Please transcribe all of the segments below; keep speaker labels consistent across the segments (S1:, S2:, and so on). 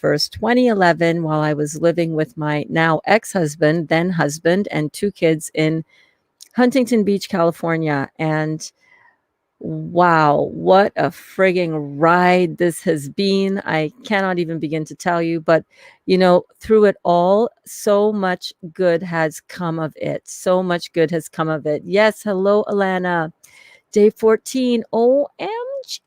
S1: 1st, 2011, while I was living with my now ex-husband, then husband, and 2 kids in Huntington Beach, California. And wow, what a frigging ride this has been. I cannot even begin to tell you, but through it all, so much good has come of it. So much good has come of it. Yes, hello, Alana. Day 14, OMG.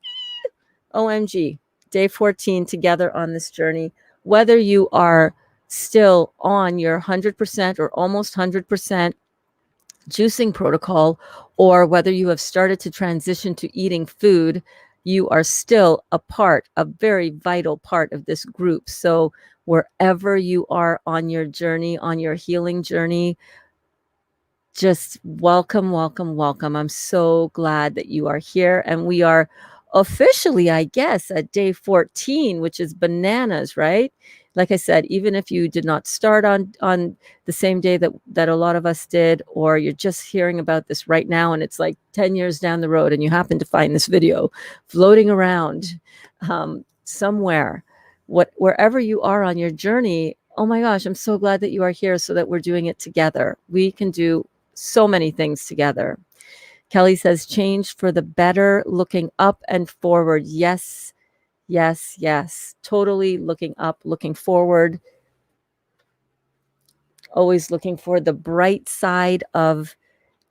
S1: OMG. Day 14 together on this journey. Whether you are still on your 100% or almost 100% juicing protocol, or whether you have started to transition to eating food, you are still a very vital part of this group. So wherever you are on your journey, on your healing journey, just welcome, welcome, welcome. I'm so glad that you are here. And we are officially, I guess, at day 14, which is bananas, right? Like I said, even if you did not start on the same day that a lot of us did, or you're just hearing about this right now and it's like 10 years down the road and you happen to find this video floating around somewhere, wherever you are on your journey, oh my gosh, I'm so glad that you are here so that we're doing it together. We can do so many things together. Kelly says, change for the better, looking up and forward. Yes, yes, yes. Totally looking up, looking forward. Always looking for the bright side of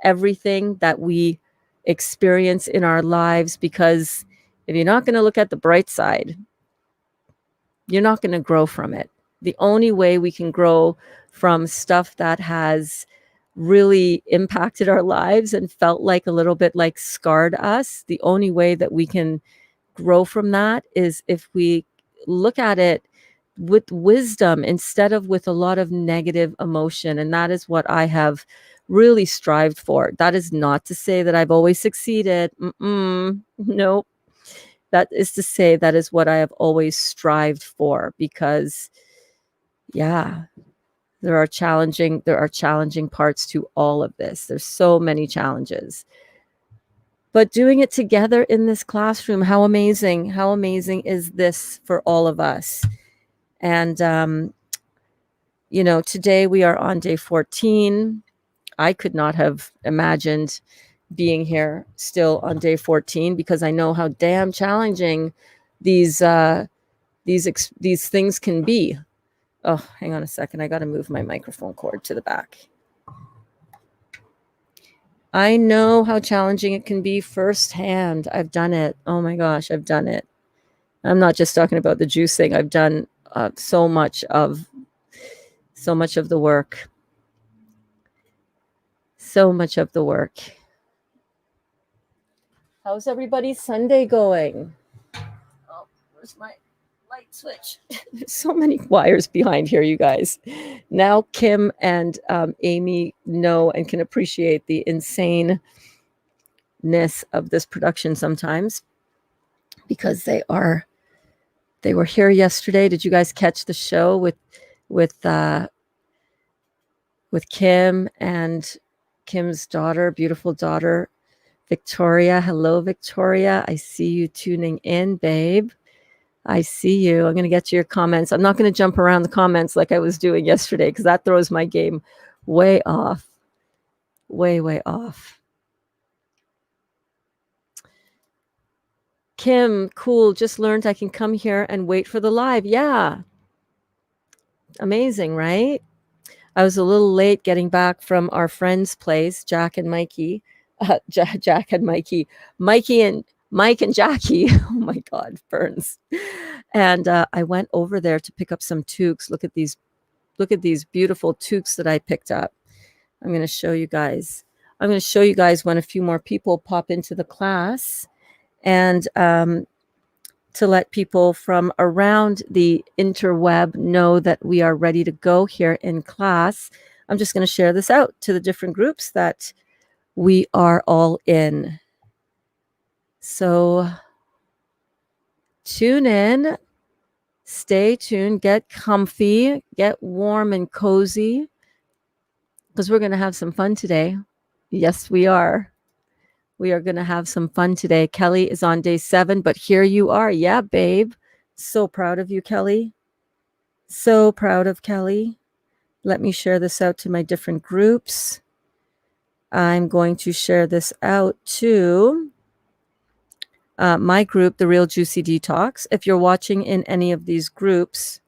S1: everything that we experience in our lives, because if you're not going to look at the bright side, you're not going to grow from it. The only way we can grow from stuff that has really impacted our lives and felt like a little bit like scarred us, the only way that we can grow from that is if we look at it with wisdom instead of with a lot of negative emotion. And that is what I have really strived for. That is not to say that I've always succeeded. Nope. That is to say that is what I have always strived for, because there are challenging parts to all of this. There's so many challenges. But doing it together in this classroom, how amazing is this for all of us? And, today we are on day 14. I could not have imagined being here still on day 14, because I know how damn challenging these things can be. Oh, hang on a second. I got to move my microphone cord to the back. I know how challenging it can be firsthand. I've done it. Oh my gosh, I've done it. I'm not just talking about the juicing. I've done so much of the work. So much of the work. How's everybody's Sunday going? Oh, where's my light switch? There's so many wires behind here, you guys. Now Kim and Amy know and can appreciate the insaneness of this production sometimes, because they were here yesterday. Did you guys catch the show with Kim and Kim's daughter, beautiful daughter, Victoria? Hello, Victoria. I see you tuning in, babe. I see you. I'm going to get to your comments. I'm not going to jump around the comments like I was doing yesterday, because that throws my game way off. Way, way off. Kim, cool. Just learned I can come here and wait for the live. Yeah. Amazing, right? I was a little late getting back from our friend's place, Jack and Mikey. Jack and Mikey. Mikey and Mike and Jackie. Oh my God, burns. And I went over there to pick up some toques. Look at these beautiful toques that I picked up. I'm going to show you guys. When a few more people pop into the class, and to let people from around the interweb know that we are ready to go here in class. I'm just going to share this out to the different groups that we are all in. So tune in, stay tuned, get comfy, get warm and cozy, because we're going to have some fun today. Yes, we are. We are going to have some fun today. Kelly is on day 7, but here you are. Yeah, babe. So proud of you, Kelly. So proud of Kelly. Let me share this out to my different groups. I'm going to share this out to my group, The Real Juicy Detox. If you're watching in any of these groups,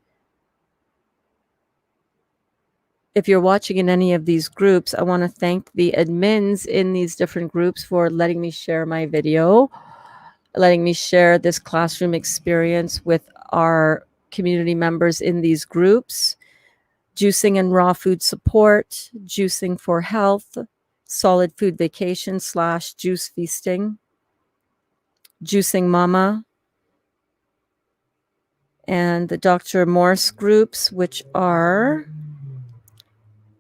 S1: I want to thank the admins in these different groups for letting me share my video, letting me share this classroom experience with our community members in these groups. Juicing and raw food support, juicing for health, solid food vacation / juice feasting, juicing mama, and the Dr. Morse groups, which are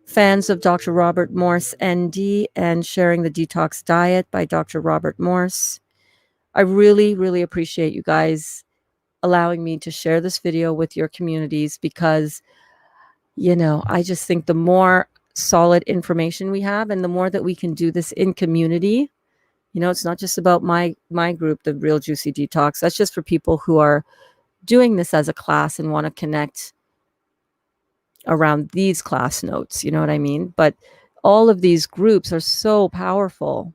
S1: fans of Dr. Robert Morse, ND, and sharing the detox diet by Dr. Robert Morse. I really, really appreciate you guys allowing me to share this video with your communities because, I just think the more solid information we have and the more that we can do this in community, it's not just about my group, the Real Juicy Detox. That's just for people who are doing this as a class and want to connect around these class notes. You know what I mean? But all of these groups are so powerful.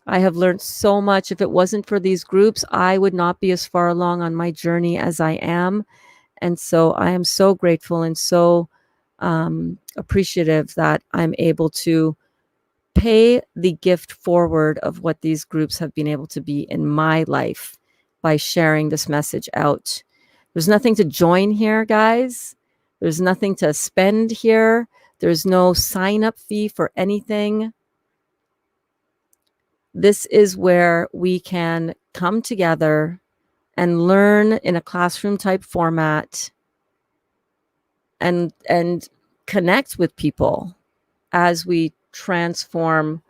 S1: I have learned so much. If it wasn't for these groups, I would not be as far along on my journey as I am. And so I am so grateful and so appreciative that I'm able to pay the gift forward of what these groups have been able to be in my life by sharing this message out. There's nothing to join here, guys. There's nothing to spend here. There's no sign-up fee for anything. This is where we can come together and learn in a classroom type format and connect with people as we transform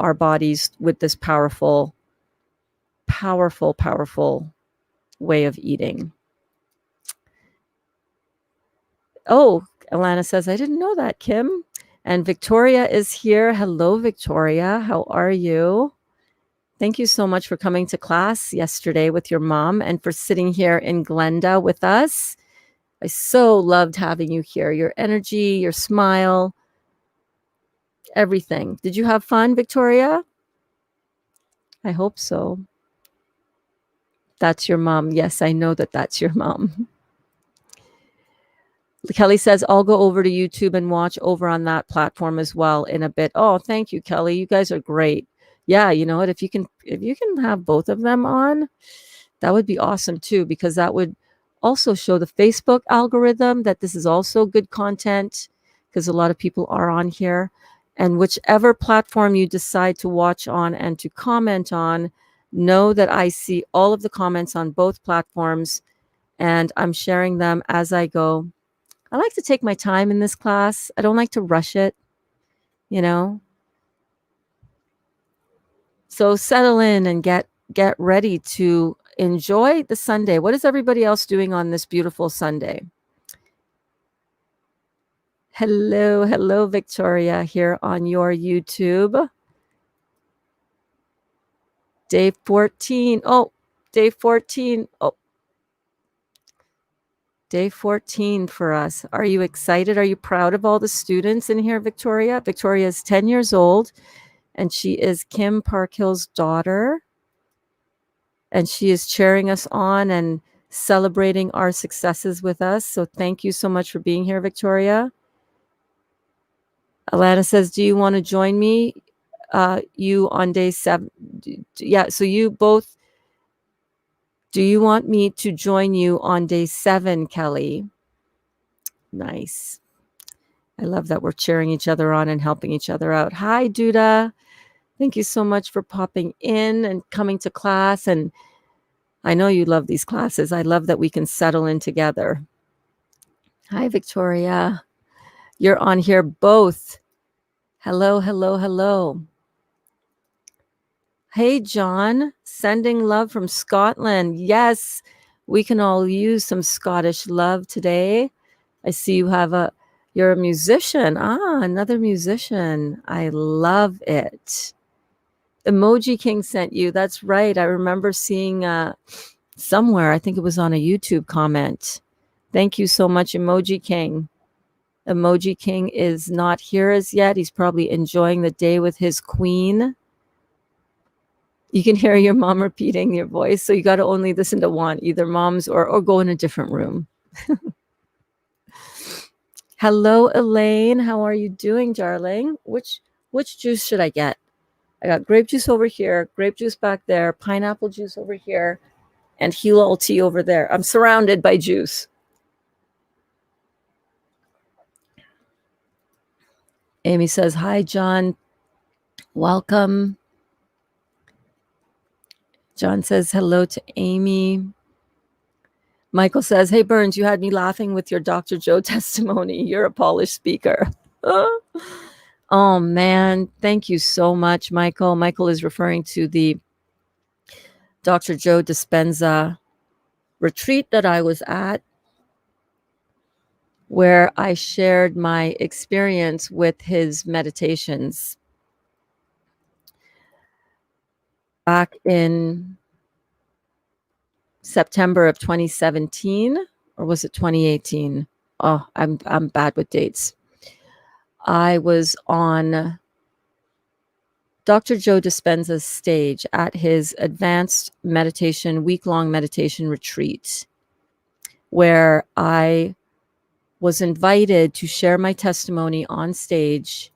S1: our bodies with this powerful way of eating. Oh, Alana says, I didn't know that, Kim. And Victoria is here. Hello, Victoria. How are you? Thank you so much for coming to class yesterday with your mom and for sitting here in Glenda with us. I so loved having you here. Your energy, your smile, everything. Did you have fun, Victoria? I hope so. That's your mom. Yes, I know that that's your mom. Kelly says, I'll go over to YouTube and watch over on that platform as well in a bit. Oh, thank you, Kelly. You guys are great. Yeah, you know what? If you can have both of them on, that would be awesome too, because that would also show the Facebook algorithm that this is also good content because a lot of people are on here. And whichever platform you decide to watch on and to comment on, know that I see all of the comments on both platforms and I'm sharing them as I go. I like to take my time in this class. I don't like to rush it, So settle in and get ready to enjoy the Sunday. What is everybody else doing on this beautiful Sunday? Hello, Victoria, here on your YouTube. Day 14. Oh, day 14. Oh, day 14 for us. Are you excited? Are you proud of all the students in here, Victoria? Victoria is 10 years old, and she is Kim Parkhill's daughter. And she is cheering us on and celebrating our successes with us. So thank you so much for being here, Victoria. Alana says, do you want to join me? You on day 7? Yeah, so you both. Do you want me to join you on day 7, Kelly? Nice. I love that we're cheering each other on and helping each other out. Hi, Duda. Thank you so much for popping in and coming to class. And I know you love these classes. I love that we can settle in together. Hi, Victoria. You're on here both. Hello. Hey, John. Sending love from Scotland. Yes, we can all use some Scottish love today. I see you're a musician. Another musician. I love it. Emoji King sent you. That's right. I remember seeing somewhere. I think it was on a YouTube comment. Thank you so much, Emoji King. Emoji King is not here as yet. He's probably enjoying the day with his queen. You can hear your mom repeating your voice, so you got to only listen to one, either mom's or go in a different room. Hello, Elaine. How are you doing, darling? Which juice should I get? I got grape juice over here, grape juice back there, pineapple juice over here, and Hilal tea over there. I'm surrounded by juice. Amy says, hi, John. Welcome. John says hello to Amy. Michael says, hey, Burns, you had me laughing with your Dr. Joe testimony. You're a polished speaker. Oh, man. Thank you so much, Michael. Michael is referring to the Dr. Joe Dispenza retreat that I was at, where I shared my experience with his meditations back in September of 2017, or was it 2018? Oh, I'm bad with dates. I was on Dr. Joe Dispenza's stage at his advanced meditation, week-long meditation retreat, where I was invited to share my testimony on stage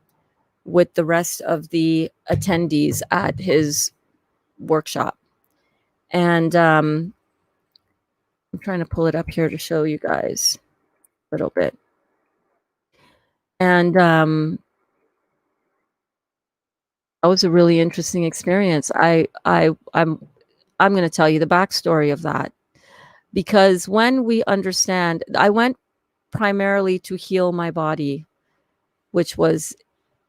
S1: with the rest of the attendees at his workshop. And I'm trying to pull it up here to show you guys a little bit. And that was a really interesting experience. I'm going to tell you the backstory of that, because when we understand, I went primarily to heal my body, which was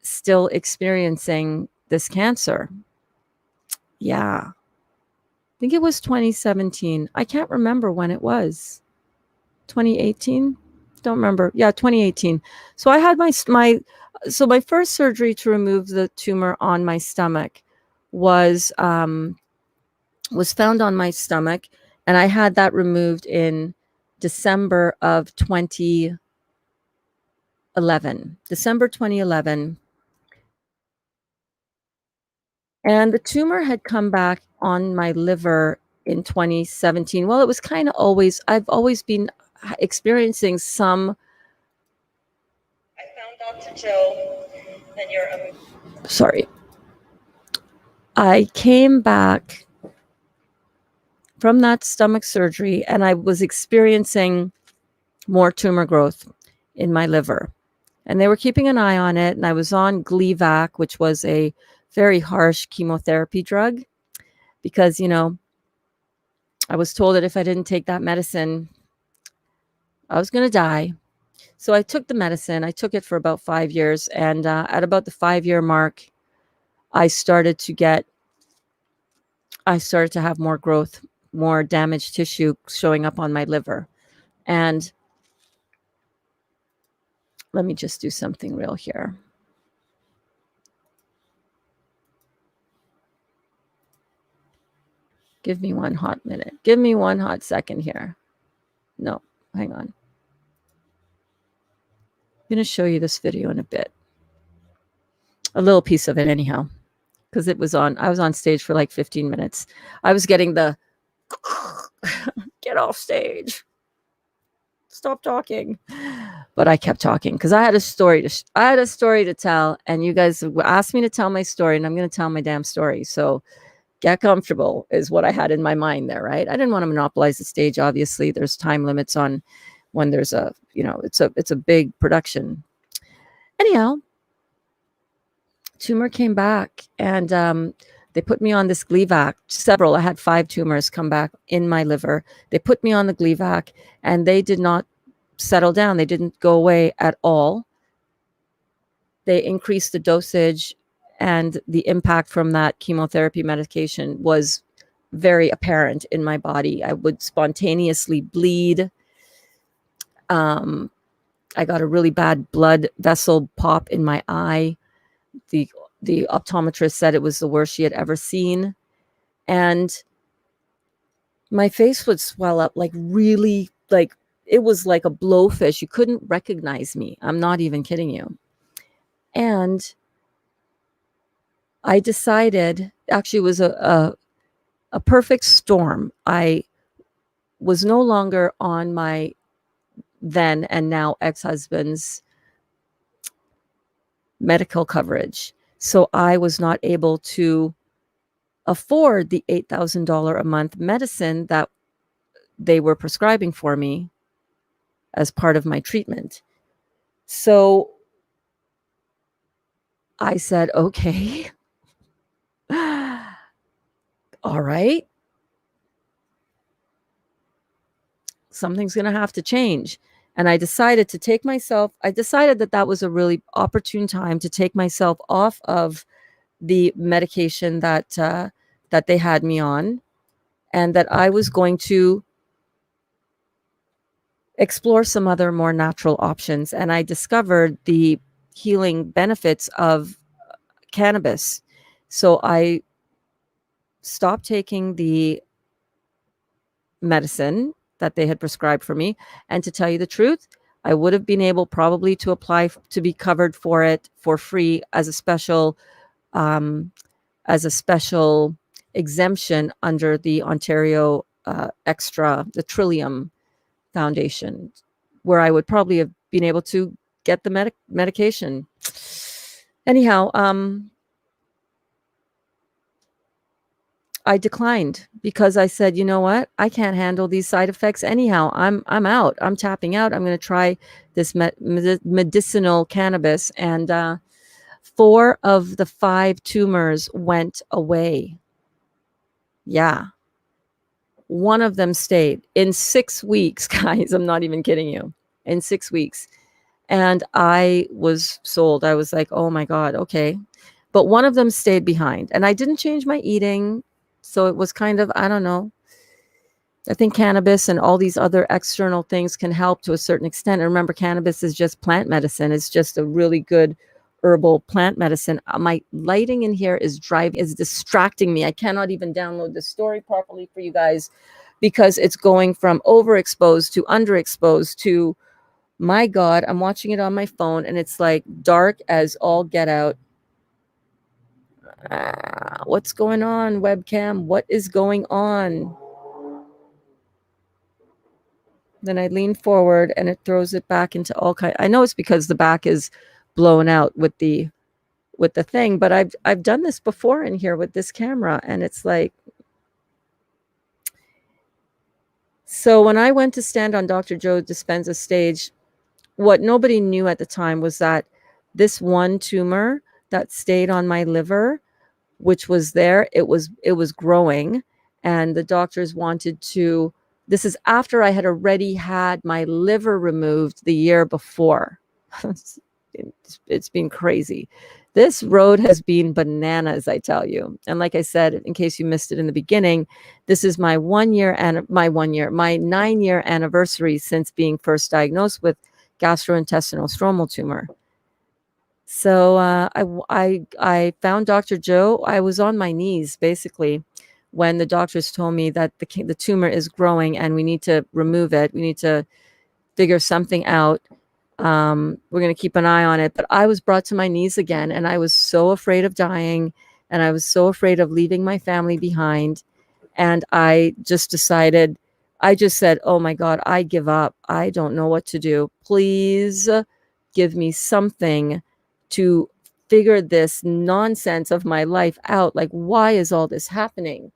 S1: still experiencing this cancer. Yeah. I think it was 2017. I can't remember when it was. 2018? Don't remember. Yeah, 2018. So I had my first surgery to remove the tumor on my stomach was found on my stomach, and I had that removed in December of 2011. December 2011. And the tumor had come back on my liver in 2017. Well, it was kind of I've always been experiencing some. I found Dr. Joe, and sorry. I came back from that stomach surgery, and I was experiencing more tumor growth in my liver. And they were keeping an eye on it, and I was on Gleevec, which was a very harsh chemotherapy drug, because, I was told that if I didn't take that medicine, I was going to die. So I took the medicine. I took it for about 5 years. And at about the 5-year mark, I started to have more growth, more damaged tissue showing up on my liver. And let me just do something real here. Give me one hot minute. Give me one hot second here. No, hang on. I'm going to show you this video in a bit. A little piece of it anyhow, because I was on stage for like 15 minutes. I was getting the get off stage. Stop talking. But I kept talking because I had a story to tell, and you guys asked me to tell my story, and I'm going to tell my damn story. So get comfortable is what I had in my mind there, right? I didn't want to monopolize the stage. Obviously, there's time limits on when there's it's a big production. Anyhow, tumor came back, and they put me on this Gleevec. I had 5 tumors come back in my liver. They put me on the Gleevec, and they did not settle down. They didn't go away at all. They increased the dosage, and the impact from that chemotherapy medication was very apparent in my body. I would spontaneously bleed. I got a really bad blood vessel pop in my eye. The optometrist said it was the worst she had ever seen. And my face would swell up like really, like it was like a blowfish. You couldn't recognize me. I'm not even kidding you. And I decided, actually, it was a perfect storm. I was no longer on my then and now ex-husband's medical coverage. So I was not able to afford the $8,000 a month medicine that they were prescribing for me as part of my treatment. So I said, okay, all right, something's going to have to change. And I decided that that was a really opportune time to take myself off of the medication that they had me on, and that I was going to explore some other more natural options. And I discovered the healing benefits of cannabis. So I stopped taking the medicine that they had prescribed for me. And to tell you the truth, I would have been able probably to apply to be covered for it for free um, as a special exemption under the Ontario the Trillium Foundation, where I would probably have been able to get the medication. Anyhow, I declined because I said, you know what? I can't handle these side effects anyhow. I'm out. I'm tapping out. I'm going to try this medicinal cannabis, and 4 of the 5 tumors went away. Yeah. One of them stayed in 6 weeks, guys. I'm not even kidding you. In 6 weeks. And I was sold. I was like, oh my God, okay. But one of them stayed behind, and I didn't change my eating. So it was kind of, I don't know. I think cannabis and all these other external things can help to a certain extent. And remember, cannabis is just plant medicine. It's just a really good herbal plant medicine. My lighting in here is distracting me. I cannot even download the story properly for you guys because it's going from overexposed to underexposed to, my God, I'm watching it on my phone and it's like dark as all get out. What's going on, webcam? What is going on? Then I lean forward and it throws it back into all kind. I know it's because the back is blown out with the thing, but I've done this before in here with this camera, and it's like, so when I went to stand on Dr. Joe Dispenza's stage, what nobody knew at the time was that this one tumor that stayed on my liver, which was there, it was growing, and the doctors wanted to, this is after I had already had my liver removed the year before. It's been crazy. This road has been bananas, I tell you. And like I said, in case you missed it in the beginning, this is my 9-year anniversary since being first diagnosed with gastrointestinal stromal tumor. So I found Dr. Joe. I was on my knees basically when the doctors told me that the tumor is growing and we need to remove it. We need to figure something out. We're going to keep an eye on it. But I was brought to my knees again, and I was so afraid of dying, and I was so afraid of leaving my family behind. And I just decided, I just said, oh my God, I give up. I don't know what to do. Please give me something to figure this nonsense of my life out. Like, why is all this happening?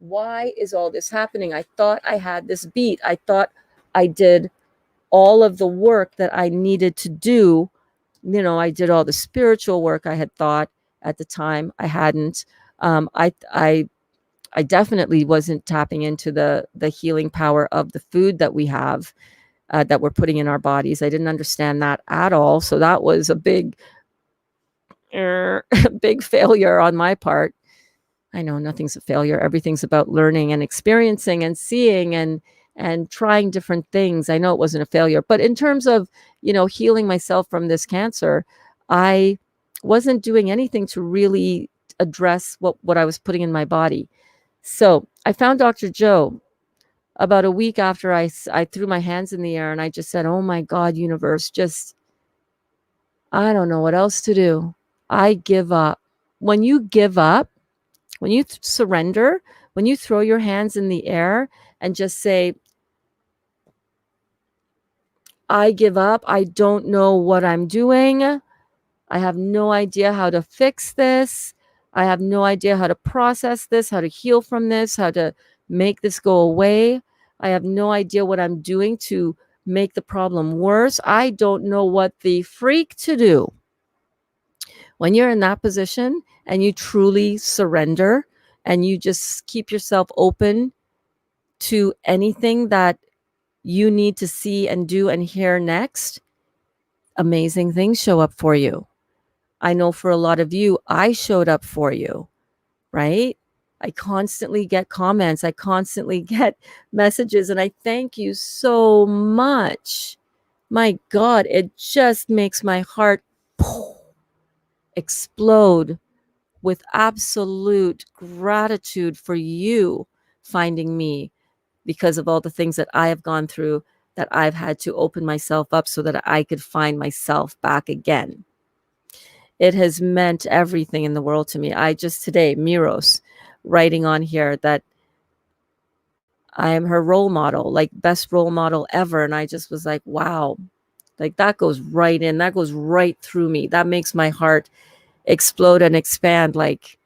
S1: Why is all this happening? I thought I had this beat. I thought I did all of the work that I needed to do. You know, I did all the spiritual work I had thought at the time. I hadn't. I definitely wasn't tapping into the healing power of the food that we have, that we're putting in our bodies. I didn't understand that at all. So that was a big, big failure on my part. I know nothing's a failure. Everything's about learning and experiencing and seeing and trying different things. I know it wasn't a failure, but in terms of, healing myself from this cancer, I wasn't doing anything to really address what I was putting in my body. So I found Dr. Joe, about a week after I threw my hands in the air and I just said, oh my God, universe, just, I don't know what else to do. I give up. When you give up, when you surrender, when you throw your hands in the air and just say, I give up. I don't know what I'm doing. I have no idea how to fix this. I have no idea how to process this, how to heal from this, how to make this go away. I have no idea what I'm doing to make the problem worse. I don't know what the freak to do. When you're in that position and you truly surrender and you just keep yourself open to anything that you need to see and do and hear next, amazing things show up for you. I know for a lot of you, I showed up for you, right? I constantly get comments, I constantly get messages, and I thank you so much. My God, it just makes my heart explode with absolute gratitude for you finding me because of all the things that I have gone through, that I've had to open myself up so that I could find myself back again. It has meant everything in the world to me. I just today, Miros, writing on here that I am her role model, like best role model ever. And I just was like, wow, like that goes right in, that goes right through me. That makes my heart explode and expand. Like,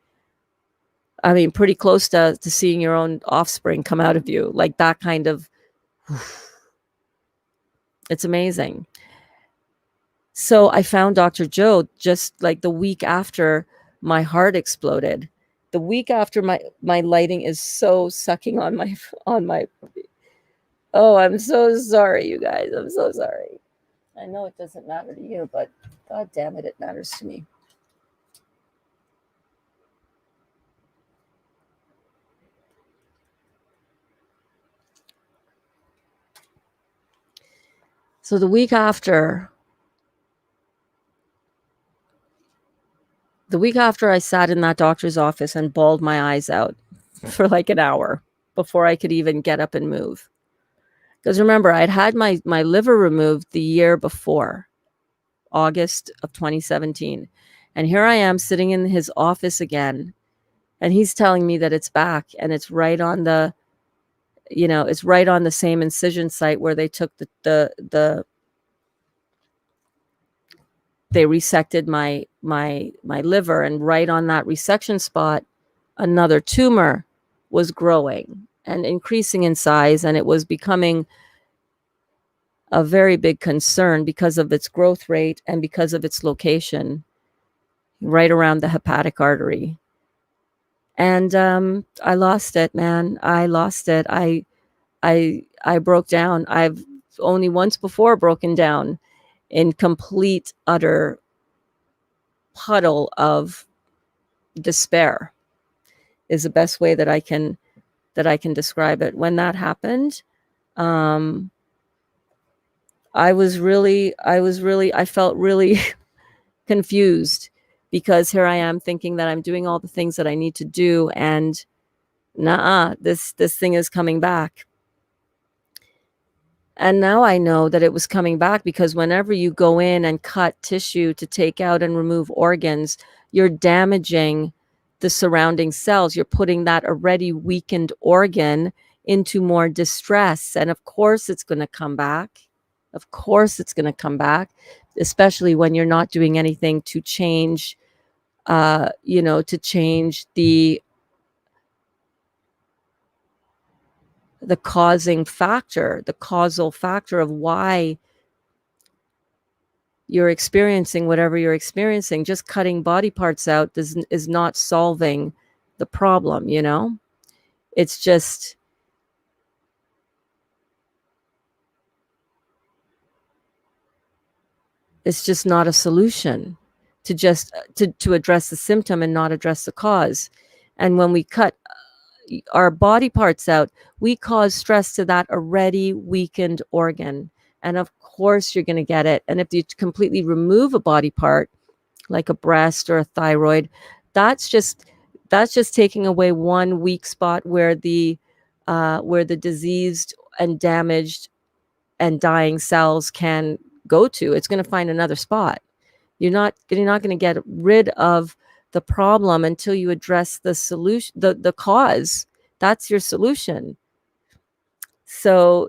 S1: I mean, pretty close to seeing your own offspring come out of you. Like that kind of, it's amazing. So I found Dr. Joe just like the week after my heart exploded. The week after my lighting is so sucking on my. Oh, I'm so sorry, you guys. I'm so sorry. I know it doesn't matter to you, but God damn it, it matters to me. So the week after I sat in that doctor's office and bawled my eyes out for like an hour before I could even get up and move. Because remember, I'd had my liver removed the year before, August of 2017. And here I am sitting in his office again, and he's telling me that it's back and it's right on the, it's right on the same incision site where they took they resected my liver, and right on that resection spot, another tumor was growing and increasing in size, and it was becoming a very big concern because of its growth rate and because of its location right around the hepatic artery. And I lost it, man. I lost it. I broke down. I've only once before broken down in complete, utter puddle of despair is the best way that I can describe it. When that happened, um, I felt really confused, because here I am thinking that I'm doing all the things that I need to do, and this thing is coming back. And now I know that it was coming back because whenever you go in and cut tissue to take out and remove organs, you're damaging the surrounding cells. You're putting that already weakened organ into more distress. And of course, it's going to come back. Of course, it's going to come back, especially when you're not doing anything to change, to change the causing factor, the causal factor of why you're experiencing whatever you're experiencing. Just cutting body parts out is not solving the problem, It's just, not a solution to just to address the symptom and not address the cause. And when we cut our body parts out, we cause stress to that already weakened organ. And of course you're going to get it. And if you completely remove a body part, like a breast or a thyroid, that's just taking away one weak spot where the where the diseased and damaged and dying cells can go to. It's going to find another spot. You're not going to get rid of the problem until you address the solution, the cause. That's your solution. So,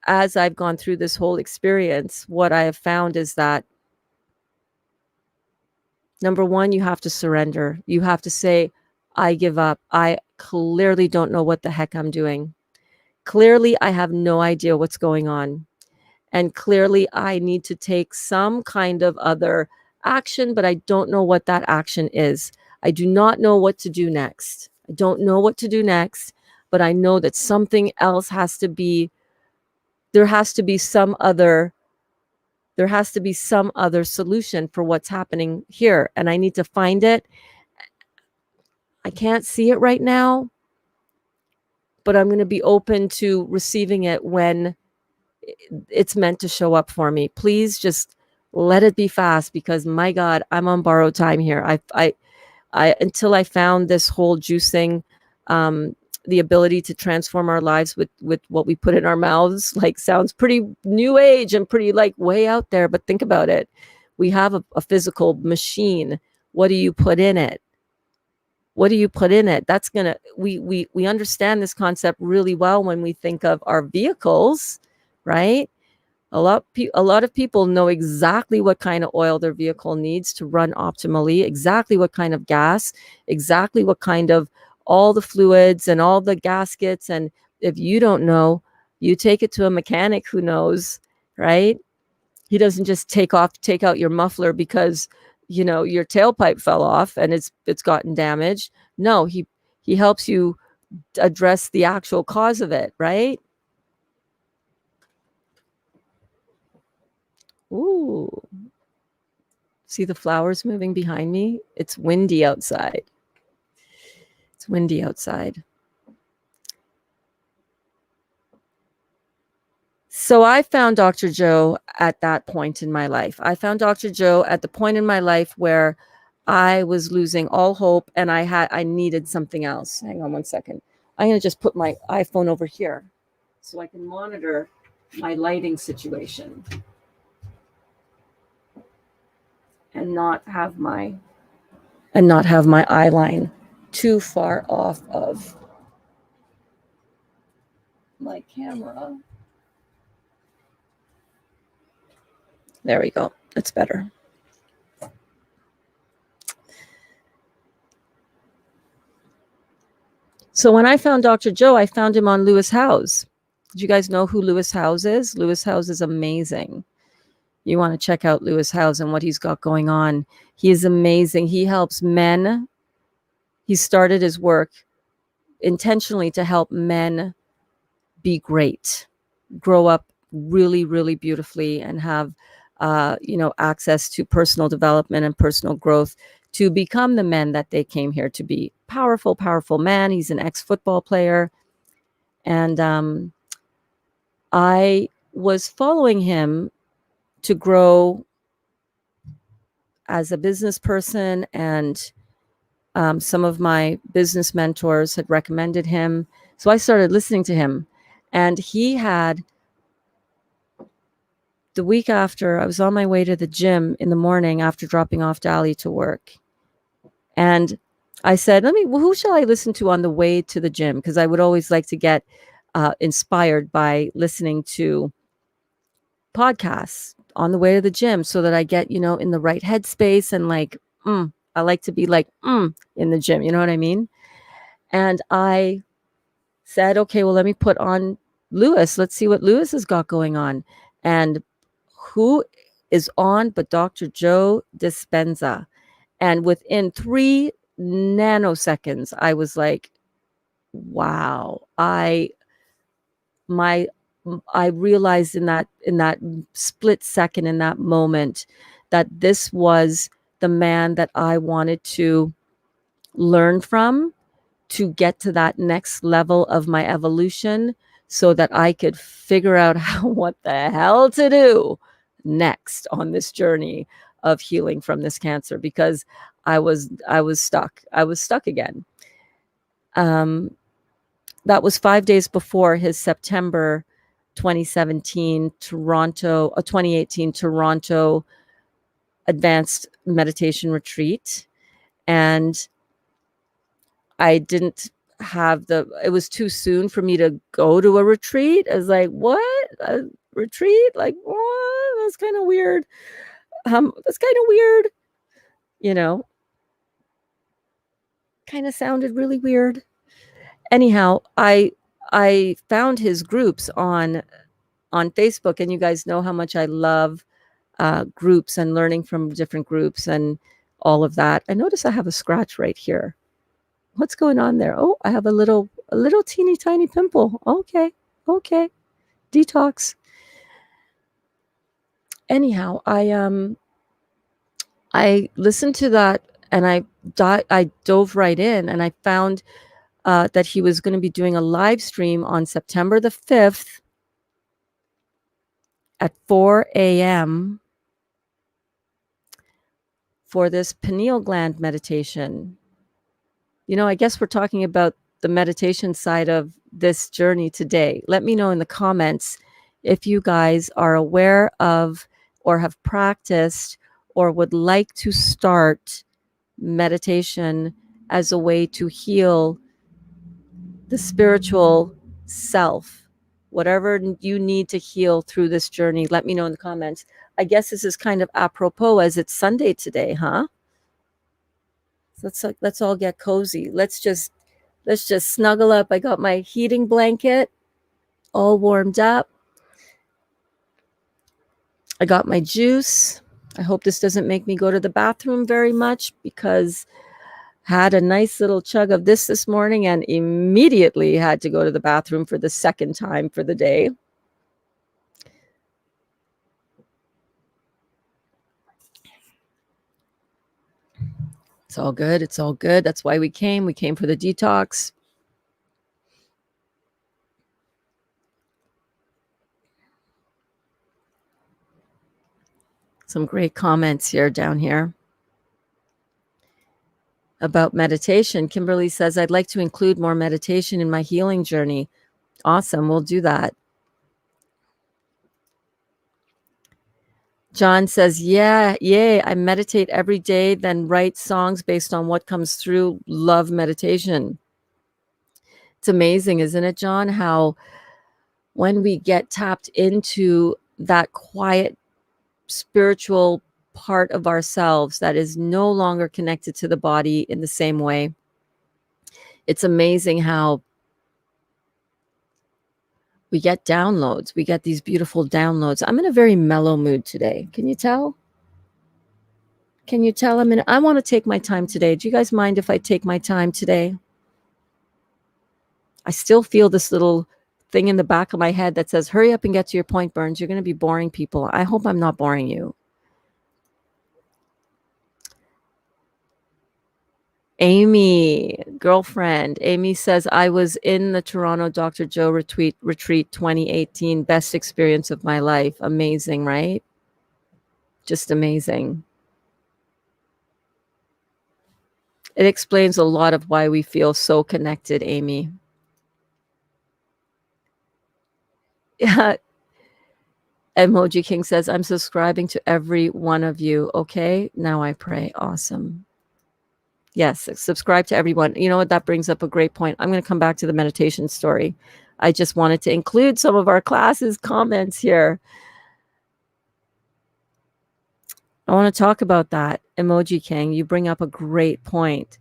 S1: as I've gone through this whole experience, what I have found is that, number one, you have to surrender. You have to say, I give up. I clearly don't know what the heck I'm doing. Clearly, I have no idea what's going on. And clearly, I need to take some kind of other action, but I don't know what that action is. I do not know what to do next. I don't know what to do next, but I know that something else has to be, there has to be some other solution for what's happening here. And I need to find it. I can't see it right now, but I'm going to be open to receiving it when it's meant to show up for me. Please just let it be fast, because my God, I'm on borrowed time here. I until I found this whole juicing, the ability to transform our lives with what we put in our mouths, like, sounds pretty new age and pretty like way out there. But think about it. We have a physical machine. What do you put in it? What do you put in it? That's gonna, we understand this concept really well when we think of our vehicles, right? A lot of people know exactly what kind of oil their vehicle needs to run optimally, exactly what kind of gas, exactly what kind of all the fluids and all the gaskets. And if you don't know, you take it to a mechanic who knows, right? He doesn't just take out your muffler because your tailpipe fell off and it's gotten damaged. No, he helps you address the actual cause of it, right? Ooh. See the flowers moving behind me? It's windy outside. It's windy outside. So I found Dr. Joe at that point in my life. I found Dr. Joe at the point in my life where I was losing all hope and I needed something else. Hang on one second. I'm going to just put my iPhone over here so I can monitor my lighting situation and not have my eye line too far off of my camera. There we go. That's better. So when I found Dr. Joe, I found him on Lewis Howes. Did you guys know who Lewis Howes is? Lewis Howes is amazing. You want to check out Lewis Howes and what he's got going on. He is amazing. He helps men. He started his work intentionally to help men be great, grow up really, really beautifully, and have access to personal development and personal growth to become the men that they came here to be. Powerful, powerful man. He's an ex-football player. And I was following him to grow as a business person, and some of my business mentors had recommended him. So I started listening to him. And he had, the week after, I was on my way to the gym in the morning after dropping off Dali to work. And I said, who shall I listen to on the way to the gym? Because I would always like to get inspired by listening to podcasts on the way to the gym so that I get, in the right headspace and I like to be in the gym. You know what I mean? And I said, okay, well, let me put on Lewis. Let's see what Lewis has got going on. And who is on but Dr. Joe Dispenza. And within 3 nanoseconds, I was like, wow. I realized in that split second, in that moment, that this was the man that I wanted to learn from, to get to that next level of my evolution so that I could figure out what the hell to do next on this journey of healing from this cancer, because I was stuck. I was stuck again. that was 5 days before his September 2017 Toronto, 2018 Toronto advanced meditation retreat. And I didn't have it was too soon for me to go to a retreat. I was like, what? A retreat? Like, what? That's kind of weird. That's kind of weird. You know, kind of sounded really weird. Anyhow, I found his groups on Facebook, and you guys know how much I love groups and learning from different groups and all of that. I notice I have a scratch right here. What's going on there? Oh, I have a little teeny tiny pimple. Okay. Detox. Anyhow, I listened to that, and I dove right in, and I found that he was going to be doing a live stream on September the 5th at 4 a.m. for this pineal gland meditation. You know, I guess we're talking about the meditation side of this journey today. Let me know in the comments if you guys are aware of or have practiced or would like to start meditation as a way to heal the spiritual self. Whatever you need to heal through this journey, let me know in the comments. I guess this is kind of apropos as it's Sunday today, huh? Let's all get cozy. Let's just snuggle up. I got my heating blanket all warmed up. I got my juice. I hope this doesn't make me go to the bathroom very much, because had a nice little chug of this morning and immediately had to go to the bathroom for the second time for the day. It's all good. It's all good. That's why we came. We came for the detox. Some great comments here down here about meditation. Kimberly says, I'd like to include more meditation in my healing journey. Awesome. We'll do that. John says, yeah, yay. I meditate every day, then write songs based on what comes through. Love meditation. It's amazing, isn't it, John, how when we get tapped into that quiet spiritual part of ourselves that is no longer connected to the body in the same way, it's amazing how we get downloads. We get these beautiful downloads. I'm in a very mellow mood today. Can you tell? Can you tell? I want to take my time today. Do you guys mind if I take my time today? I still feel this little thing in the back of my head that says, hurry up and get to your point, Burns. You're going to be boring people. I hope I'm not boring you. Amy, girlfriend. Amy says, I was in the Toronto Dr. Joe retreat 2018. Best experience of my life. Amazing, right? Just amazing. It explains a lot of why we feel so connected, Amy. Yeah. Emoji King says, I'm subscribing to every one of you. Okay, now I pray. Awesome. Yes, subscribe to everyone. You know what? That brings up a great point. I'm going to come back to the meditation story. I just wanted to include some of our classes' comments here. I want to talk about that. Emoji King, you bring up a great point.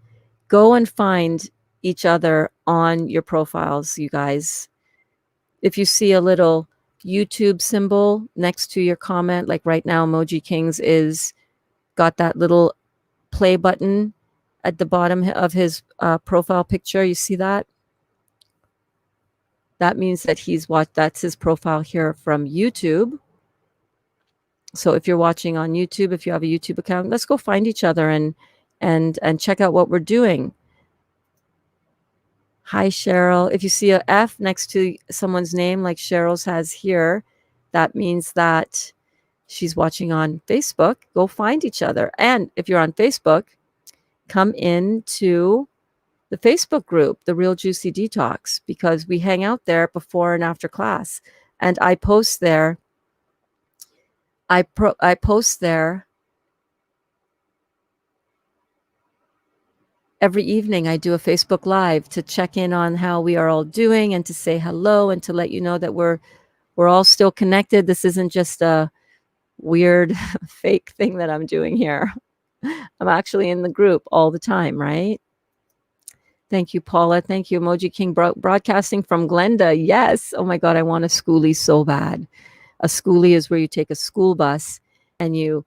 S1: Go and find each other on your profiles, you guys. If you see a little YouTube symbol next to your comment, like right now, Emoji Kings is got that little play button at the bottom of his profile picture. You see that? That means that that's his profile here from YouTube. So if you're watching on YouTube, if you have a YouTube account, let's go find each other and check out what we're doing. Hi, Cheryl. If you see a F next to someone's name like Cheryl's has here, that means that she's watching on Facebook. Go find each other. And if you're on Facebook, come into the Facebook group, The Real Juicy Detox, because we hang out there before and after class. And I post there. I post there every evening. I do a Facebook Live to check in on how we are all doing and to say hello and to let you know that we're all still connected. This isn't just a weird fake thing that I'm doing here. I'm actually in the group all the time, right? Thank you, Paula. Thank you, Emoji King, broadcasting from Glenda. Yes. Oh my God, I want a schoolie so bad. A schoolie is where you take a school bus and you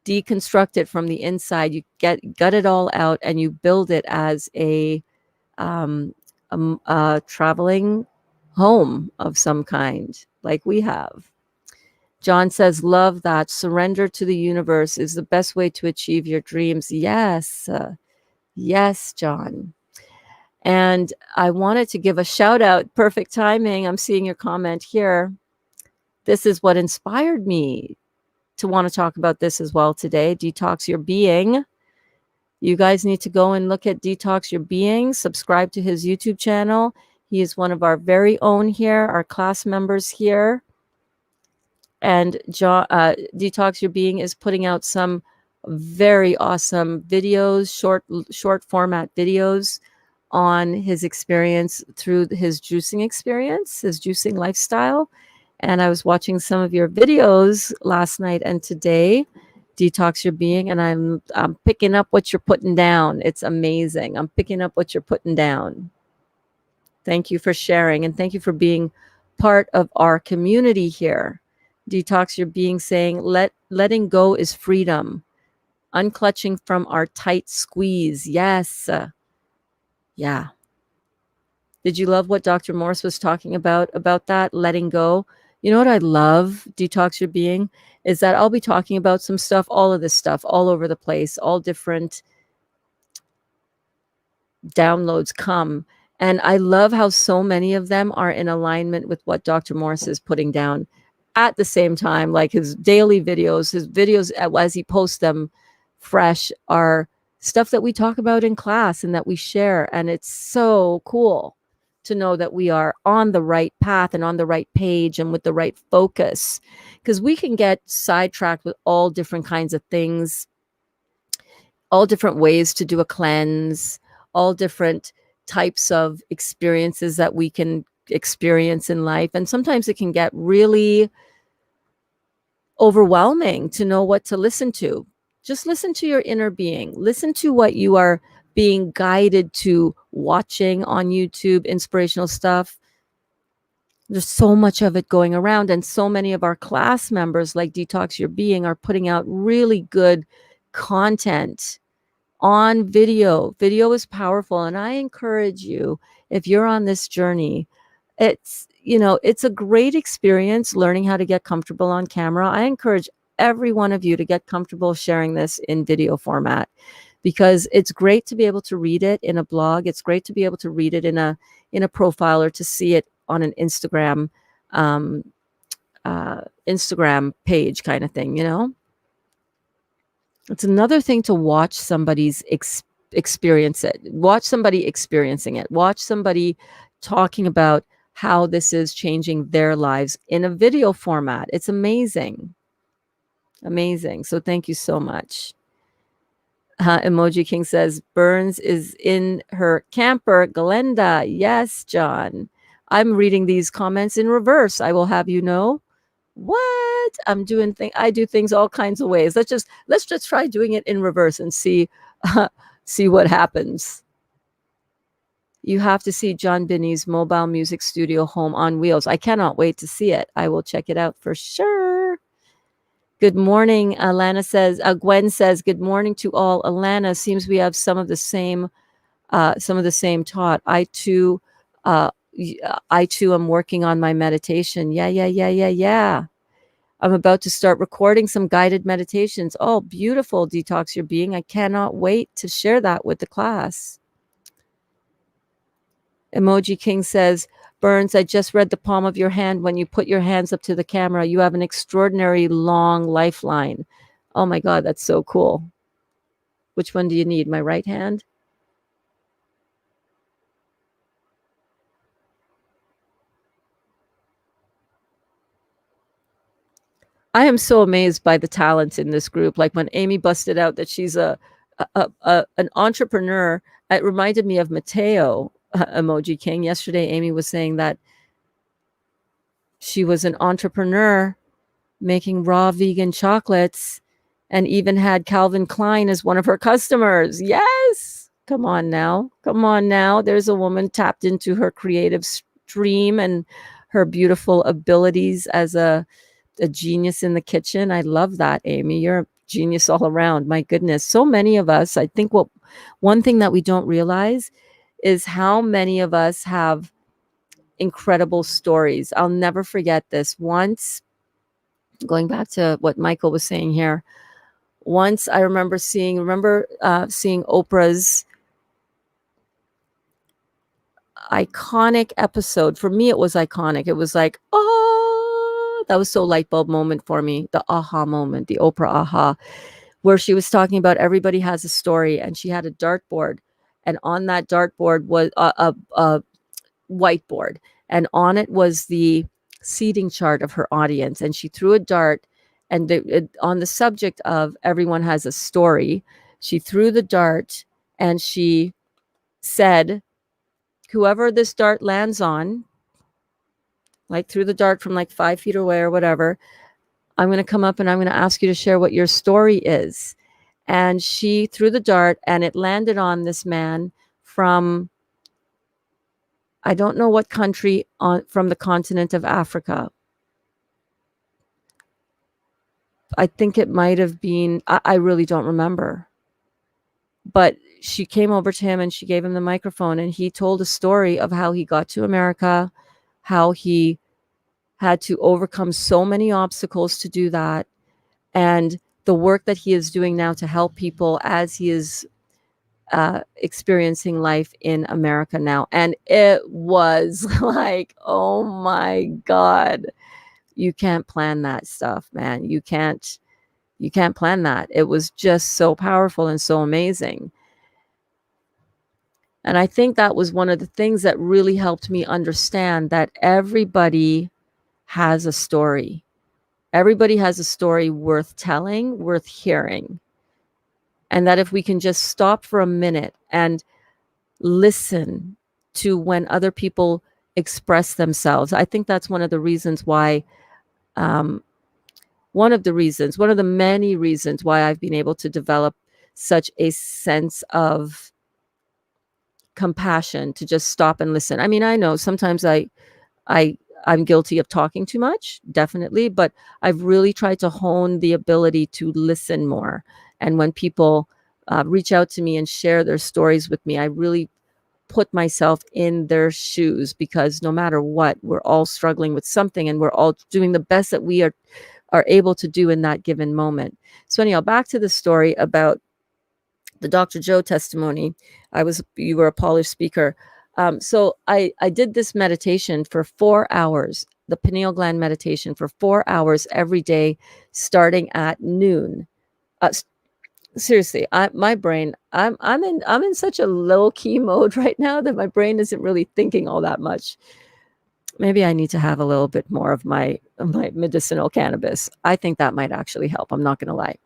S1: deconstruct it from the inside. You gut it all out and you build it as a traveling home of some kind, like we have. John says, love that. Surrender to the universe is the best way to achieve your dreams. Yes. Yes, John. And I wanted to give a shout out. Perfect timing. I'm seeing your comment here. This is what inspired me to want to talk about this as well today. Detox Your Being. You guys need to go and look at Detox Your Being. Subscribe to his YouTube channel. He is one of our very own here, our class members here. And Detox Your Being is putting out some very awesome videos, short format videos on his experience through his juicing experience, his juicing lifestyle. And I was watching some of your videos last night and today, Detox Your Being, and I'm picking up what you're putting down. It's amazing. I'm picking up what you're putting down. Thank you for sharing, and thank you for being part of our community here. Detox Your Being, saying letting go is freedom, unclutching from our tight squeeze. Yes. Yeah. Did you love what Dr. Morse was talking about that, letting go? You know what I love, Detox Your Being, is that I'll be talking about some stuff, all of this stuff, all over the place, all different downloads come. And I love how so many of them are in alignment with what Dr. Morse is putting down at the same time. Like his daily videos, as he posts them fresh, are stuff that we talk about in class and that we share. And it's so cool to know that we are on the right path and on the right page and with the right focus, because we can get sidetracked with all different kinds of things, all different ways to do a cleanse, all different types of experiences that we can experience in life. And sometimes it can get really overwhelming to know what to listen to. Just listen to your inner being. Listen to what you are being guided to watching on YouTube, inspirational stuff. There's so much of it going around, and so many of our class members, like Detox Your Being, are putting out really good content on video. Video is powerful, and I encourage you, if you're on this journey, it's a great experience learning how to get comfortable on camera. I encourage every one of you to get comfortable sharing this in video format, because it's great to be able to read it in a blog. It's great to be able to read it in a profile, or to see it on an Instagram page kind of thing. It's another thing to watch somebody's experience it. Watch somebody experiencing it. Watch somebody talking about how this is changing their lives in a video format. It's amazing. Amazing. So thank you so much. Emoji King says, Burns is in her camper. Glenda. Yes, John. I'm reading these comments in reverse. I will have you know. What? I do things all kinds of ways. Let's just try doing it in reverse and see what happens. You have to see John Binney's mobile music studio home on wheels. I cannot wait to see it. I will check it out for sure. Good morning, Alana says. Gwen says, good morning to all. Alana, seems we have some of the same taught. I too am working on my meditation. Yeah. I'm about to start recording some guided meditations. Oh, beautiful, Detox Your Being. I cannot wait to share that with the class. Emoji King says, Burns, I just read the palm of your hand. When you put your hands up to the camera, you have an extraordinary long lifeline. Oh my God, that's so cool. Which one do you need? My right hand? I am so amazed by the talent in this group. Like when Amy busted out that she's an entrepreneur, it reminded me of Mateo, Emoji King. Yesterday, Amy was saying that she was an entrepreneur making raw vegan chocolates and even had Calvin Klein as one of her customers. Yes. Come on now. Come on now. There's a woman tapped into her creative stream and her beautiful abilities as a genius in the kitchen. I love that, Amy. You're a genius all around. My goodness. So many of us, I think one thing that we don't realize is how many of us have incredible stories. I'll never forget this. Once, going back to what Michael was saying here, once I remember seeing Oprah's iconic episode. For me, it was iconic. It was like, oh, that was so light bulb moment for me. The aha moment, the Oprah aha, where she was talking about everybody has a story, and she had a dartboard, and on that dartboard was a whiteboard, and on it was the seating chart of her audience, and she threw a dart, and on the subject of everyone has a story, she threw the dart, and she said, whoever this dart lands on, like threw the dart from like 5 feet away or whatever, I'm going to come up and I'm going to ask you to share what your story is. And she threw the dart, and it landed on this man from, I don't know what country, from the continent of Africa. I think it might have been, I really don't remember. But she came over to him and she gave him the microphone, and he told a story of how he got to America, how he had to overcome so many obstacles to do that, and the work that he is doing now to help people as he is experiencing life in America now. And it was like, oh my God, you can't plan that stuff, man. You can't plan that. It was just so powerful and so amazing. And I think that was one of the things that really helped me understand that everybody has a story. Everybody has a story worth telling, worth hearing. And that if we can just stop for a minute and listen to when other people express themselves, I think that's one of the reasons why, one of the many reasons why I've been able to develop such a sense of compassion to just stop and listen. I mean, I know sometimes I'm guilty of talking too much, definitely, but I've really tried to hone the ability to listen more. And when people reach out to me and share their stories with me, I really put myself in their shoes, because no matter what, we're all struggling with something, and we're all doing the best that we are able to do in that given moment. So anyhow, back to the story about the Dr. Joe testimony. You were a polished speaker. So I did this meditation for 4 hours, the pineal gland meditation for 4 hours every day, starting at noon. Seriously, my brain, I'm in such a low key mode right now that my brain isn't really thinking all that much. Maybe I need to have a little bit more of my medicinal cannabis. I think that might actually help. I'm not going to lie.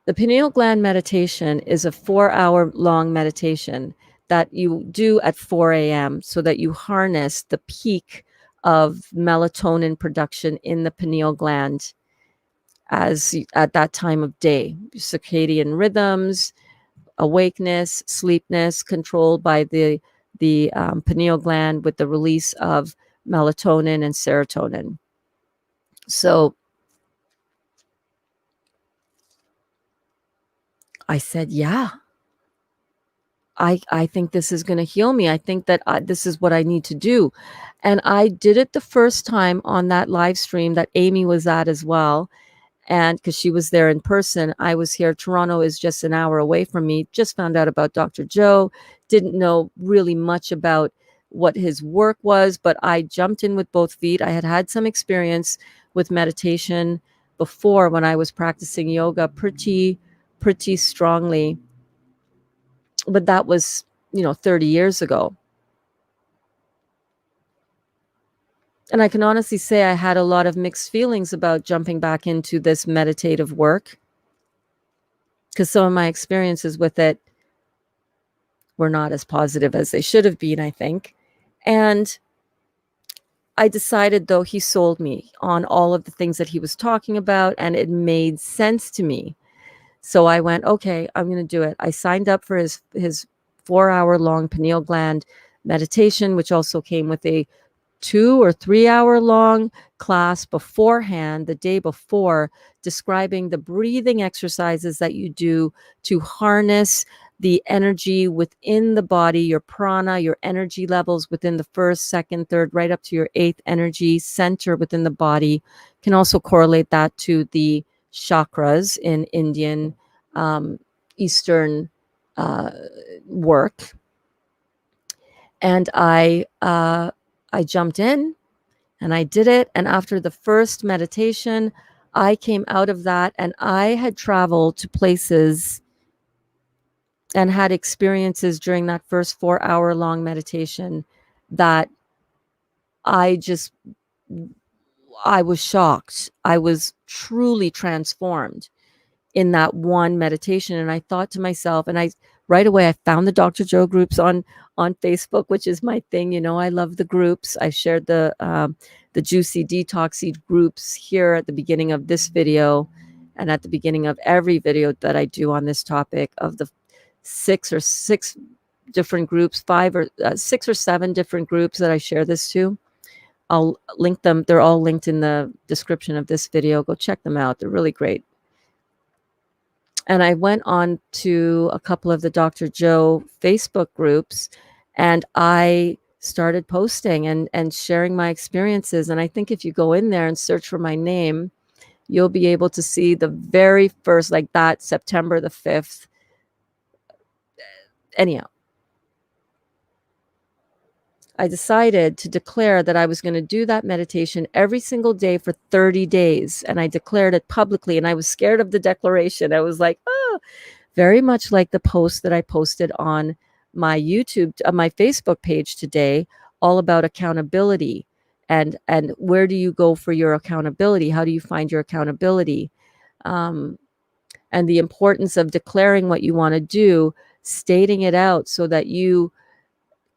S1: The pineal gland meditation is a 4-hour long meditation that you do at 4 a.m. so that you harness the peak of melatonin production in the pineal gland at that time of day. Circadian rhythms, awakeness, sleepness, controlled by the pineal gland with the release of melatonin and serotonin. So I said, yeah, I think this is going to heal me. I think that this is what I need to do. And I did it the first time on that live stream that Amy was at as well. And because she was there in person, I was here. Toronto is just an hour away from me. Just found out about Dr. Joe. Didn't know really much about what his work was, but I jumped in with both feet. I had some experience with meditation before when I was practicing yoga pretty strongly, but that was 30 years ago. And I can honestly say I had a lot of mixed feelings about jumping back into this meditative work, because some of my experiences with it were not as positive as they should have been, I think. And I decided, though, he sold me on all of the things that he was talking about, and it made sense to me. So I went, okay, I'm going to do it. I signed up for his 4-hour long pineal gland meditation, which also came with a 2 or 3 hour long class beforehand, the day before, describing the breathing exercises that you do to harness the energy within the body, your prana, your energy levels within the first, second, third, right up to your eighth energy center within the body. Can also correlate that to the chakras in Indian Eastern work. And I jumped in and I did it. And after the first meditation, I came out of that, and I had traveled to places and had experiences during that first 4-hour long meditation that I just, I was shocked. I was truly transformed in that one meditation. And I thought to myself, and I right away I found the Dr. Joe groups on Facebook, which is my thing. You know, I love the groups. I shared the juicy detoxy groups here at the beginning of this video and at the beginning of every video that I do on this topic, of the six different groups, 6 or 7 different groups that I share this to. I'll link them. They're all linked in the description of this video. Go check them out. They're really great. And I went on to a couple of the Dr. Joe Facebook groups, and I started posting and sharing my experiences. And I think if you go in there and search for my name, you'll be able to see the very first, like that September the 5th. Anyhow, I decided to declare that I was going to do that meditation every single day for 30 days. And I declared it publicly, and I was scared of the declaration. I was like, oh, very much like the post that I posted on my my Facebook page today, all about accountability and where do you go for your accountability? How do you find your accountability? And the importance of declaring what you want to do, stating it out so that you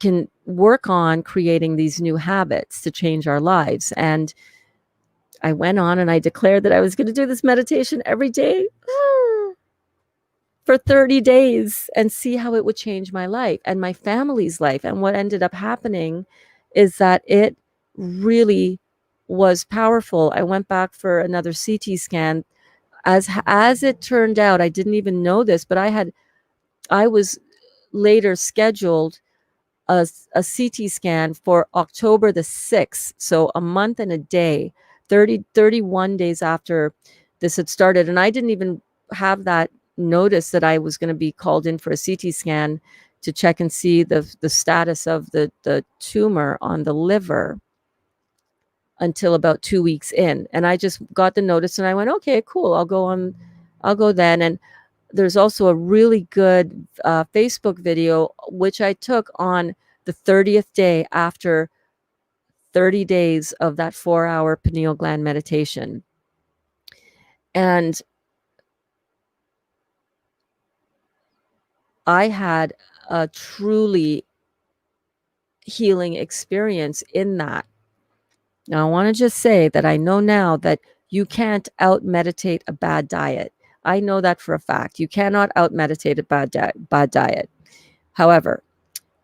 S1: can work on creating these new habits to change our lives. And I went on and I declared that I was going to do this meditation every day for 30 days and see how it would change my life and my family's life. And what ended up happening is that it really was powerful. I went back for another CT scan. As it turned out, I didn't even know this, but I was later scheduled a CT scan for October the 6th. So a month and a day, 31 days after this had started. And I didn't even have that notice that I was going to be called in for a CT scan to check and see the status of the tumor on the liver until about 2 weeks in. And I just got the notice and I went, okay, cool. I'll go then. And there's also a really good Facebook video, which I took on the 30th day after 30 days of that 4-hour pineal gland meditation. And I had a truly healing experience in that. Now, I want to just say that I know now that you can't out meditate a bad diet. I know that for a fact. You cannot out meditate a bad diet. However,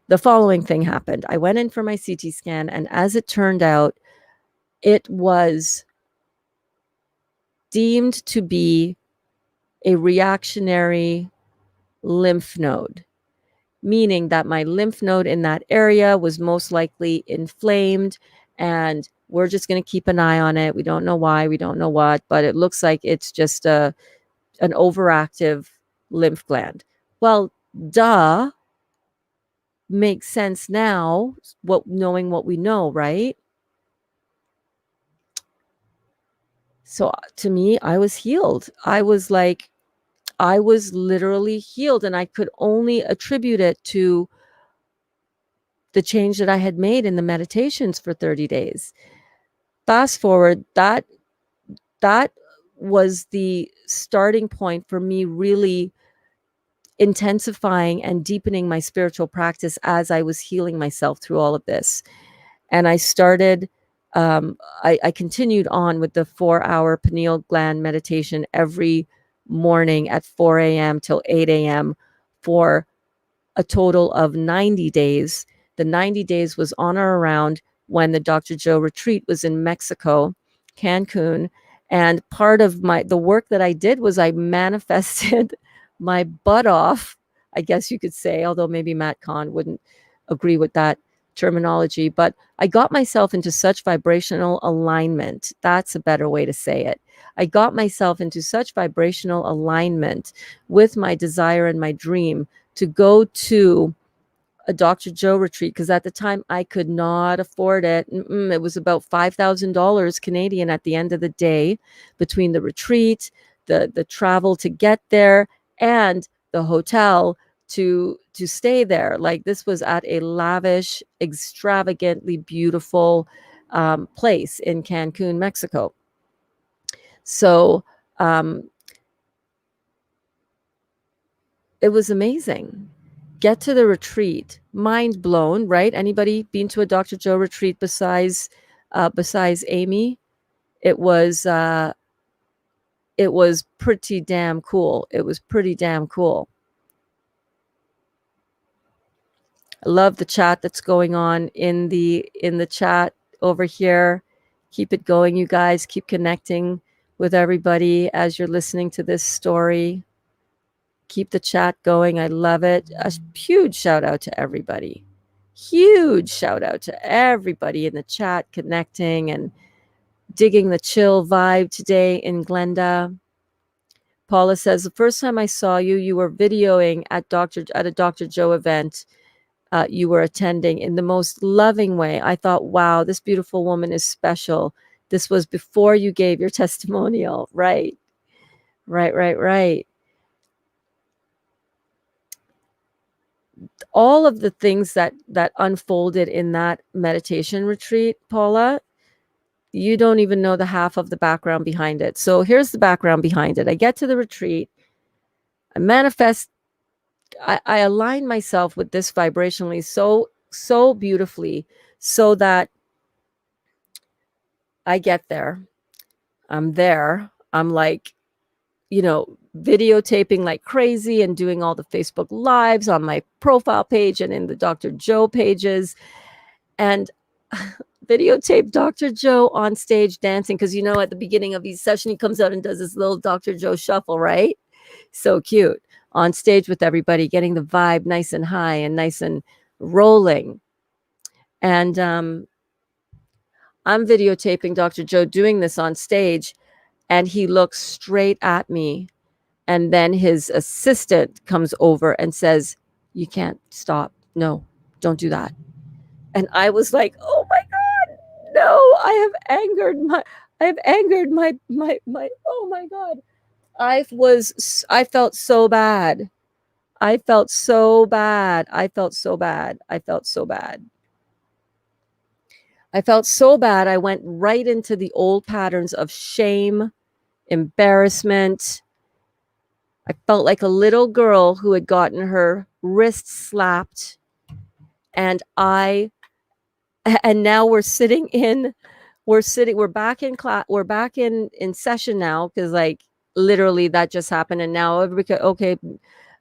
S1: the following thing happened. I went in for my CT scan, and as it turned out, it was deemed to be a reactionary lymph node, meaning that my lymph node in that area was most likely inflamed, and we're just going to keep an eye on it. We don't know why, we don't know what, but it looks like it's just an overactive lymph gland. Well, duh, makes sense now, knowing what we know, right? So to me, I was healed. I was literally healed, and I could only attribute it to the change that I had made in the meditations for 30 days. fast forward, that was the starting point for me really intensifying and deepening my spiritual practice as I was healing myself through all of this. And I started, I continued on with the 4-hour pineal gland meditation every morning at 4 a.m. till 8 a.m. for a total of 90 days. The 90 days was on or around when the Dr. Joe retreat was in Mexico, Cancun. And part of the work that I did was I manifested my butt off, I guess you could say, although maybe Matt Kahn wouldn't agree with that terminology, but I got myself into such vibrational alignment. That's a better way to say it. I got myself into such vibrational alignment with my desire and my dream to go to a Dr. Joe retreat, because at the time I could not afford it. It was about $5,000 Canadian at the end of the day, between the retreat, the travel to get there, and the hotel to stay there. Like, this was at a lavish, extravagantly beautiful place in Cancun, Mexico. So it was amazing. Get to the retreat, mind blown, right? Anybody been to a Dr. Joe retreat besides Amy? It was pretty damn cool. It was pretty damn cool. I love the chat that's going on in the chat over here. Keep it going, you guys. Keep connecting with everybody as you're listening to this story. Keep the chat going. I love it. A huge shout out to everybody. Huge shout out to everybody in the chat connecting and digging the chill vibe today in Glenda. Paula says, the first time I saw you, you were videoing at a Dr. Joe event you were attending in the most loving way. I thought, wow, this beautiful woman is special. This was before you gave your testimonial. Right. All of the things that unfolded in that meditation retreat, Paula, you don't even know the half of the background behind it. So here's the background behind it. I get to the retreat. I manifest. I align myself with this vibrationally so beautifully, so that I get there. I'm there. I'm like, videotaping like crazy and doing all the Facebook lives on my profile page and in the Dr. Joe pages, and videotape Dr. Joe on stage dancing. Because, at the beginning of each session, he comes out and does this little Dr. Joe shuffle, right? So cute. On stage with everybody, getting the vibe nice and high and nice and rolling. And I'm videotaping Dr. Joe doing this on stage, and he looks straight at me. And then his assistant comes over and says, "You can't stop. No, don't do that." And I was like, "Oh my God, no, I have angered my, oh my God." I felt so bad. I felt so bad. I felt so bad. I felt so bad. I felt so bad. I went right into the old patterns of shame, embarrassment. I felt like a little girl who had gotten her wrist slapped. And now we're back in class. We're back in session now, because like literally that just happened. And now everybody, okay,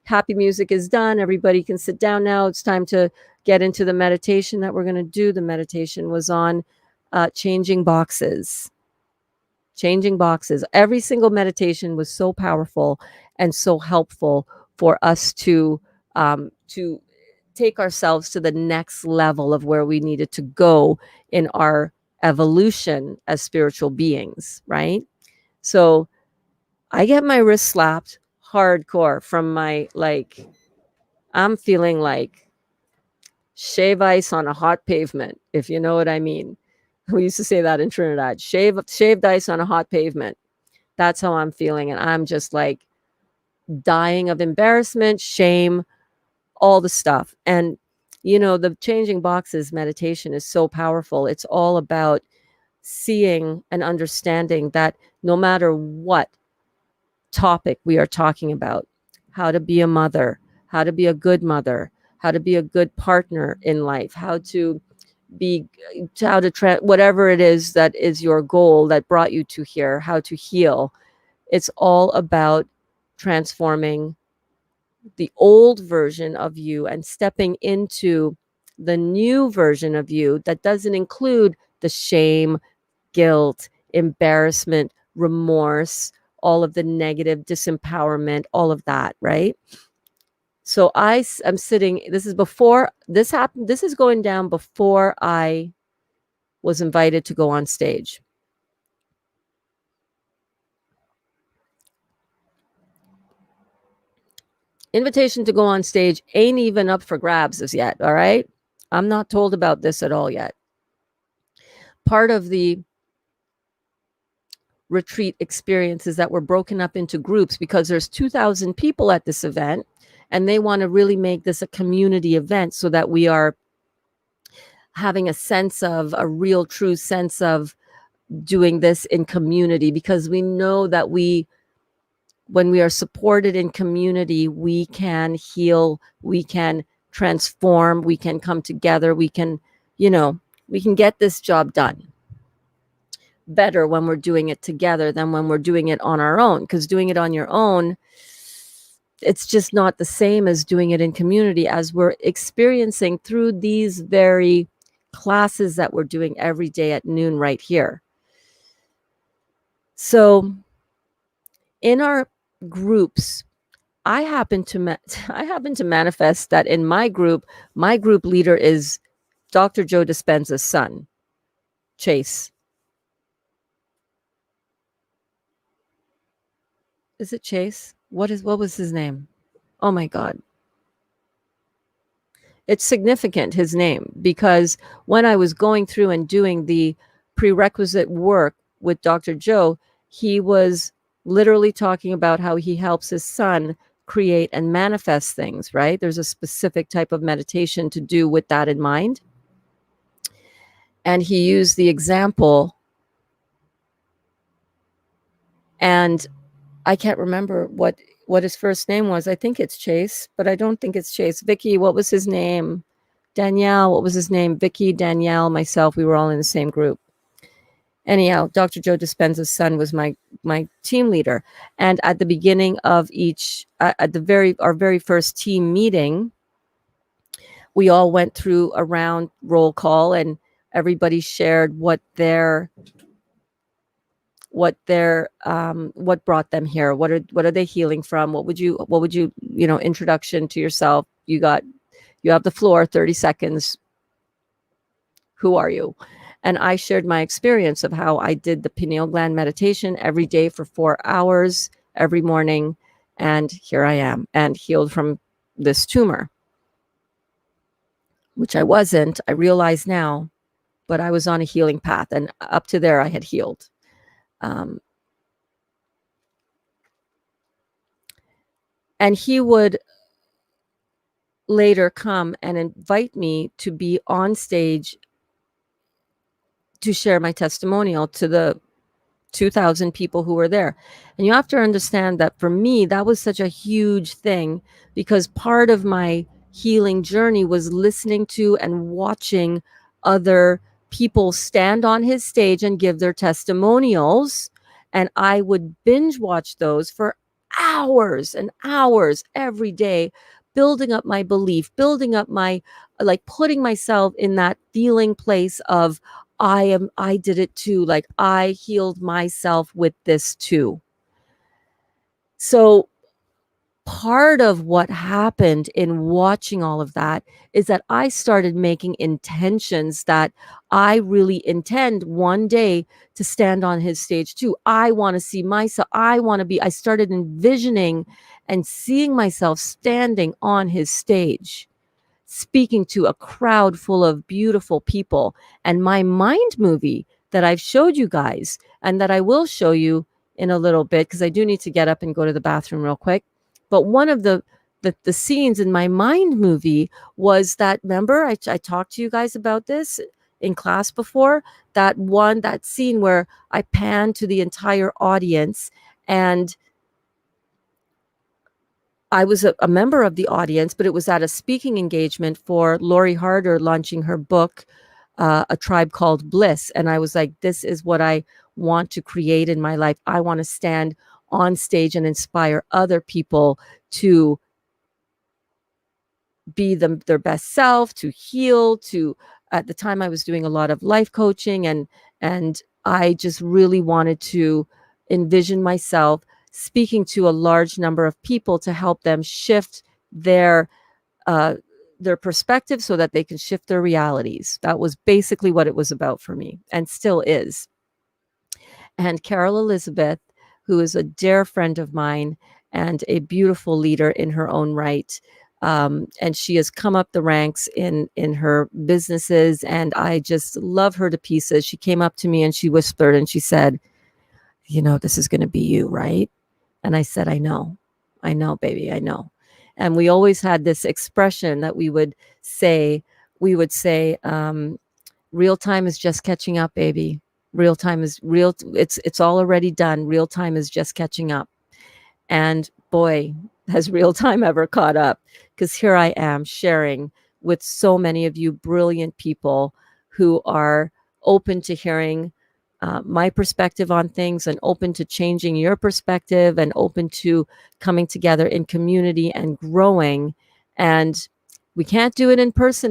S1: happy music is done. Everybody can sit down now. It's time to get into the meditation that we're going to do. The meditation was on changing boxes. Every single meditation was so powerful and so helpful for us to take ourselves to the next level of where we needed to go in our evolution as spiritual beings, right? So I get my wrist slapped hardcore from my, like, I'm feeling like shave ice on a hot pavement, if you know what I mean. We used to say that in Trinidad, shaved ice on a hot pavement. That's how I'm feeling. And I'm just like dying of embarrassment, shame, all the stuff. And, the changing boxes meditation is so powerful. It's all about seeing and understanding that no matter what topic we are talking about, how to be a mother, how to be a good mother, how to be a good partner in life, how to be, whatever it is that is your goal that brought you to here, how to heal. It's all about transforming the old version of you and stepping into the new version of you that doesn't include the shame, guilt, embarrassment, remorse, all of the negative disempowerment, all of that, right? So I'm sitting, this is before this happened. This is going down before I was invited to go on stage. Invitation to go on stage ain't even up for grabs as yet, all right? I'm not told about this at all yet. Part of the retreat experiences that were broken up into groups because there's 2,000 people at this event, and they want to really make this a community event so that we are having a real true sense of doing this in community, because we know that when we are supported in community, we can heal, we can transform, we can come together, we can get this job done better when we're doing it together than when we're doing it on our own. Because doing it on your own, it's just not the same as doing it in community, as we're experiencing through these very classes that we're doing every day at noon right here. So in our groups, I happen to manifest that in my group leader is Dr. Joe Dispenza's son, Chase. Is it Chase? What was his name? Oh my God. It's significant, his name, because when I was going through and doing the prerequisite work with Dr. Joe, he was literally talking about how he helps his son create and manifest things, right? There's a specific type of meditation to do with that in mind. And he used the example, and I can't remember what his first name was. I think it's Chase, but I don't think it's Chase. Vicky, what was his name? Danielle, what was his name? Vicky, Danielle, myself, we were all in the same group. Anyhow, Dr. Joe Dispenza's son was my team leader. And at the beginning of our very first team meeting, we all went through a round roll call, and everybody shared what brought them here. What are they healing from? What would you, introduction to yourself. You have the floor, 30 seconds. Who are you? And I shared my experience of how I did the pineal gland meditation every day for 4 hours every morning. And here I am, and healed from this tumor, which I wasn't. I realize now, but I was on a healing path. And up to there, I had healed. And he would later come and invite me to be on stage to share my testimonial to the 2,000 people who were there. And you have to understand that for me, that was such a huge thing, because part of my healing journey was listening to and watching other people stand on his stage and give their testimonials. And I would binge watch those for hours and hours every day, building up my belief, building up my, like, putting myself in that feeling place of, I did it too. Like, I healed myself with this too. So part of what happened in watching all of that is that I started making intentions that I really intend one day to stand on his stage too. I want to see myself. I started envisioning and seeing myself standing on his stage, speaking to a crowd full of beautiful people. And my mind movie that I've showed you guys, and that I will show you in a little bit, because I do need to get up and go to the bathroom real quick. But one of the scenes in my mind movie was that, remember, I talked to you guys about this in class before, that scene where I panned to the entire audience, and I was a member of the audience, but it was at a speaking engagement for Lori Harder launching her book, A Tribe Called Bliss. And I was like, this is what I want to create in my life. I want to stand on stage and inspire other people to be their best self, to heal, to at the time I was doing a lot of life coaching, and I just really wanted to envision myself speaking to a large number of people to help them shift uh, their perspective so that they can shift their realities. That was basically what it was about for me, and still is. And Carol Elizabeth, who is a dear friend of mine and a beautiful leader in her own right, and she has come up the ranks in her businesses, and I just love her to pieces. She came up to me and she whispered and she said, this is going to be you, right? And I said, I know, baby, I know. And we always had this expression that we would say, real time is just catching up, baby. Real time is real. It's all already done. Real time is just catching up. And boy, has real time ever caught up, because here I am sharing with so many of you brilliant people who are open to hearing my perspective on things, and open to changing your perspective, and open to coming together in community and growing. And we can't do it in person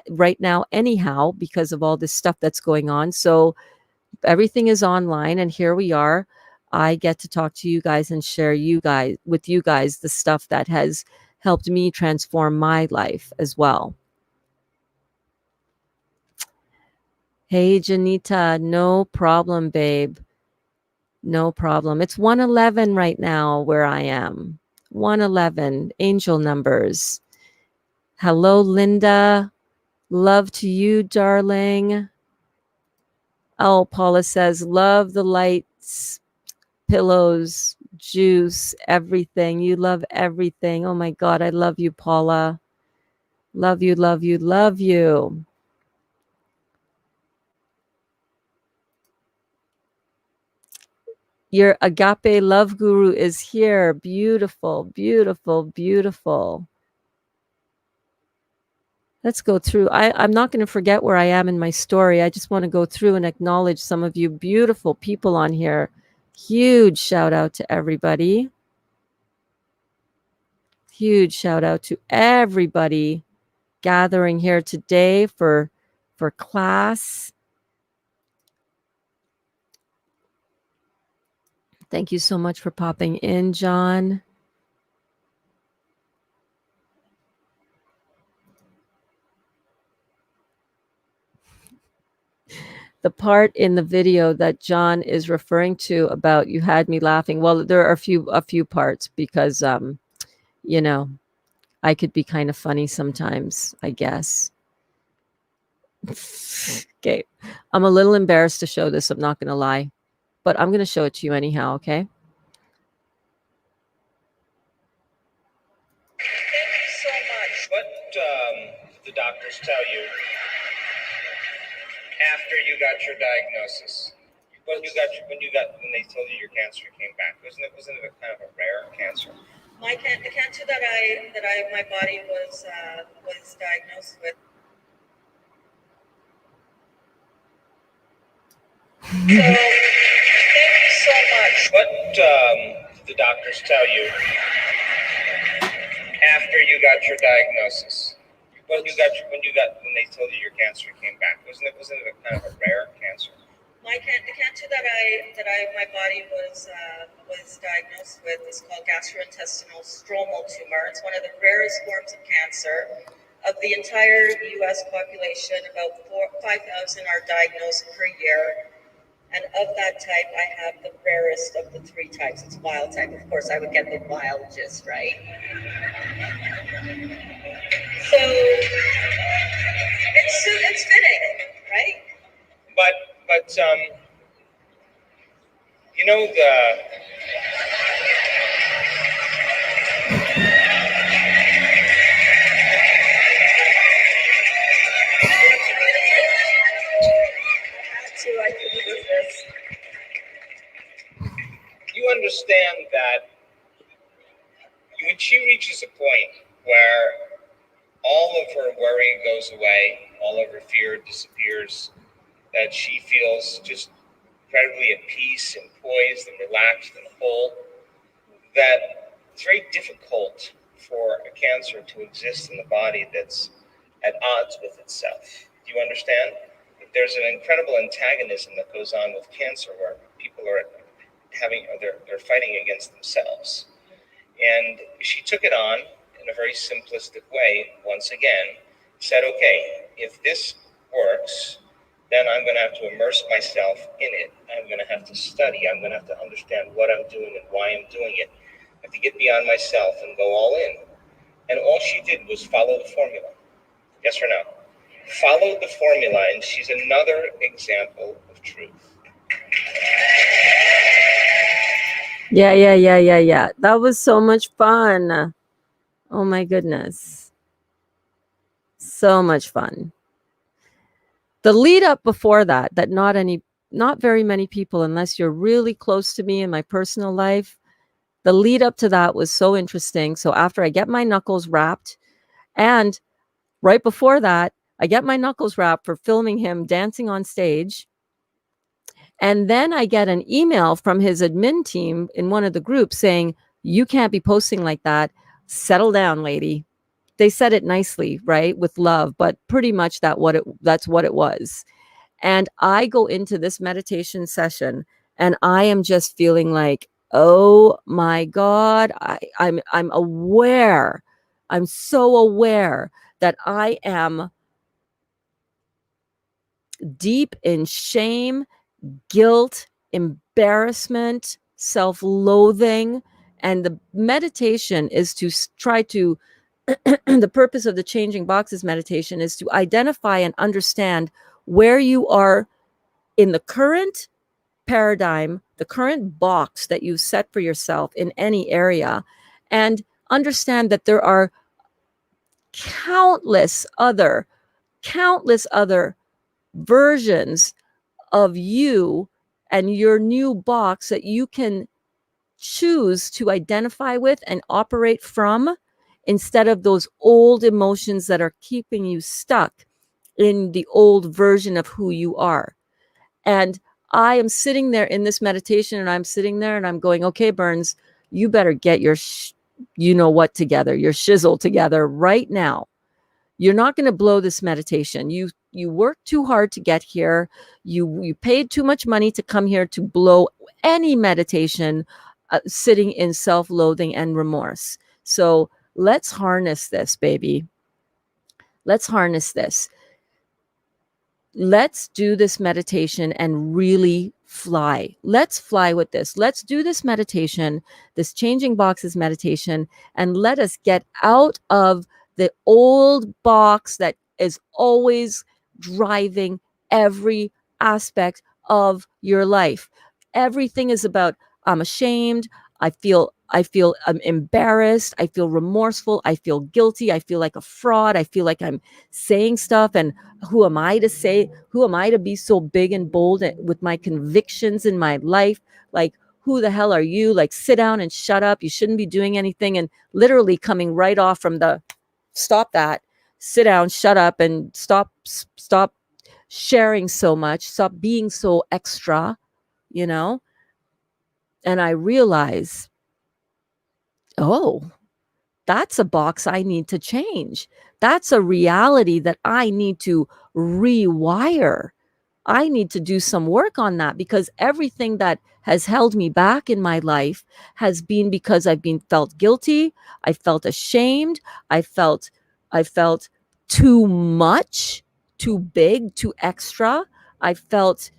S1: right now anyhow, because of all this stuff that's going on. So everything is online, and here we are. I get to talk to you guys and share with you guys the stuff that has helped me transform my life as well. Hey, Janita, no problem, babe. No problem. It's 111 right now where I am. 111, angel numbers. Hello, Linda. Love to you, darling. Oh, Paula says, love the lights, pillows, juice, everything. You love everything. Oh my God, I love you, Paula. Love you, love you, love you. Your agape love guru is here. Beautiful, beautiful, beautiful. Let's go through. I'm not going to forget where I am in my story. I just want to go through and acknowledge some of you beautiful people on here. Huge shout out to everybody. Huge shout out to everybody gathering here today for class. Thank you so much for popping in, John. The part in the video that John is referring to about you had me laughing. Well, there are a few parts, because I could be kind of funny sometimes, I guess. Okay. I'm a little embarrassed to show this, I'm not going to lie, but I'm going to show it to you anyhow, okay?
S2: Thank you so much. What the doctors tell you after you got your diagnosis? When they told you your cancer came back, wasn't it a kind of a rare cancer? The cancer that my body was diagnosed with. So thank you so much. What the doctors tell you after you got your diagnosis? When they told you your cancer came back, wasn't it a kind of a rare cancer? The cancer that my body was diagnosed with is called gastrointestinal stromal tumor. It's one of the rarest forms of cancer. Of the entire U.S. population, about 5,000 are diagnosed per year. And of that type, I have the rarest of the three types. It's wild type. Of course, I would get the wild gist, right? So it's fitting, right? But you know understand that when she reaches a point where all of her worry goes away, all of her fear disappears, that she feels just incredibly at peace and poised and relaxed and whole, that it's very difficult for a cancer to exist in the body that's at odds with itself. Do you understand? There's an incredible antagonism that goes on with cancer where people are they're fighting against themselves. And she took it on in a very simplistic way, once again, said, okay, if this works, then I'm going to have to immerse myself in it. I'm going to have to study. I'm going to have to understand what I'm doing and why I'm doing it. I have to get beyond myself and go all in. And all she did was follow the formula. Yes or no? Follow the formula, and she's another example of truth.
S1: Yeah. That was so much fun. Oh my goodness. So much fun. The lead up before that not very many people, unless you're really close to me in my personal life, the lead up to that was so interesting. So after I get my knuckles wrapped, and right before that, I get my knuckles wrapped for filming him dancing on stage. And then I get an email from his admin team in one of the groups saying, you can't be posting like that. Settle down, lady. They said it nicely, right? With love, but pretty much that's what it was. And I go into this meditation session and I am just feeling like, oh my God, I'm aware. I'm so aware that I am deep in shame, guilt, embarrassment, self-loathing. And the meditation is to try to, the purpose of the Changing Boxes meditation is to identify and understand where you are in the current paradigm, the current box that you've set for yourself in any area, and understand that there are countless other versions of you and your new box that you can choose to identify with and operate from, instead of those old emotions that are keeping you stuck in the old version of who you are. And I am sitting there in this meditation, and I'm sitting there and I'm going, okay, Burns, you better get your you know what together, your shizzle together right now. You're not going to blow this meditation. You worked too hard to get here. You paid too much money to come here to blow any meditation sitting in self-loathing and remorse. So let's harness this, baby. Let's harness this. Let's do this meditation and really fly. Let's fly with this. Let's do this meditation, this Changing Boxes meditation, and let us get out of the old box that is always driving every aspect of your life. Everything is about, I'm ashamed. I feel I'm embarrassed. I feel remorseful. I feel guilty. I feel like a fraud. I feel like I'm saying stuff, and who am I to say, who am I to be so big and bold with my convictions in my life? Like, who the hell are you? Like, sit down and shut up. You shouldn't be doing anything. And literally coming right off from the stop that, sit down, shut up, and stop sharing so much, stop being so extra, you know? And I realize, oh, that's a box I need to change. That's a reality that I need to rewire. I need to do some work on that, because everything that has held me back in my life has been because I've been felt guilty. I felt ashamed. I felt too much, too big, too extra. I felt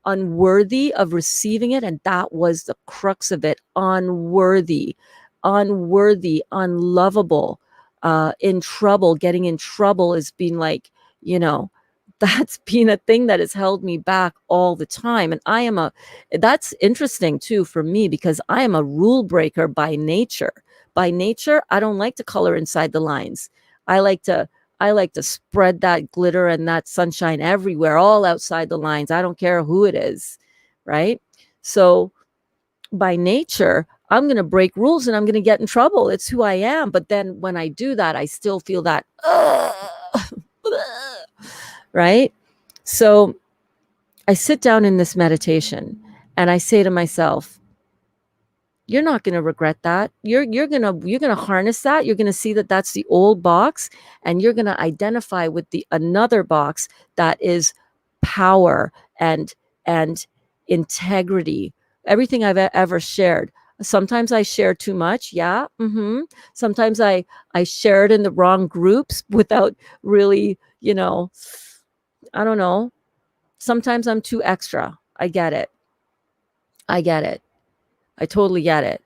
S1: unworthy of receiving it. And that was the crux of it. Unworthy, unlovable, in trouble. Getting in trouble has been like, that's been a thing that has held me back all the time. And that's interesting too for me, because I am a rule breaker by nature. By nature, I don't like to color inside the lines. I like to spread that glitter and that sunshine everywhere, all outside the lines. I don't care who it is, right? So by nature, I'm going to break rules and I'm going to get in trouble. It's who I am. But then when I do that, I still feel that, right? So I sit down in this meditation and I say to myself, you're not going to regret that. You're going to harness that. You're going to see that that's the old box, and you're going to identify with the another box that is power and integrity. Everything I've ever shared. Sometimes I share too much. Yeah. Sometimes I share it in the wrong groups without really, I don't know. Sometimes I'm too extra. I get it. I totally get it.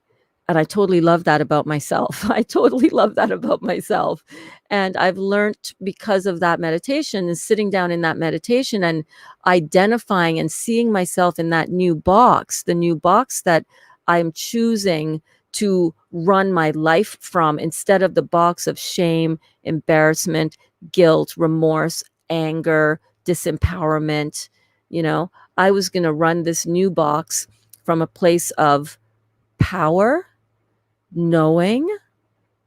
S1: And I totally love that about myself. I totally love that about myself. And I've learned because of that meditation and sitting down in that meditation and identifying and seeing myself in that new box, the new box that I'm choosing to run my life from instead of the box of shame, embarrassment, guilt, remorse, anger, disempowerment. I was going to run this new box from a place of power, knowing,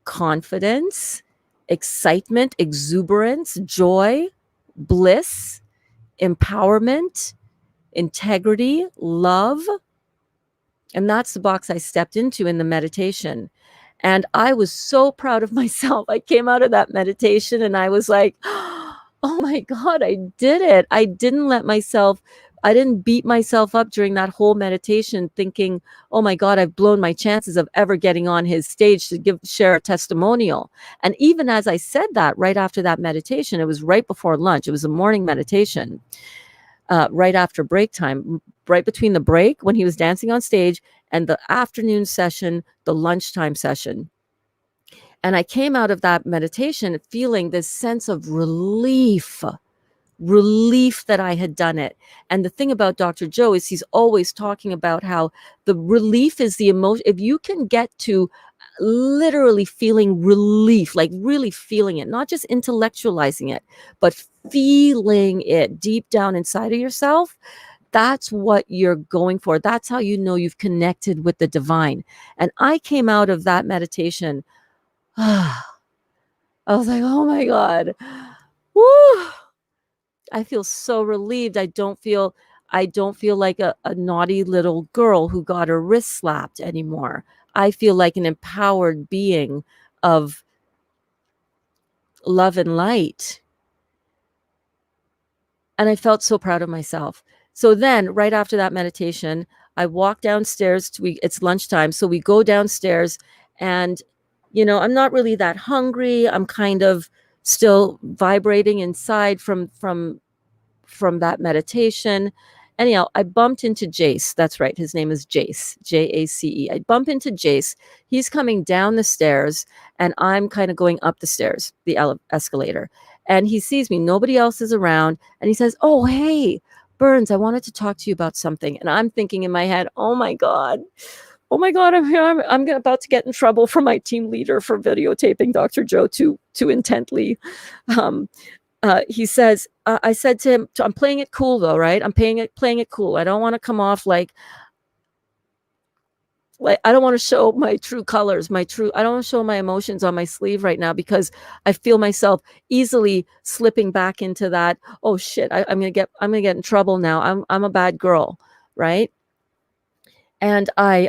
S1: confidence, excitement, exuberance, joy, bliss, empowerment, integrity, love. And that's the box I stepped into in the meditation. And I was so proud of myself. I came out of that meditation and I was like, oh my God, I did it. I didn't beat myself up during that whole meditation thinking, oh my God, I've blown my chances of ever getting on his stage to share a testimonial. And even as I said that right after that meditation, it was right before lunch. It was a morning meditation, right after break time, right between the break when he was dancing on stage and the afternoon session, the lunchtime session. And I came out of that meditation feeling this sense of relief that I had done it. And the thing about Dr. Joe is he's always talking about how the relief is the emotion. If you can get to literally feeling relief, like really feeling it, not just intellectualizing it, but feeling it deep down inside of yourself, that's what you're going for. That's how you know you've connected with the divine. And I came out of that meditation. I was like, oh my God. Woo! I feel so relieved. I don't feel like a naughty little girl who got her wrist slapped anymore. I feel like an empowered being of love and light. And I felt so proud of myself. So then right after that meditation, I walk downstairs it's lunchtime. So we go downstairs and, I'm not really that hungry. I'm kind of still vibrating inside from that meditation. Anyhow, I bumped into Jace. That's right. His name is Jace, Jace. I bump into Jace. He's coming down the stairs and I'm kind of going up the stairs, the escalator. And he sees me. Nobody else is around. And he says, oh, hey, Burns, I wanted to talk to you about something. And I'm thinking in my head, oh my God, I'm about to get in trouble from my team leader for videotaping Dr. Joe too intently. He says, I said to him, I'm playing it cool though, right? I'm playing it cool. I don't want to come off like I don't want to show my true colors, I don't want to show my emotions on my sleeve right now because I feel myself easily slipping back into that. Oh shit, I'm gonna get in trouble now. I'm a bad girl, right? And I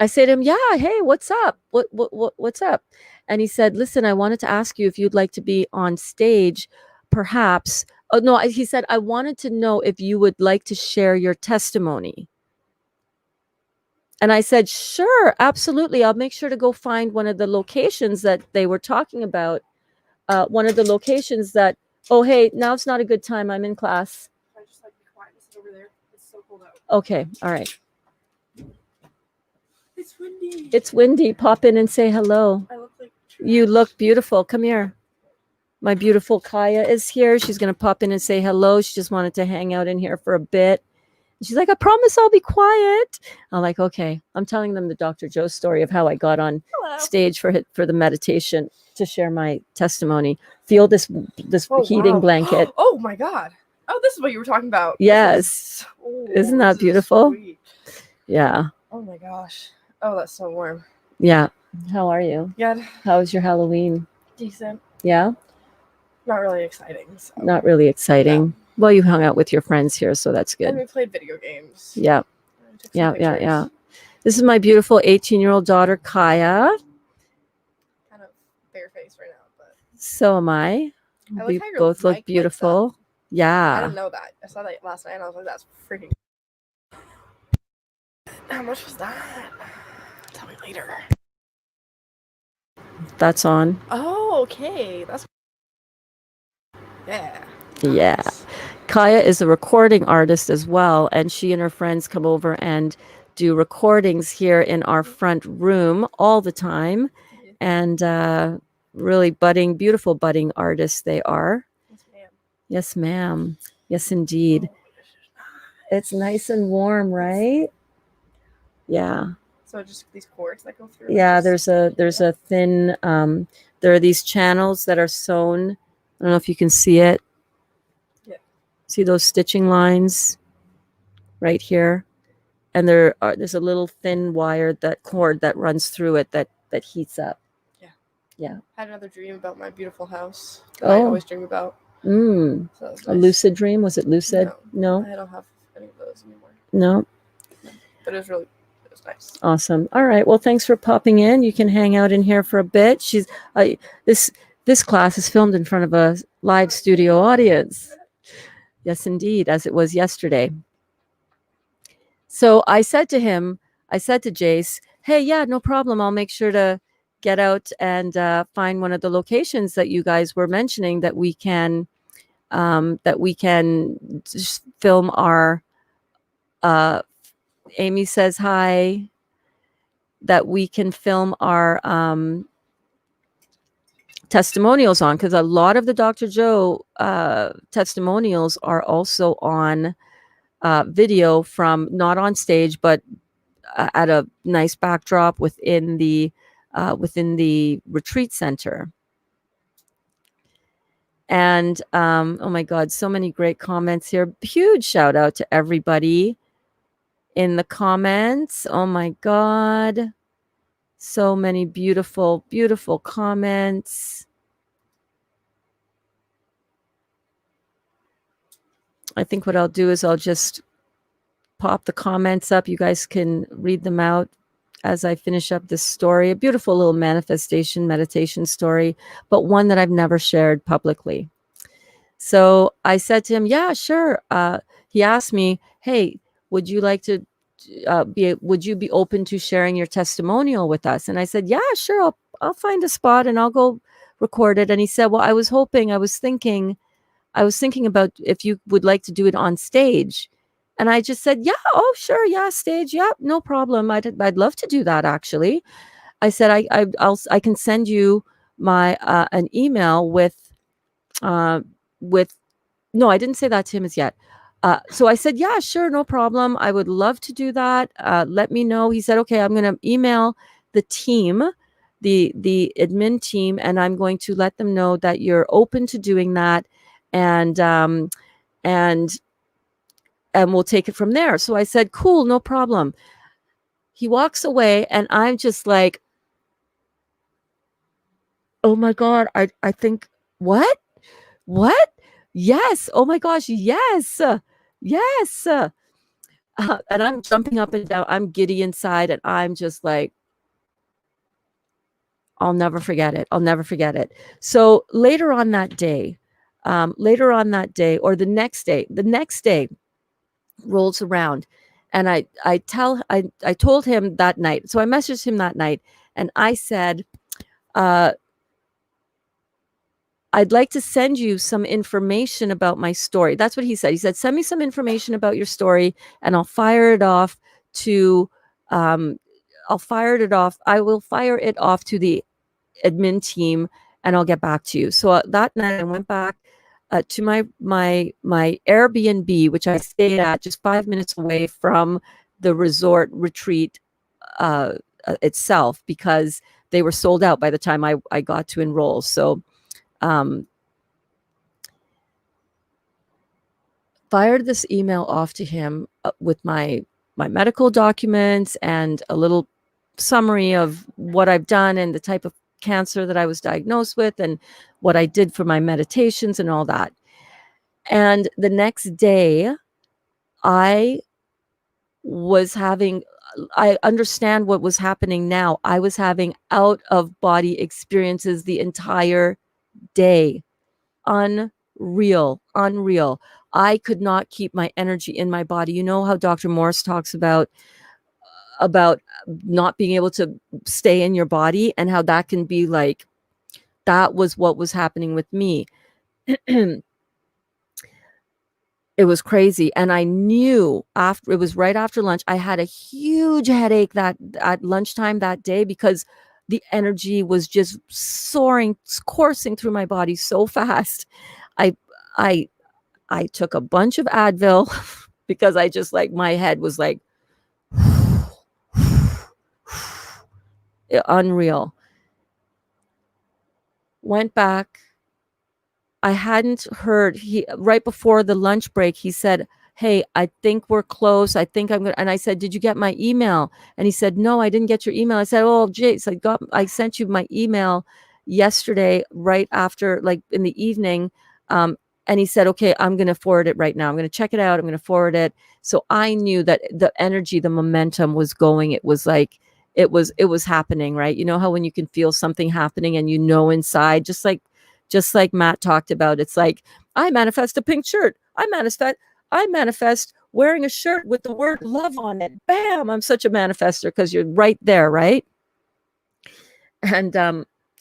S1: say to him, yeah, hey, what's up? What's up? And he said, listen, I wanted to ask you if you'd like to be on stage, perhaps. Oh, no, he said, I wanted to know if you would like to share your testimony. And I said, sure, absolutely. I'll make sure to go find one of the locations that they were talking about. One of the locations that, oh, hey, now it's not a good time. I'm in class. I just like be quiet. This is over there. It's so cold out. Okay, all right.
S3: It's windy.
S1: It's windy. Pop in and say hello.
S3: I look like
S1: you look beautiful. Come here. My beautiful Kaya is here. She's going to pop in and say hello. She just wanted to hang out in here for a bit. She's like, I promise I'll be quiet. I'm like, okay. I'm telling them the Dr. Joe story of how I got on stage for the meditation to share my testimony. Feel this heating blanket.
S3: Oh my God. Oh, this is what you were talking about.
S1: Yes. Isn't that beautiful?
S3: Sweet.
S1: Yeah.
S3: Oh my gosh. Oh, that's so warm.
S1: Yeah. How are you?
S3: Good.
S1: How was your Halloween?
S3: Decent.
S1: Yeah.
S3: Not really exciting. So.
S1: Not really exciting.
S3: No.
S1: Well, you hung out with your friends here, so that's good.
S3: And we played video games.
S1: Yeah.
S3: Yeah.
S1: This is my beautiful 18-year-old daughter, Kaya.
S3: Kind of barefaced right now, but
S1: so am I.
S3: like
S1: We
S3: how your
S1: both look
S3: mic lights
S1: beautiful.
S3: up. I
S1: Yeah.
S3: didn't know that. I saw that last night and I was like, that's freaking. How much was that? Tell me later.
S1: That's on.
S3: Oh, okay. That's. Yeah.
S1: Yeah.
S3: Nice.
S1: Kaya is a recording artist as well, and she and her friends come over and do recordings here in our front room all the time. And really budding, beautiful budding artists they are.
S3: Yes, ma'am.
S1: Yes, ma'am. Yes, indeed.
S3: Oh,
S1: it's nice and warm, right? Yeah.
S3: So just these cords that go through.
S1: Yeah, there's a thin there are these channels that are sewn. I don't know if you can see it.
S3: Yeah.
S1: See those stitching lines right here? And there's a little thin wire, that cord that runs through it that heats up.
S3: Yeah.
S1: Yeah.
S3: I had another dream about my beautiful house that I always dream about.
S1: So
S3: nice.
S1: A lucid dream? Was it lucid? No.
S3: I don't have any of those anymore.
S1: No.
S3: But it was nice.
S1: Awesome. All right. Well, thanks for popping in. You can hang out in here for a bit. This class is filmed in front of a live studio audience. Yes, indeed, as it was yesterday. So I said to Jace, hey, yeah, no problem. I'll make sure to get out and find one of the locations that you guys were mentioning that we can just film our, Amy says hi, that we can film our testimonials on, because a lot of the Dr. Joe testimonials are also on video, from not on stage, but at a nice backdrop within the retreat center. And oh my God, so many great comments here. Huge shout out to everybody in the comments. Oh my God, so many beautiful, beautiful comments. I think what I'll do is I'll just pop the comments up. You guys can read them out as I finish up this story. A beautiful little manifestation meditation story, but one that I've never shared publicly. So I said to him, yeah, sure. He asked me, hey, would you like to would you be open to sharing your testimonial with us? And I said, yeah, sure. I'll find a spot and I'll go record it. And he said, well, I was thinking about if you would like to do it on stage. And I just said, yeah, oh, sure. Yeah. Stage. Yeah. No problem. I'd love to do that. Actually, I said, I can send you my, an email with, no, I didn't say that to him as yet. So I said, yeah, sure. No problem. I would love to do that. Let me know. He said, okay, I'm going to email the team, the admin team, and I'm going to let them know that you're open to doing that. And we'll take it from there. So I said, cool, no problem. He walks away and I'm just like, oh my God, I think, what? Yes. Oh my gosh. Yes. Yes. And I'm jumping up and down. I'm giddy inside and I'm just like, I'll never forget it. So later on that day, or the next day rolls around, and I told him that night. So I messaged him that night and I said, I'd like to send you some information about my story. That's what he said. He said, send me some information about your story and I'll fire it off to I will fire it off to the admin team and I'll get back to you. So that night I went back to my Airbnb, which I stayed at just 5 minutes away from the resort retreat itself, because they were sold out by the time I got to enroll. So fired this email off to him with my my medical documents and a little summary of what I've done and the type of cancer that I was diagnosed with and what I did for my meditations and all that. And the next day, I understand what was happening now. I was having out of body experiences the entire day. Unreal. I could not keep my energy in my body. You know how Dr. Morse talks about not being able to stay in your body, and how that can be like, that was what was happening with me. It was crazy. And I knew after, it was right after lunch, I had a huge headache that at lunchtime that day, because the energy was just soaring, coursing through my body so fast. I took a bunch of Advil because I just, like, my head was like unreal. Went back. I hadn't heard. Right before the lunch break, he said, "Hey, I think we're close. I think I'm going to," and I said, "Did you get my email?" And he said, "No, I didn't get your email." I said, "Oh, Jace, I sent you my email yesterday, right after, like, in the evening." And he said, "Okay, I'm going to forward it right now. I'm going to check it out. I'm going to forward it." So I knew that the energy, the momentum was going. It was like, it was happening, right? You know how when you can feel something happening and inside, just like Matt talked about, it's like, I manifest a pink shirt. I manifest wearing a shirt with the word love on it. Bam! I'm such a manifester, because you're right there, right? And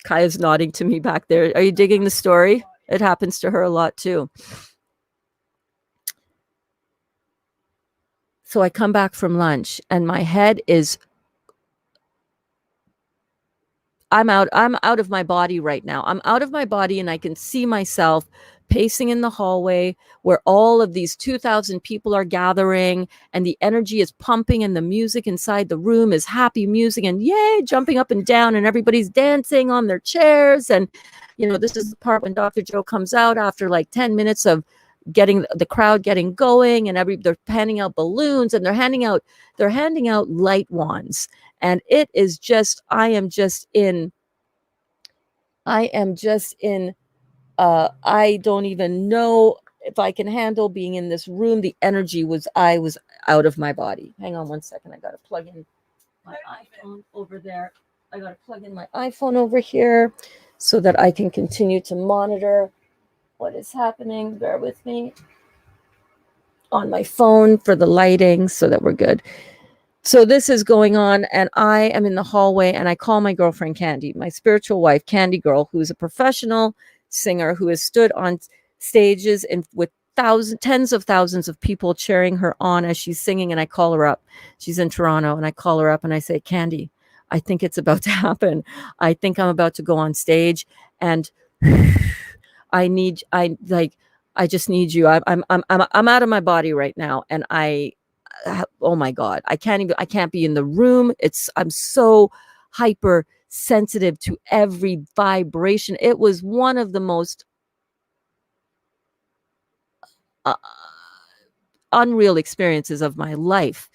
S1: Kaya's nodding to me back there. Are you digging the story? It happens to her a lot too. So I come back from lunch and my head is, I'm out of my body right now. I'm out of my body, and I can see myself pacing in the hallway where all of these 2,000 people are gathering, and the energy is pumping, and the music inside the room is happy music, and yay, jumping up and down, and everybody's dancing on their chairs. And, this is the part when Dr. Joe comes out after like 10 minutes of getting the crowd getting going, and they're handing out balloons, and they're handing out light wands. And it is just, I am just in, I don't even know if I can handle being in this room. The energy was, I was out of my body. Hang on one second. I got to plug in my iPhone over there. I got to plug in my iPhone over here so that I can continue to monitor what is happening. Bear with me on my phone for the lighting so that we're good. So this is going on, and I am in the hallway, and I call my girlfriend Candy, my spiritual wife, Candy Girl, who is a professional singer who has stood on stages and with tens of thousands of people cheering her on as she's singing. And I call her up. She's in Toronto, and I call her up and I say, "Candy, I think it's about to happen. I think I'm about to go on stage, and I just need you. I'm out of my body right now, and oh my God, I can't be in the room. I'm so hyper sensitive to every vibration." It was one of the most unreal experiences of my life.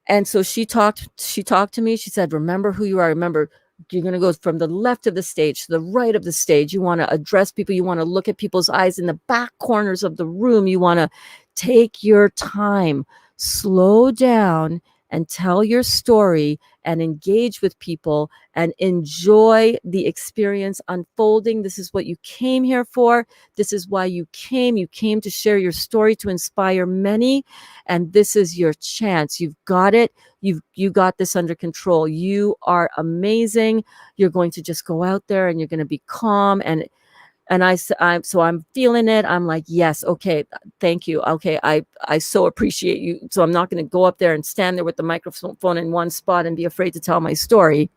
S1: And so she talked to me. She said, "Remember who you are. Remember, you're going to go from the left of the stage to the right of the stage. You want to address people. You want to look at people's eyes in the back corners of the room. You want to take your time, slow down, and tell your story, and engage with people, and enjoy the experience unfolding. This is what you came here for. This is why you came. You came to share your story, to inspire many. And this is your chance. You've got it. You got this under control. You are amazing. You're going to just go out there, and you're going to be calm." And I'm feeling it. I'm like, "Yes, okay, thank you. Okay, I so appreciate you." So I'm not going to go up there and stand there with the microphone in one spot and be afraid to tell my story.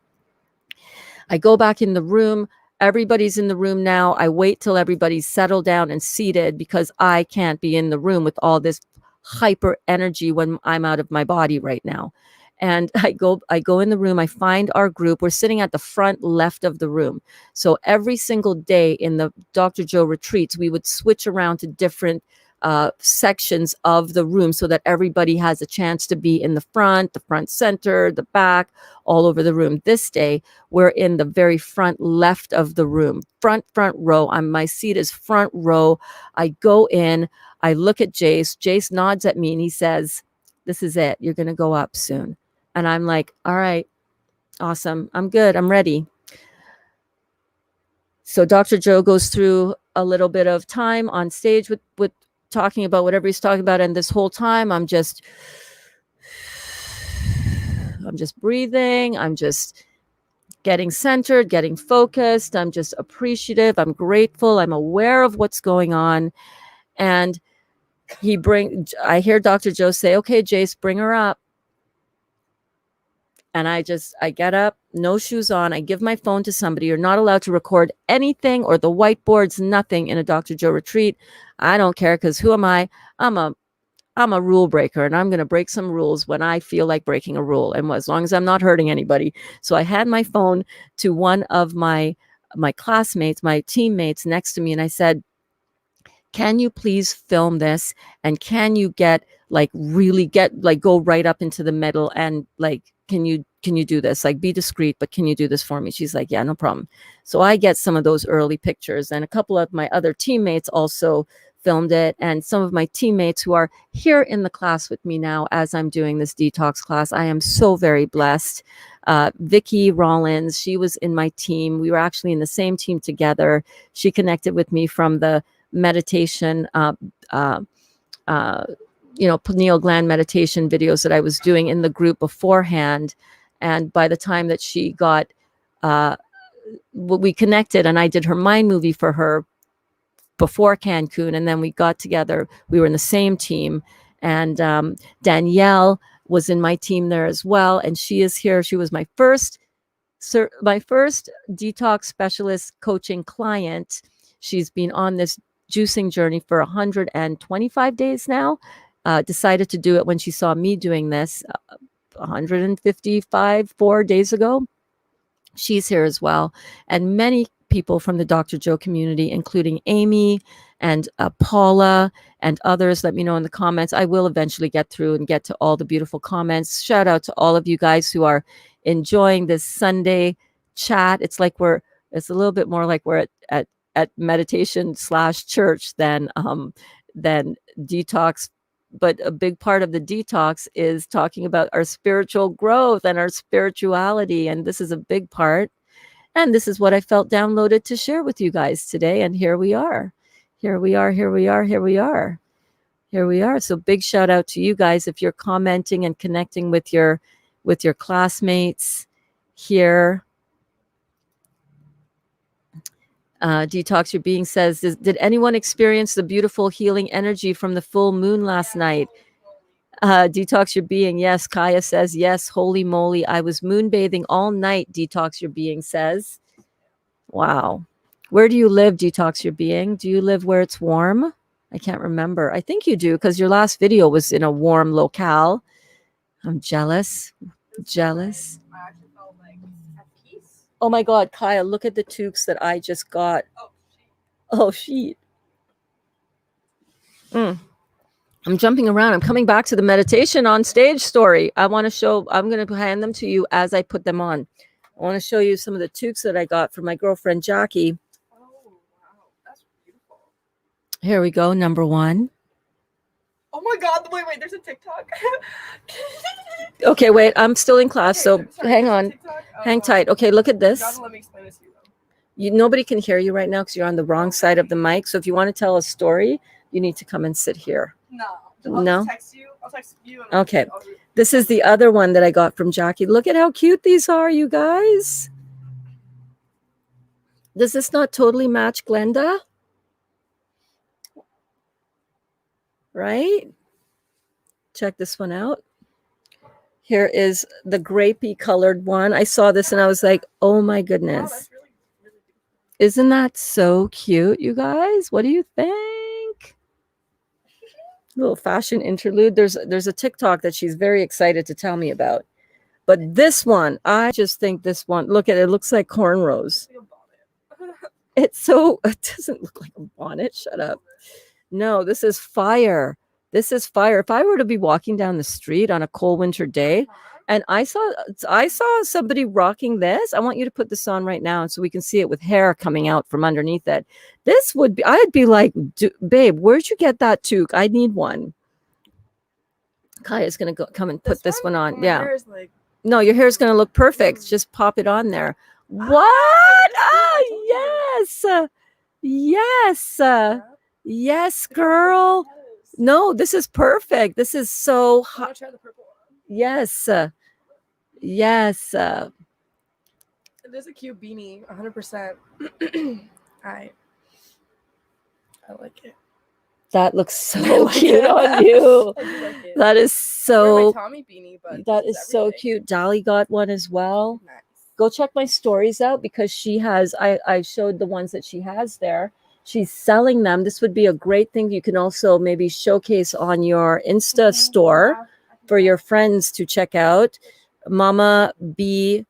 S1: I go back in the room. Everybody's in the room now. I wait till everybody's settled down and seated, because I can't be in the room with all this hyper energy when I'm out of my body right now. And I go in the room. I find our group. We're sitting at the front left of the room. So every single day in the Dr. Joe retreats, we would switch around to different sections of the room so that everybody has a chance to be in the front center, the back, all over the room. This day, we're in the very front left of the room, front row. My seat is front row. I go in, I look at Jace. Jace nods at me and he says, "This is it. You're going to go up soon." And I'm like, "All right, awesome. I'm good. I'm ready." So Dr. Joe goes through a little bit of time on stage with talking about whatever he's talking about. And this whole time, I'm just breathing. I'm just getting centered, getting focused. I'm just appreciative. I'm grateful. I'm aware of what's going on. And I hear Dr. Joe say, "Okay, Jace, bring her up." And I get up, no shoes on. I give my phone to somebody. You're not allowed to record anything or the whiteboards, nothing in a Dr. Joe retreat. I don't care, because who am I? I'm a rule breaker, and I'm going to break some rules when I feel like breaking a rule, and as long as I'm not hurting anybody. So I had my phone to one of my classmates, my teammates next to me, and I said, "Can you please film this? And can you go right up into the middle and can you do this? Like, be discreet, but can you do this for me?" She's like, "Yeah, no problem." So I get some of those early pictures, and a couple of my other teammates also filmed it. And some of my teammates who are here in the class with me now as I'm doing this detox class, I am so very blessed. Vicki Rollins, she was in my team. We were actually in the same team together. She connected with me from the meditation, pineal gland meditation videos that I was doing in the group beforehand. And by the time that she got, we connected, and I did her mind movie for her before Cancun. And then we got together. We were in the same team. And Danielle was in my team there as well. And she is here. She was my first detox specialist coaching client. She's been on this juicing journey for 125 days now. Decided to do it when she saw me doing this 155 4 days ago. She's here as well. And many people from the Dr. Joe community, including Amy and Paula and others. Let me know in the comments. I will eventually get through and get to all the beautiful comments. Shout out to all of you guys who are enjoying this Sunday chat. It's a little bit more like we're at meditation/church than detox. But a big part of the detox is talking about our spiritual growth and our spirituality. And this is a big part. And this is what I felt downloaded to share with you guys today. And here we are. Here we are. So big shout out to you guys if you're commenting and connecting with your classmates here. Detox Your Being says, did anyone experience the beautiful healing energy from the full moon last night? Detox Your Being, yes. Kaya says, yes, holy moly. I was moonbathing all night, Detox Your Being says. Wow. Where do you live, Detox Your Being? Do you live where it's warm? I can't remember. I think you do, because your last video was in a warm locale. I'm jealous. I actually felt like at peace. Oh my God, Kaya, look at the toques that I just got. Oh, sheet. I'm jumping around. I'm coming back to the meditation on stage story. I'm going to hand them to you as I put them on. I want to show you some of the toques that I got from my girlfriend, Jackie. Oh, wow. That's beautiful. Here we go. Number one.
S3: Oh my God. Wait, there's a TikTok.
S1: Okay, wait. I'm still in class, so hang on. Hang tight. Okay, look at this.
S3: You gotta let me explain this to you, though.
S1: Nobody can hear you right now because you're on the wrong side of the mic. So if you want to tell a story, you need to come and sit here.
S3: No. I'll text you.
S1: Okay. This is the other one that I got from Jackie. Look at how cute these are, you guys. Does this not totally match Glenda? Right? Check this one out. Here is the grapey colored one. I saw this and I was like, oh my goodness. Wow, that's really, really beautiful. Isn't that so cute, you guys? What do you think? Little fashion interlude. There's a TikTok that she's very excited to tell me about. But this one, I just think this one, look at it. It looks like cornrows. It doesn't look like a bonnet. Shut up. No, this is fire. This is fire. If I were to be walking down the street on a cold winter day and I saw somebody rocking this, I want you to put this on right now so we can see it with hair coming out from underneath it. This would be, I'd be like, babe, where'd you get that toque? I need one. Kaya's going to come and put this one on. Yeah. No, your hair's going to look perfect. Just pop it on there. What? Oh, yes. Yes. Yes, girl. No, this is perfect. This is so hot.
S3: Try the purple one.
S1: Yes. Yes.
S3: It is a cute beanie, 100%. I like it.
S1: That looks so cute on you.
S3: Like it.
S1: That is so.
S3: My Tommy beanie, but
S1: that is so cute. Dolly got one as well.
S3: Nice.
S1: Go check my stories out because she has. I showed the ones that she has there. She's selling them. This would be a great thing. You can also maybe showcase on your Insta store for your friends to check out. Mama B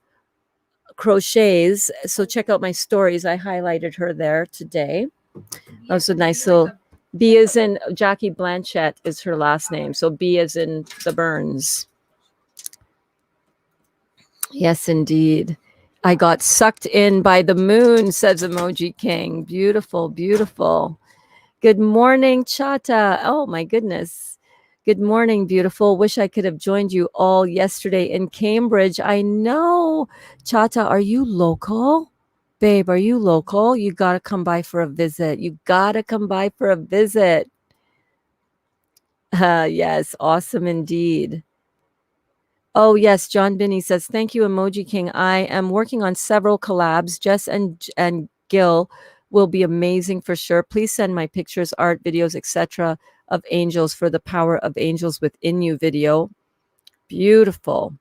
S1: Crochets. So check out my stories. I highlighted her there today. That was a nice little. B is in Jackie Blanchett is her last name. So B is in the Burns. Yes, indeed. I got sucked in by the moon, says Emoji King. Beautiful, beautiful. Good morning, Chata. Oh, my goodness. Good morning, beautiful. Wish I could have joined you all yesterday in Cambridge. I know. Chata, are you local? Babe, are you local? You got to come by for a visit. You got to come by for a visit. Yes, awesome indeed. Oh, yes. John Binney says, thank you, Emoji King. I am working on several collabs. Jess and Gil will be amazing for sure. Please send my pictures, art, videos, etc. of angels for the Power of Angels Within You video. Beautiful.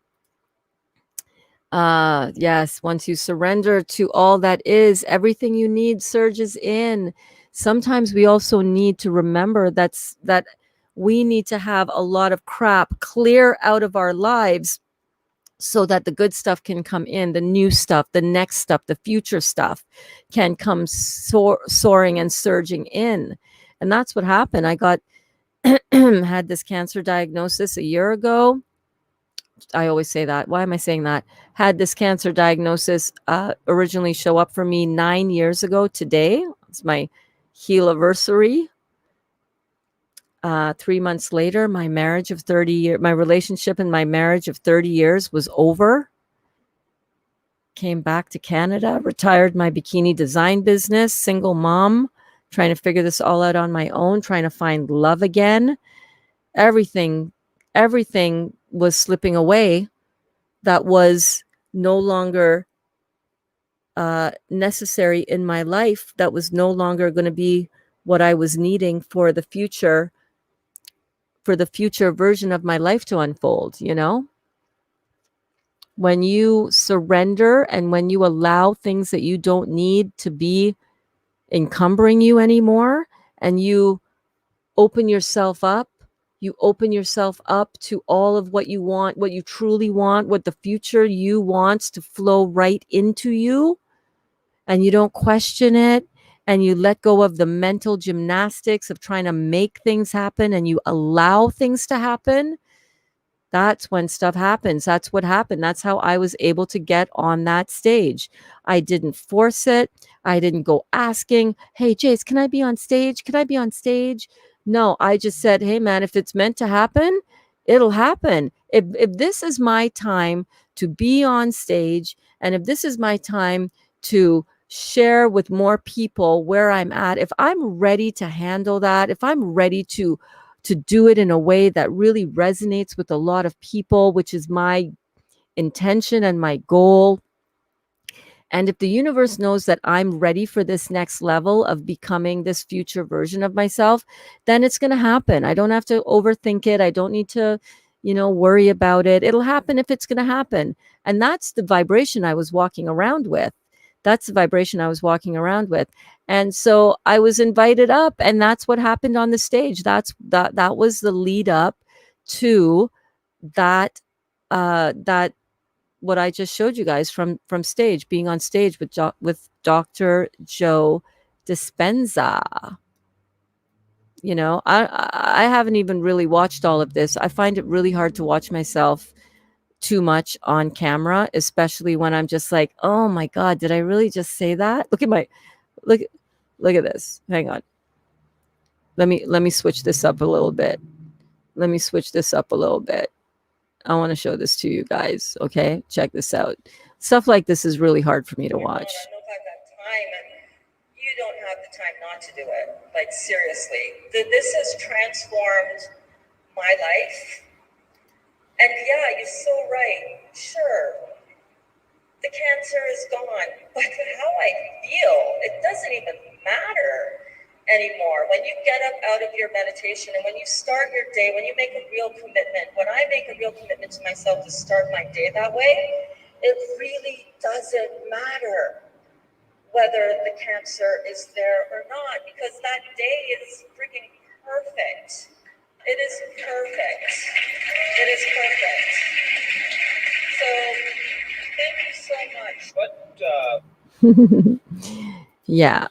S1: Yes. Once you surrender to all that is, everything you need surges in. Sometimes we also need to remember that we need to have a lot of crap clear out of our lives so that the good stuff can come in, the new stuff, the next stuff, the future stuff can come soaring and surging in. And that's what happened. I got had this cancer diagnosis a year ago. I always say that. Why am I saying that? Had this cancer diagnosis originally show up for me 9 years ago today. It's my healiversary. 3 months later, my marriage of 30 years, my relationship and my marriage of 30 years was over. Came back to Canada, retired my bikini design business, single mom, trying to figure this all out on my own, trying to find love again. Everything was slipping away that was no longer necessary in my life, that was no longer going to be what I was needing for the future version of my life to unfold, you know? When you surrender and when you allow things that you don't need to be encumbering you anymore, and you open yourself up to all of what you want, what you truly want, what the future you wants to flow right into you, and you don't question it, and you let go of the mental gymnastics of trying to make things happen, and you allow things to happen, that's when stuff happens. That's what happened. That's how I was able to get on that stage. I didn't force it. I didn't go asking, hey, Jace, can I be on stage? Can I be on stage? No, I just said, hey, man, if it's meant to happen, it'll happen. If this is my time to be on stage, and if this is my time to share with more people where I'm at, if I'm ready to handle that, if I'm ready to do it in a way that really resonates with a lot of people, which is my intention and my goal. And if the universe knows that I'm ready for this next level of becoming this future version of myself, then it's going to happen. I don't have to overthink it. I don't need to, worry about it. It'll happen if it's going to happen. And that's the vibration I was walking around with. And so I was invited up, and that's what happened on the stage. That was the lead up to that, what I just showed you guys from stage, being on stage with Dr. Joe Dispenza. You know, I haven't even really watched all of this. I find it really hard to watch myself too much on camera, especially when I'm just like, oh my God, did I really just say that? Look at my look look at this. Hang on. Let me switch this up a little bit. Let me switch this up a little bit. I want to show this to you guys. Okay, check this out. Stuff like this is really hard for me to watch.
S2: I don't know if I've got time, and you don't have the time not to do it. Like, seriously, this has transformed my life. And yeah, you're so right. Sure, the cancer is gone, but how I feel, it doesn't even matter anymore. When you get up out of your meditation and when you start your day, when you make a real commitment, when I make a real commitment to myself to start my day that way, it really doesn't matter whether the cancer is there or not, because that day is freaking perfect. It is perfect. It is perfect. So thank you so much.
S1: Yeah.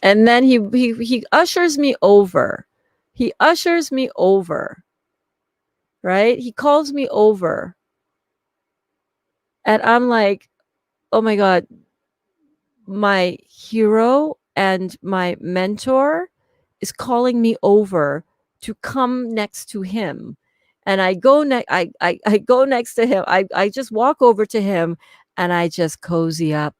S1: And then he ushers me over. He ushers me over. Right? He calls me over. And I'm like, oh my God, my hero and my mentor is calling me over to come next to him. And I go I go next to him. I just walk over to him and I just cozy up.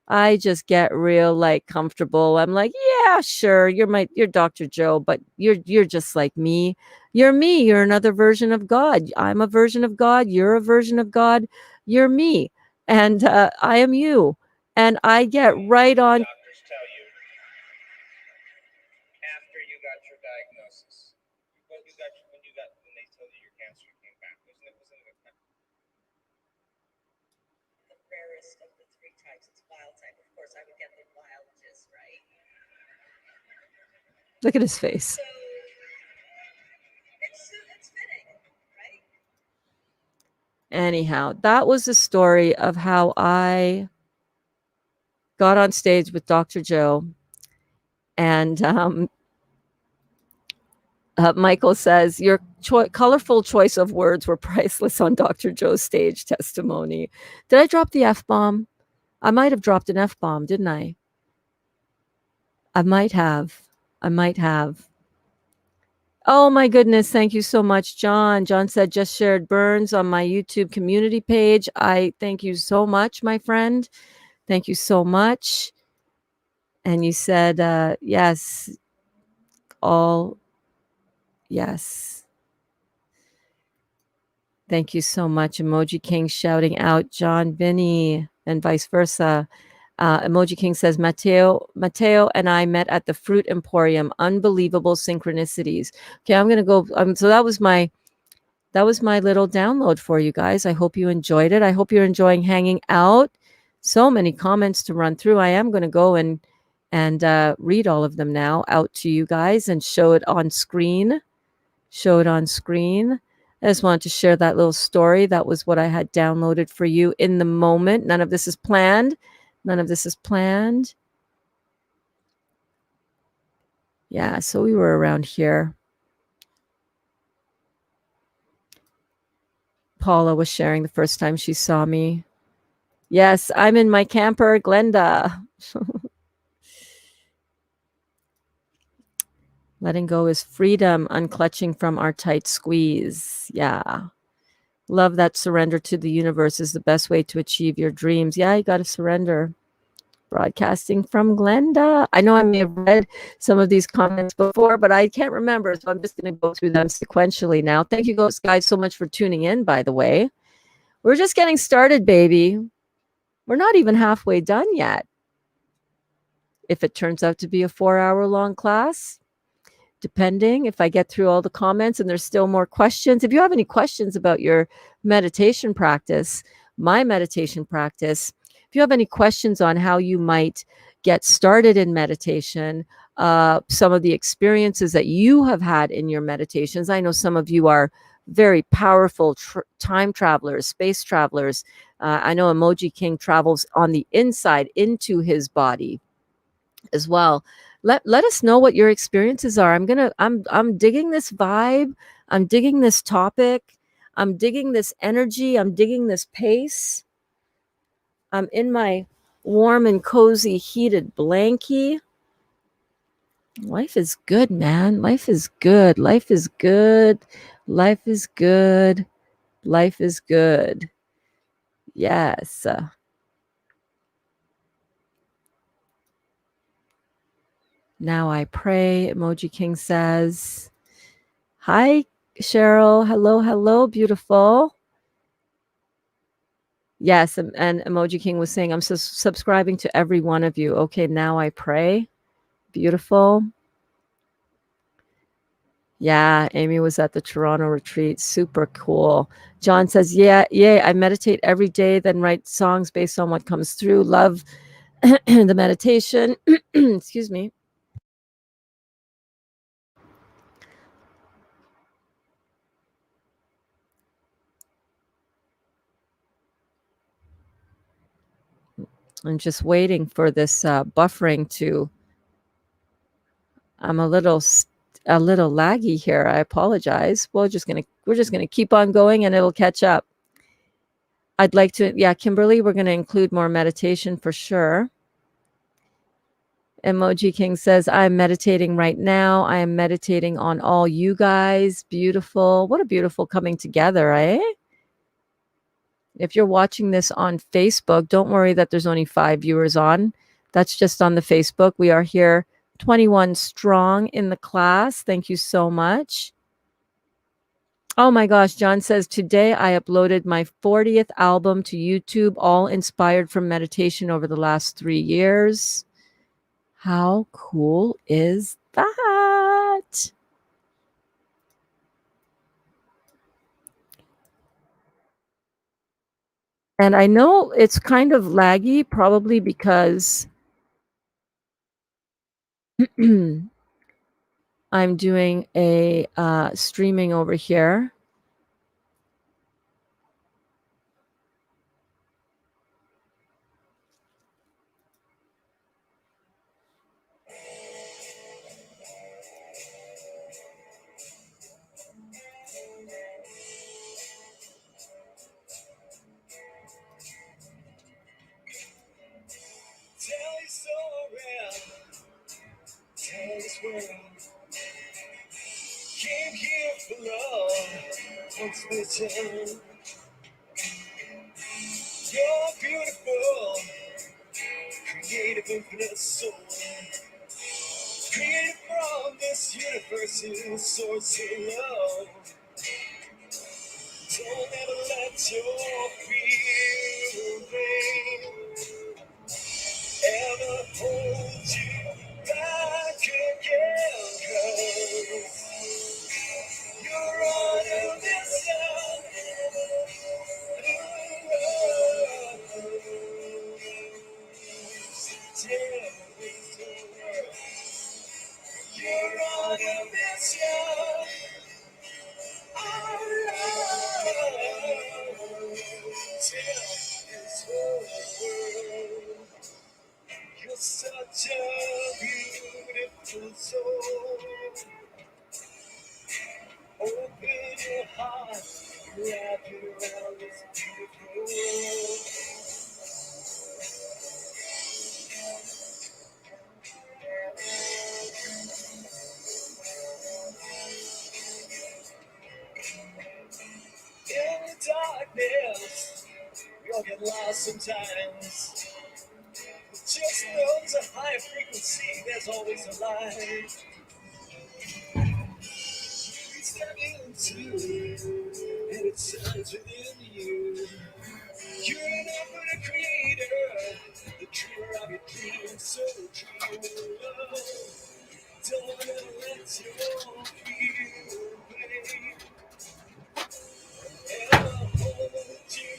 S1: I just get real like comfortable. I'm like, yeah, sure, you're Dr. Joe, but you're just like me. You're me. You're another version of God. I'm a version of God. You're a version of God. You're me. And I am you. And I get right on.
S2: Doctors tell you after you got your diagnosis, when they told you your cancer came back, wasn't it the rarest of the three types? It's wild type. Of course, I would get the wild gist, right?
S1: Look at his face.
S2: So it's fitting, right?
S1: Anyhow, that was the story of how I got on stage with Dr. Joe. And Michael says, your colorful choice of words were priceless on Dr. Joe's stage testimony. Did I drop the F-bomb? I might have dropped an F-bomb, didn't I? I might have. Oh my goodness, thank you so much, John. John said, just shared burns on my YouTube community page. I thank you so much, my friend. Thank you so much. And you said, yes, yes. Thank you so much. Emoji King shouting out John, Vinny, and vice versa. Emoji King says, Mateo and I met at the Fruit Emporium. Unbelievable synchronicities. Okay, I'm gonna go. So that was my little download for you guys. I hope you enjoyed it. I hope you're enjoying hanging out. So many comments to run through. I am going to go and read all of them now out to you guys and show it on screen. I just wanted to share that little story. That was what I had downloaded for you in the moment. None of this is planned. Yeah, so we were around here. Paula was sharing the first time she saw me. Yes, I'm in my camper, Glenda. Letting go is freedom, unclutching from our tight squeeze. Yeah. Love that surrender to the universe is the best way to achieve your dreams. Yeah, you got to surrender. Broadcasting from Glenda. I know I may have read some of these comments before, but I can't remember. So I'm just going to go through them sequentially now. Thank you guys so much for tuning in, by the way. We're just getting started, baby. We're not even halfway done yet. If it turns out to be a 4-hour-long class, depending if I get through all the comments and there's still more questions. If you have any questions about your meditation practice, my meditation practice, if you have any questions on how you might get started in meditation, some of the experiences that you have had in your meditations. I know some of you are very powerful time travelers, space travelers. I know Emoji King travels on the inside into his body. as well. Let us know what your experiences are. I'm digging this vibe. I'm digging this topic. I'm digging this energy. I'm digging this pace. I'm in my warm and cozy heated blankie. Life is good, man. Life is good. Life is good. Life is good. Life is good. Yes. Now I pray, Emoji King says. Hi, Cheryl. Hello, hello, beautiful. Yes, and Emoji King was saying, I'm subscribing to every one of you. Okay, now I pray. Beautiful. Yeah, Amy was at the Toronto retreat. Super cool. John says, yeah, I meditate every day, then write songs based on what comes through. Love the meditation. Excuse me. I'm just waiting for this buffering to. I'm a little laggy here. I apologize. We're just gonna keep on going, and it'll catch up. I'd like to, yeah, Kimberly, we're gonna include more meditation for sure. Emoji King says, I'm meditating right now. I am meditating on all you guys. Beautiful. What a beautiful coming together, eh? If you're watching this on Facebook, don't worry that there's only 5 viewers on. That's just on the Facebook. We are here 21 strong in the class. Thank you so much. Oh my gosh, John says, today I uploaded my 40th album to YouTube, all inspired from meditation over the last 3 years. How cool is that? And I know it's kind of laggy, probably because I'm doing a streaming over here. Came here for love, once bitten. You're beautiful, creative, infinite soul. Created from this universe's source of love. Don't ever let your fear rain ever hold you back again. 'Cause you're on a mission. You're on a mission. This whole world. You're such a beautiful soul. Open your heart, wrap it around this beautiful world. In the darkness, we all get lost sometimes. But just know it's a higher frequency, there's always a light. You step into, and it shines within you. You're an infinite creator, the dreamer of your dreams, so true. Don't ever let your fear away. Ever hold you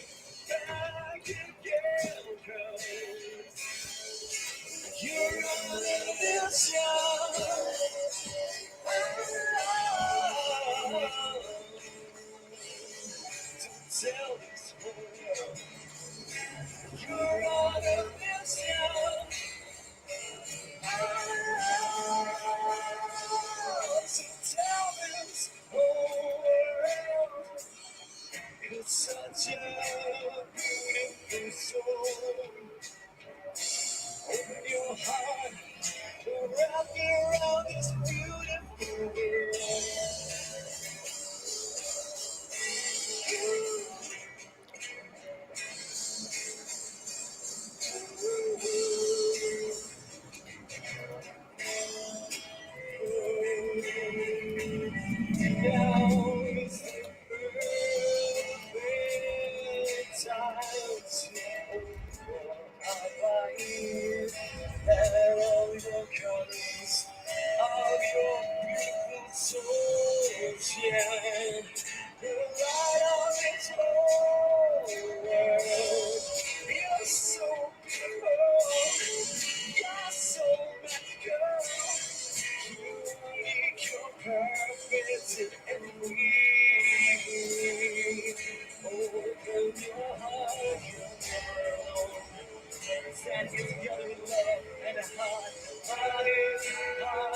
S1: back again, 'cause you're on a mission.
S2: So shine the light of this whole world. You're so beautiful. You're so magical. Unique, you're perfect, and we open your heart, your world. Stand together in love and a heart with love.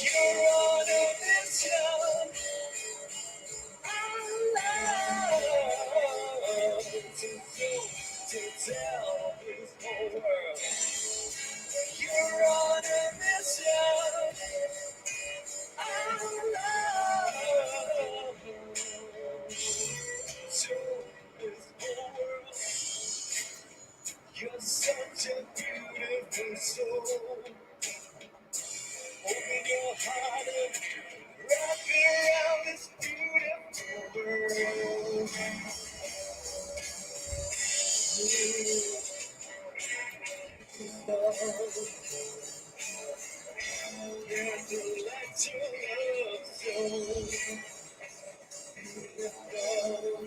S2: You're on a mission. To tell this whole world you're on a mission. I love to this whole world. You're such a beautiful soul. Open your heart and wrap around this beautiful world. There's a light to love so beautiful.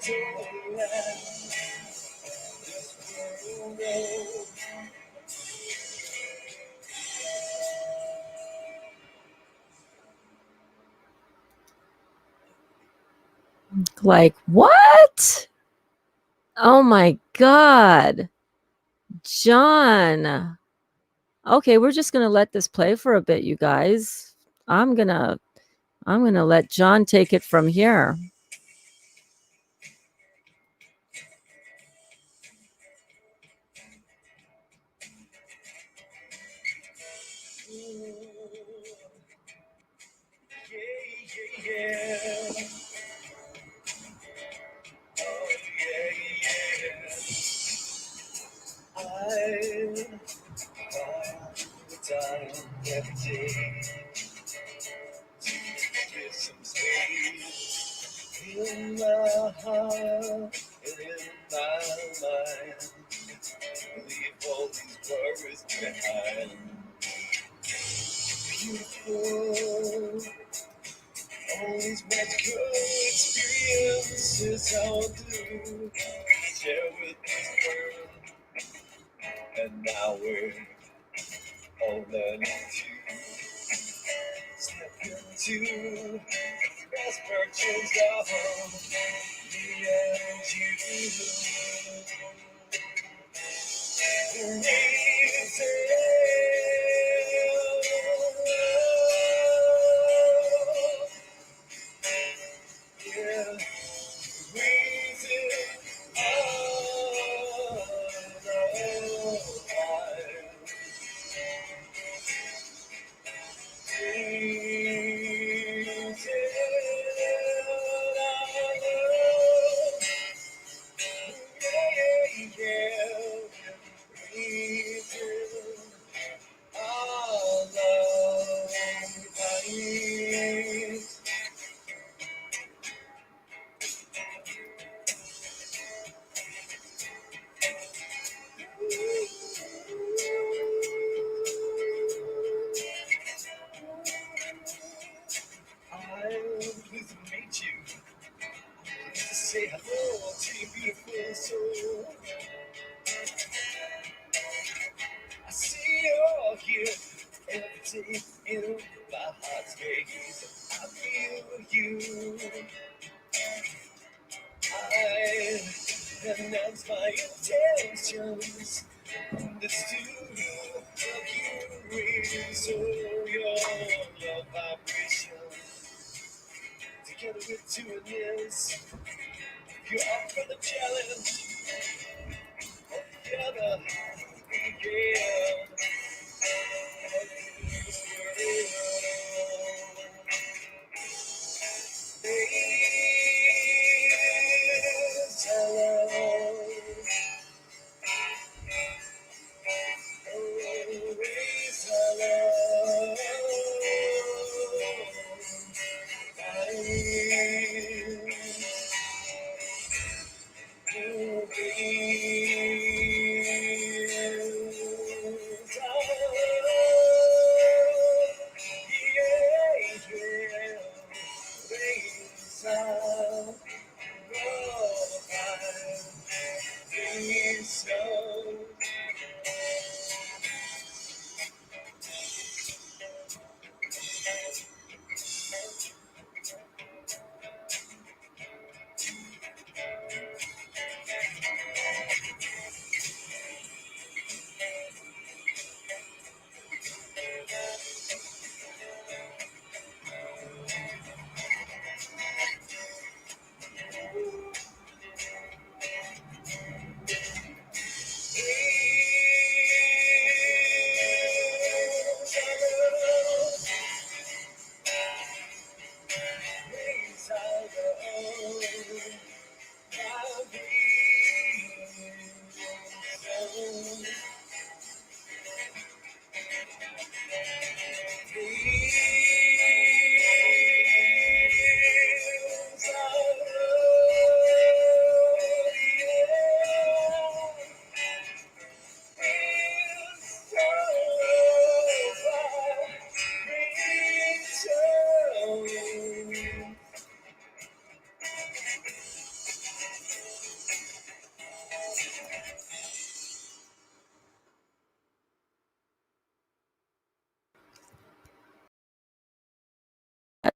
S2: Don't let this world go.
S1: Like, what? Oh my God. John. Okay, we're just going to let this play for a bit, you guys. I'm going to let John take it from here.
S2: Yeah. Oh, yeah. I find the time every day to get some space in my heart and in my mind. Leave all these worries behind. Beautiful, all these magical experiences I'll do. Share with this world, and now we're all learning to step into the best versions of me and you. Pleased to meet you. Pleased to say hello to your beautiful soul. I see you're here every day in my heart's gaze. I feel you. I announce my intentions. This to love you really so your vibration. Together with two of this, you're up for the challenge. Together, yeah.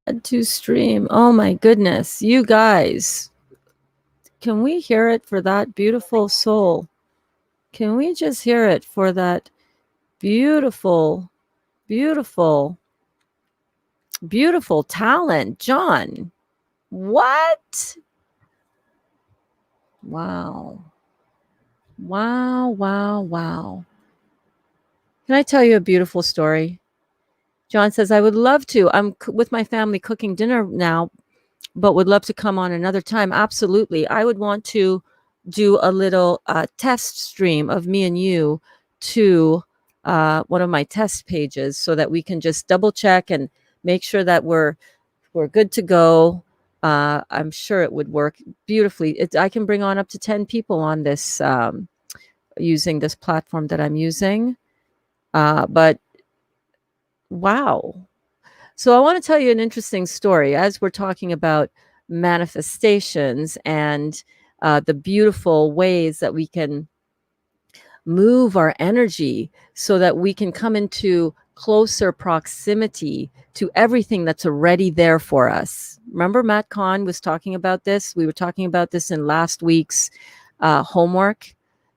S1: Add to stream. Oh my goodness. You guys, can we hear it for that beautiful soul? Can we just hear it for that beautiful, beautiful, beautiful talent? John, what? Wow. Wow, wow, wow. Can I tell you a beautiful story? John says, I would love to. I'm with my family cooking dinner now, but would love to come on another time. Absolutely. I would want to do a little test stream of me and you to one of my test pages so that we can just double check and make sure that we're good to go. I'm sure it would work beautifully. I can bring on up to 10 people on this using this platform that I'm using. But wow. So I want to tell you an interesting story as we're talking about manifestations and the beautiful ways that we can move our energy so that we can come into closer proximity to everything that's already there for us. Remember, Matt Kahn was talking about this? We were talking about this in last week's homework.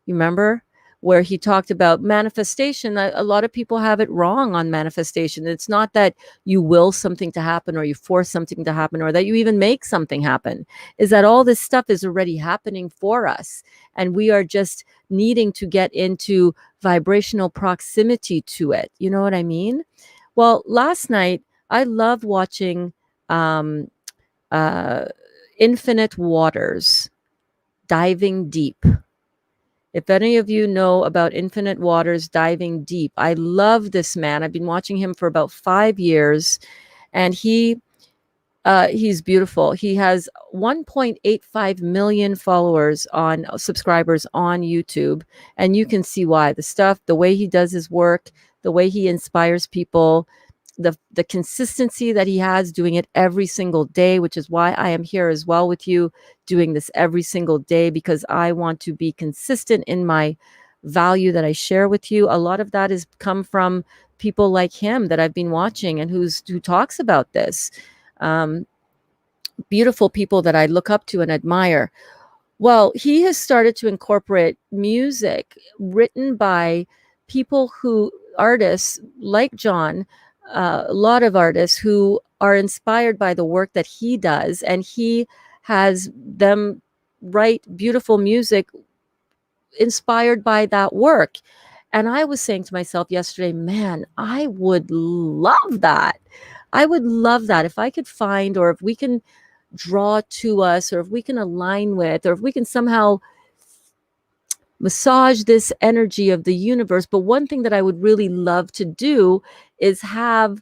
S1: You remember? Where he talked about manifestation. A lot of people have it wrong on manifestation. It's not that you will something to happen or you force something to happen or that you even make something happen. Is that all this stuff is already happening for us. And we are just needing to get into vibrational proximity to it. You know what I mean? Well, last night, I loved watching uh, Infinite Waters, Diving Deep. If any of you know about Infinite Waters Diving Deep, I love this man. I've been watching him for about 5 years, and he's beautiful. He has 1.85 million followers on subscribers on YouTube, and you can see why. The way he does his work, the way he inspires people, the consistency that he has doing it every single day, which is why I am here as well with you doing this every single day, because I want to be consistent in my value that I share with you. A lot of that has come from people like him that I've been watching and who talks about this. Beautiful people that I look up to and admire. Well, he has started to incorporate music written by artists like John, a lot of artists who are inspired by the work that he does, and he has them write beautiful music inspired by that work. And I was saying to myself yesterday, man, I would love that. I would love that if I could find, or if we can draw to us, or if we can align with, or if we can somehow massage this energy of the universe. But one thing that I would really love to do is have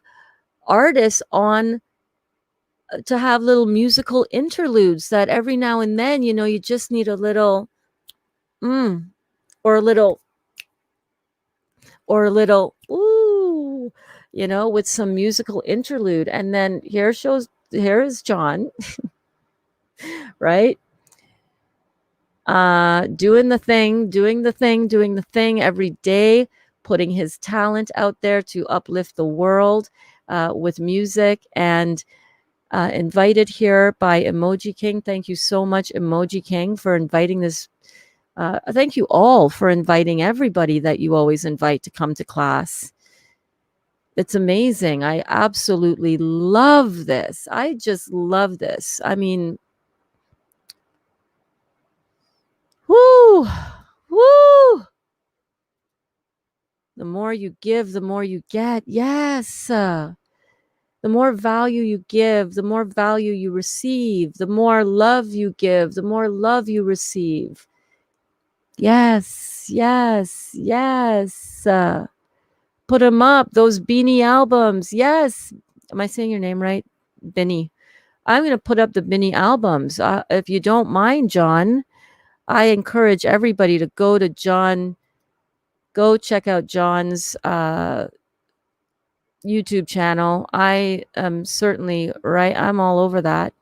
S1: artists on to have little musical interludes that every now and then, you just need a little or a little ooh, with some musical interlude. And then here is John, right? Doing the thing every day, putting his talent out there to uplift the world with music, and invited here by Emoji King. Thank you so much, Emoji King, for inviting this. Thank you all for inviting everybody that you always invite to come to class. It's amazing. I absolutely love this. I just love this. I mean, whoo, whoo. The more you give, the more you get. Yes. The more value you give, the more value you receive. The more love you give, the more love you receive. Yes, yes, yes. Put them up, those Beanie albums. Yes. Am I saying your name right? Benny. I'm going to put up the Beanie albums. If you don't mind, John, I encourage everybody to go check out John's YouTube channel. I am certainly right. I'm all over that.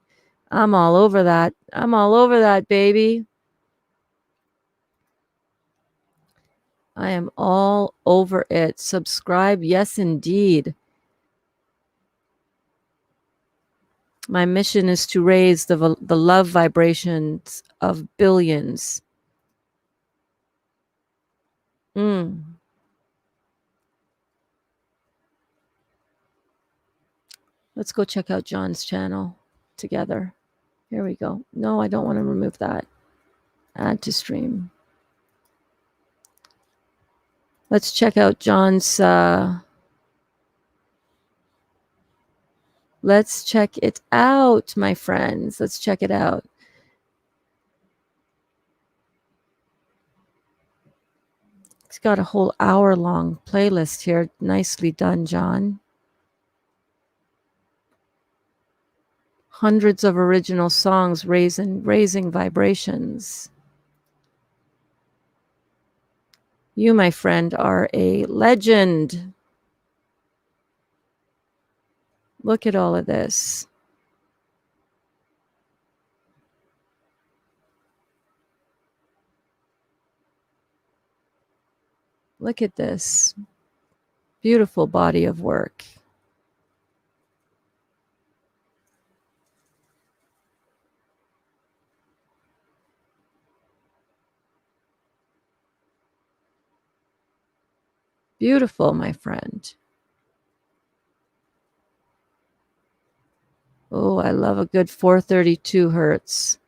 S1: I'm all over that, baby. I am all over it. Subscribe. Yes, indeed. My mission is to raise the love vibrations of billions. Let's go check out John's channel together. Here we go. No, I don't want to remove that. Add to stream. Let's check out John's. Let's check it out, my friends. Let's check it out. It's got a whole hour-long playlist here. Nicely done, John. Hundreds of original songs raising vibrations. You, my friend, are a legend. Look at all of this. Look at this beautiful body of work. Beautiful, my friend. Oh, I love a good 432 hertz.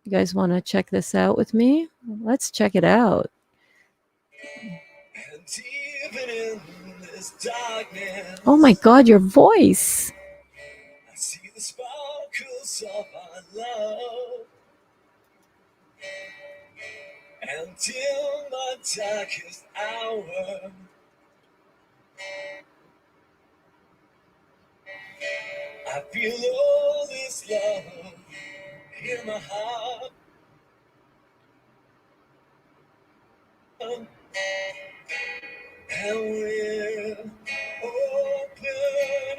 S1: You guys want to check this out with me? Let's check it out. Oh my God, your voice. I see the sparkles of our love. Until my darkest hour, I feel all this love in my heart. And we're opening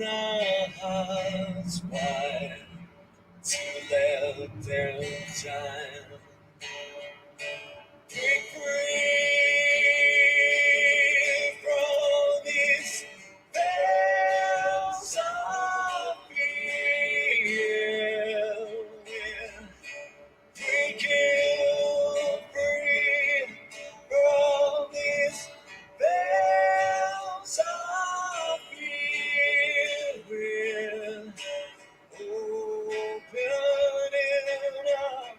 S1: our hearts wide to let them shine. Break free from these bells of fear. Breaking free from these bells of fear. Opening up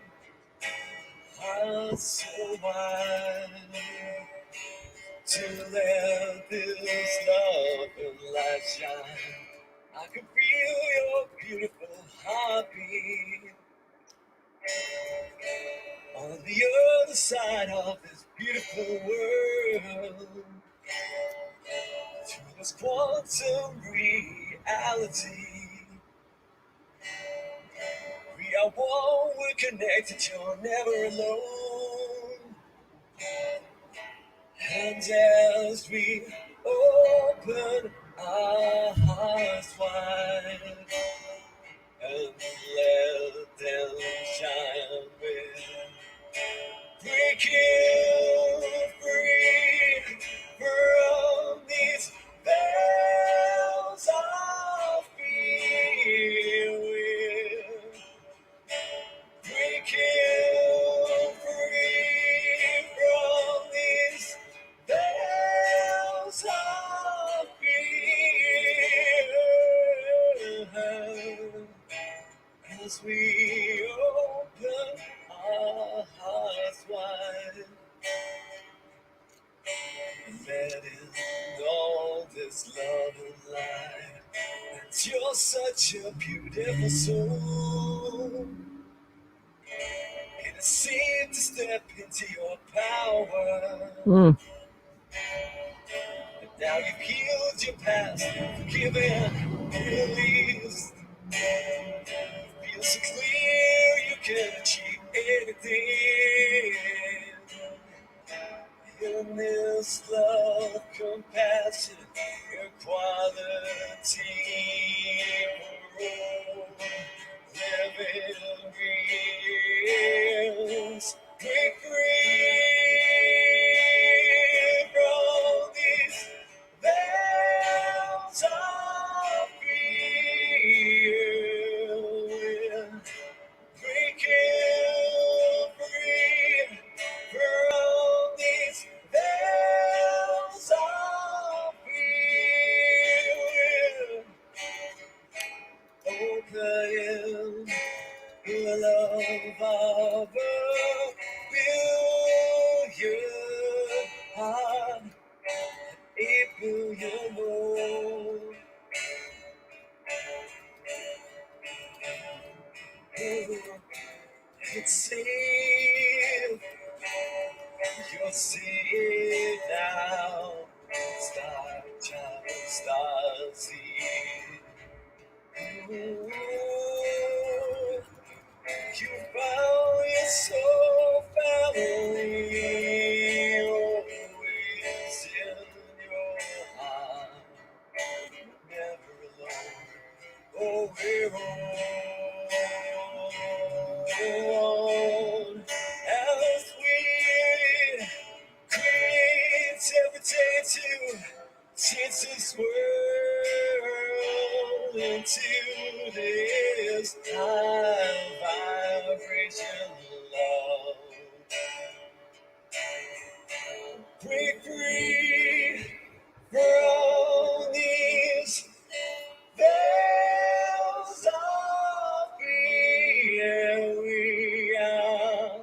S1: hearts so wide to let this love and light shine. I can feel your beautiful heartbeat on the other side of this beautiful world. Through this quantum reality, we are one, we're connected, you're never alone. And as we open our hearts wide and let them shine, we're breaking free from these bells of fear. We're breaking free from these bells of fear. As we open our hearts wide, letting all this love and light. And you're such a beautiful soul. And it's safe to step into your power. And now you've healed your past, forgiven, released. Feels so clear you can achieve anything. In this love, compassion, equality, living reals. Break free from these bells of fear.
S2: it now. Star child, star seed. Ooh, you found your soul family, always in your heart. Never alone. Oh, we're on as we create every day to change this world into this high vibration love. Break free for all these bells of fear. We are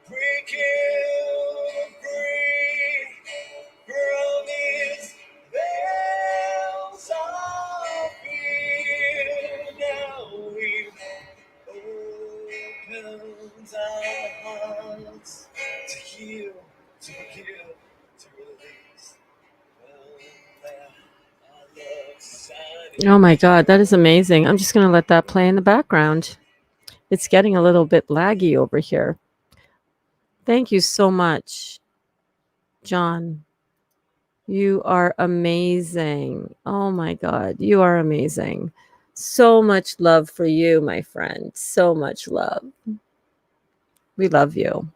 S2: breaking free from these bells of fear. Now we've opened our hearts to heal, to forgive, to release. Oh my God, that is amazing. I'm just going to let that play in the background. It's getting a little bit laggy over here. Thank you so much, John. You are amazing. Oh my God, you are amazing. So much love for you, my friend. So much love. We love you.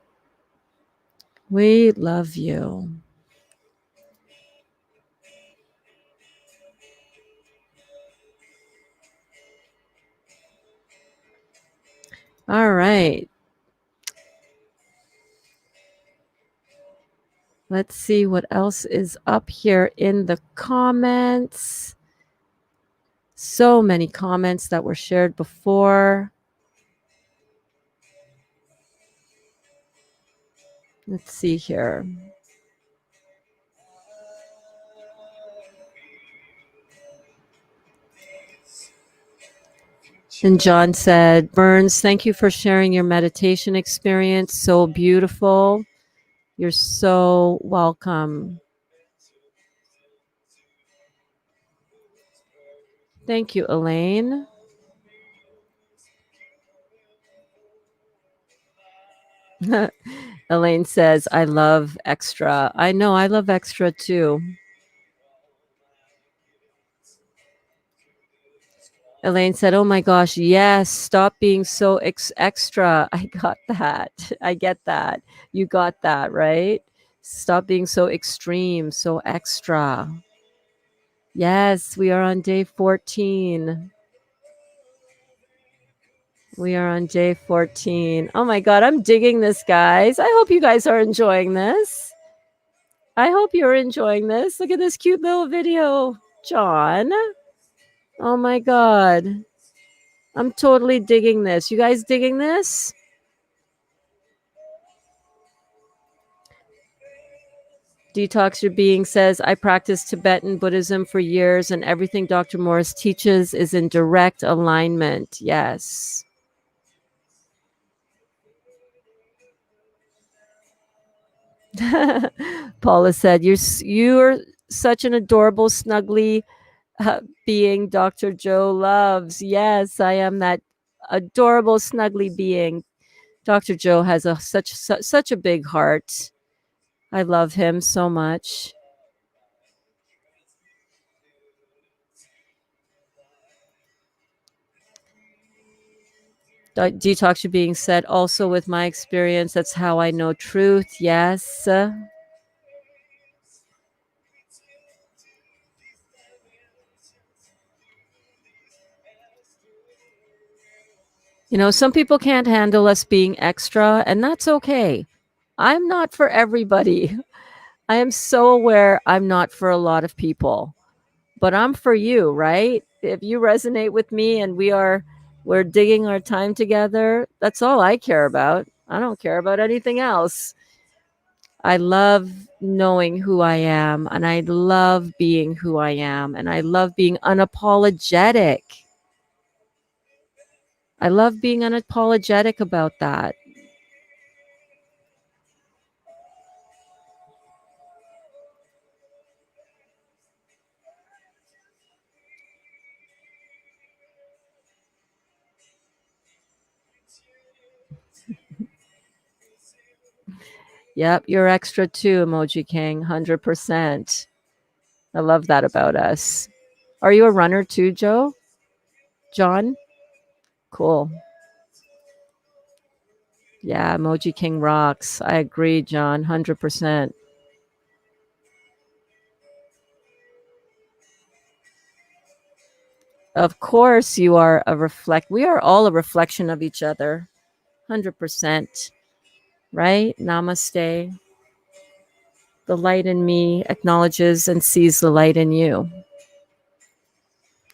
S2: We love you. All right. Let's see what else is up here in the comments. So many comments that were shared before. Let's see here. And John said, Burns, thank you for sharing your meditation experience. So beautiful. You're so welcome. Thank you, Elaine. Elaine says, I love extra. I know, I love extra too. Elaine said, oh my gosh, yes, stop being so extra. I got that. I get that. You got that, right? Stop being so extreme, so extra. Yes, we are on day 14. We are on day 14. Oh my God, I'm digging this, guys. I hope you guys are enjoying this. I hope you're enjoying this. Look at this cute little video, John. Oh my God. I'm totally digging this. You guys digging this? Detox Your Being says, I practiced Tibetan Buddhism for years, and everything Dr. Morse teaches is in direct alignment. Yes. Paula said, you're such an adorable, snuggly being Dr. Joe loves. Yes, I am that adorable, snuggly being. Dr. Joe has such a big heart. I love him so much. Detox Your Being said, also with my experience, that's how I know truth. Yes. You know, some people can't handle us being extra, and that's okay. I'm not for everybody. I am so aware I'm not for a lot of people, but I'm for you, right? If you resonate with me and we're digging our time together, that's all I care about. I don't care about anything else. I love knowing who I am, and I love being who I am, and I love being unapologetic. I love being unapologetic about that.
S1: Yep, you're extra too, Emoji King. 100%. I love that about us. Are you a runner too, Joe? John? Cool. Yeah, Emoji King rocks. I agree, John. 100%. Of course, you are a reflect. We are all a reflection of each other. 100%. Right? Namaste. The light in me acknowledges and sees the light in you.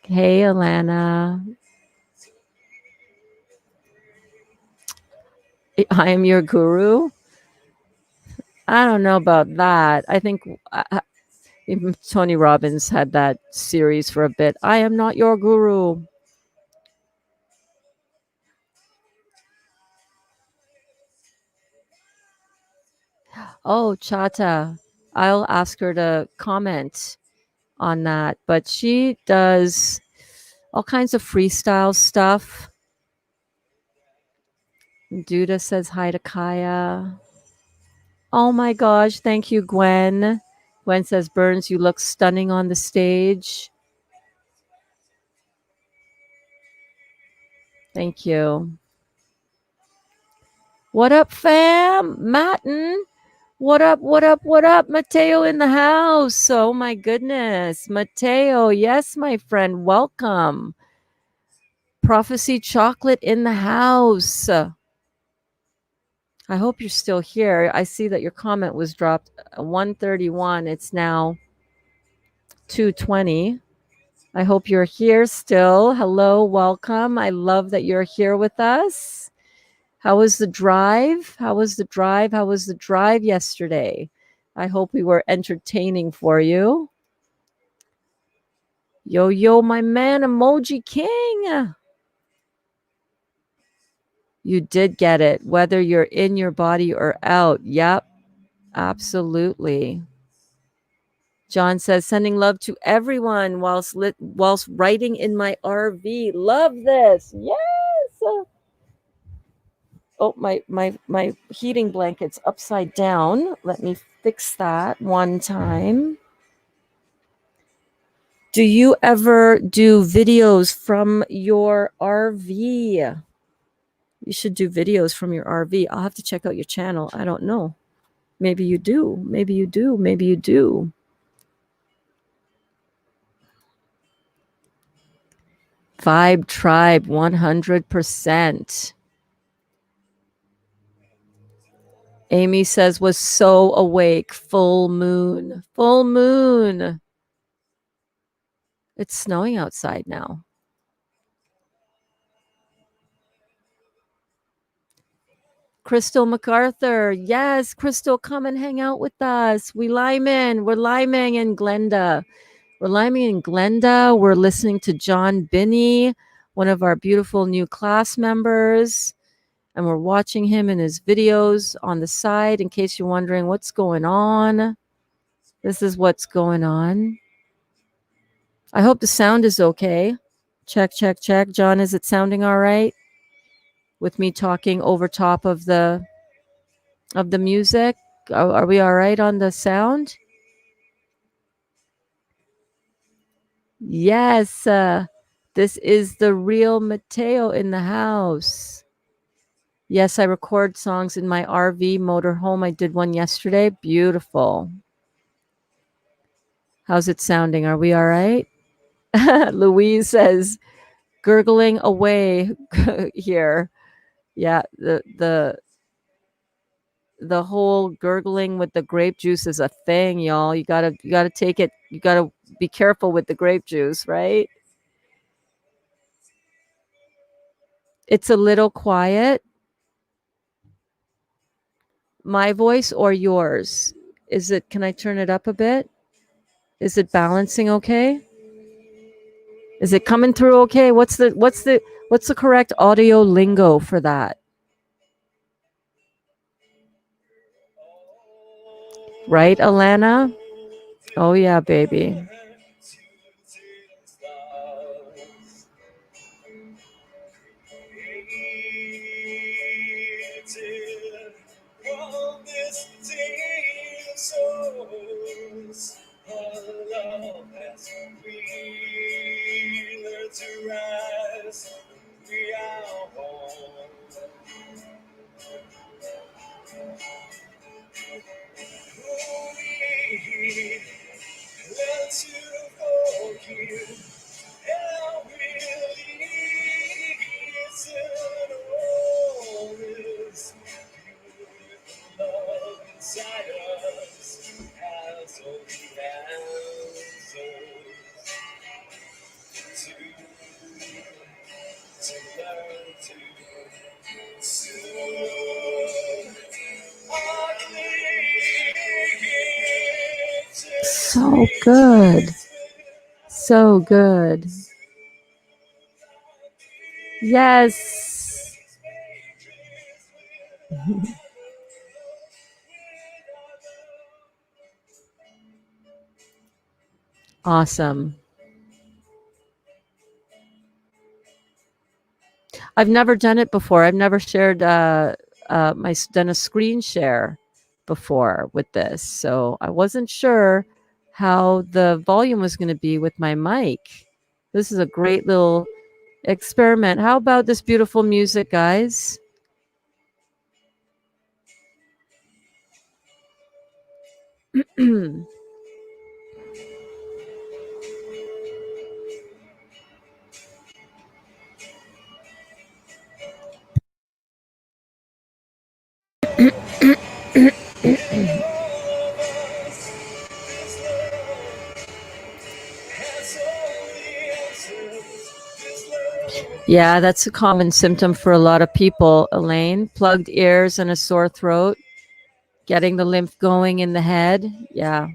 S1: Hey, Alana. I am your guru. I don't know about that. I think even Tony Robbins had that series for a bit. I am not your guru. Oh, Chata. I'll ask her to comment on that. But she does all kinds of freestyle stuff. Duda says hi to Kaya. Oh my gosh. Thank you, Gwen. Gwen says, Burns, you look stunning on the stage. Thank you. What up, fam? Matten. What up, what up, what up? Mateo in the house. Oh my goodness. Mateo, yes, my friend. Welcome. Prophecy Chocolate in the house. I hope you're still here. I see that your comment was dropped 131. It's now 2:20. I hope you're here still. Hello, welcome. I love that you're here with us. How was the drive? How was the drive? How was the drive yesterday? I hope we were entertaining for you. Yo, yo, my man, Emoji King. You did get it, whether you're in your body or out. Yep, absolutely. John says, sending love to everyone whilst riding in my RV. Love this. Yes. Oh, my heating blanket's upside down. Let me fix that one time. Do you ever do videos from your RV? You should do videos from your RV. I'll have to check out your channel. I don't know. Maybe you do. Maybe you do. Maybe you do. Vibe Tribe 100%. Amy says, was so awake. Full moon. Full moon. It's snowing outside now. Crystal MacArthur. Yes, Crystal, come and hang out with us. We're liming in Glenda. We're liming in Glenda. We're listening to John Binney, one of our beautiful new class members. And we're watching him in his videos on the side in case you're wondering what's going on. This is what's going on. I hope the sound is okay. Check, check, check. John, is it sounding all right? With me talking over top of the music? Are we all right on the sound? Yes. This is the real Mateo in the house. Yes, I record songs in my RV motorhome. I did one yesterday. Beautiful. How's it sounding? Are we all right? Louise says, gurgling away here. Yeah, the whole gurgling with the grape juice is a thing, y'all. You gotta take it. You gotta be careful with the grape juice, right? It's a little quiet. My voice or yours? Is it? Can I turn it up a bit? Is it balancing okay? Is it coming through okay? What's the correct audio lingo for that? Right, Alana? Oh yeah, baby. So good. So good. Yes. Awesome. I've never done it before. I've never shared done a screen share before with this. So I wasn't sure how the volume was going to be with my mic. This is a great little experiment. How about this beautiful music, guys? Yeah, that's a common symptom for a lot of people, Elaine. Plugged ears and a sore throat, getting the lymph going in the head. Yeah.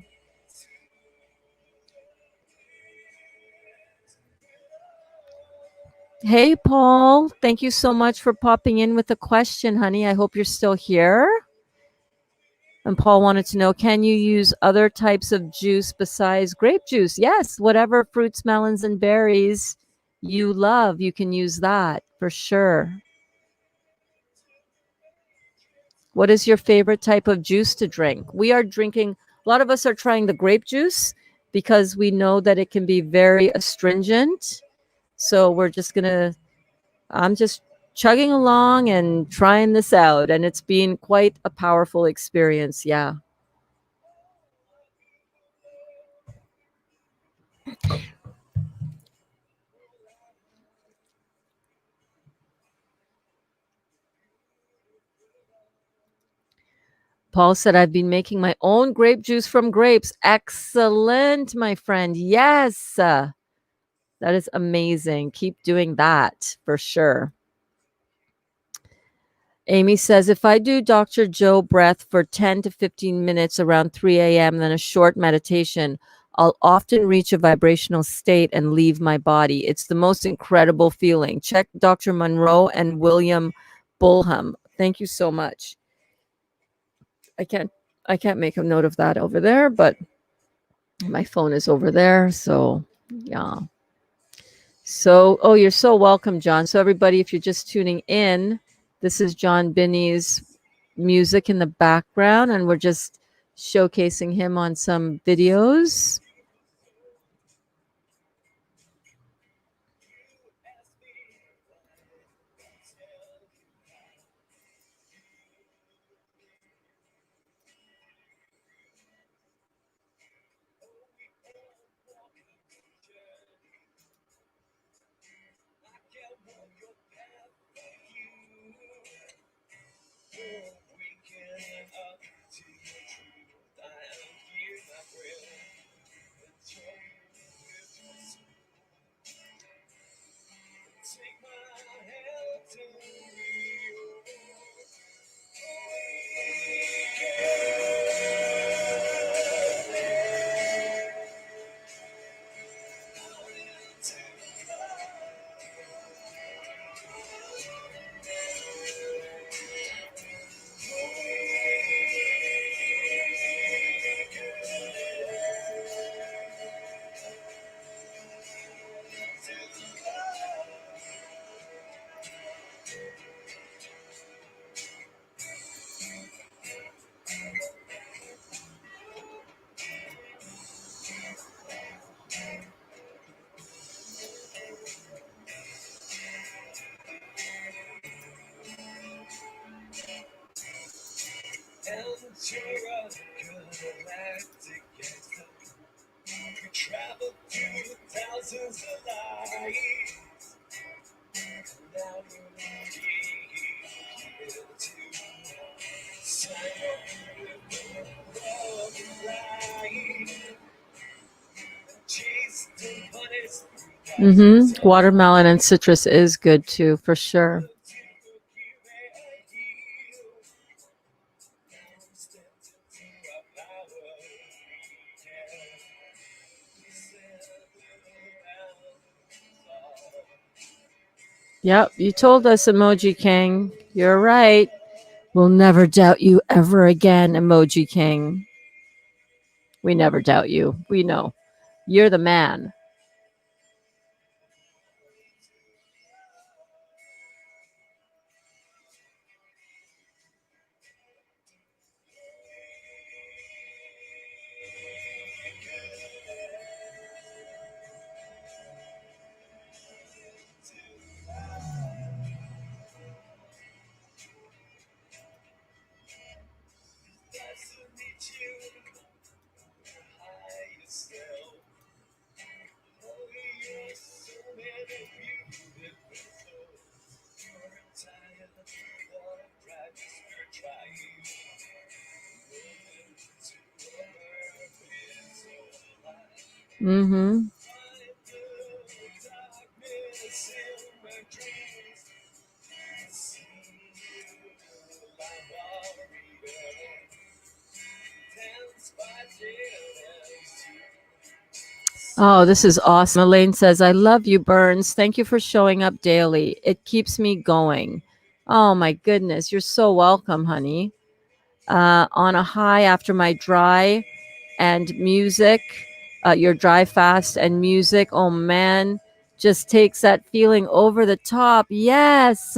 S1: Hey, Paul. Thank you so much for popping in with a question, honey. I hope you're still here. And Paul wanted to know, can you use other types of juice besides grape juice? Yes, whatever fruits, melons, and berries you love, you can use that for sure. What is your favorite type of juice to drink? We are drinking, a lot of us are trying the grape juice because we know that it can be very astringent. So I'm just chugging along and trying this out. And it's been quite a powerful experience. Yeah. Paul said, I've been making my own grape juice from grapes. Excellent, my friend. Yes. That is amazing. Keep doing that for sure. Amy says, if I do Dr. Joe breath for 10 to 15 minutes around 3 a.m., then a short meditation, I'll often reach a vibrational state and leave my body. It's the most incredible feeling. Check Dr. Monroe and William Bulham. Thank you so much. I can't make a note of that over there, but my phone is over there. So yeah. So, oh, you're so welcome, John. So everybody, if you're just tuning in, this is John Binney's music in the background, and we're just showcasing him on some videos. Watermelon and citrus is good too, for sure. Yep, you told us, Emoji King. You're right. We'll never doubt you ever again, Emoji King. We never doubt you. We know. You're the man. Mm-hmm. Oh, this is awesome. Elaine says, I love you, Burns. Thank you for showing up daily. It keeps me going. Oh, my goodness. You're so welcome, honey. On a high after my dry and music, your dry fast and music. Oh, man. Just takes that feeling over the top. Yes.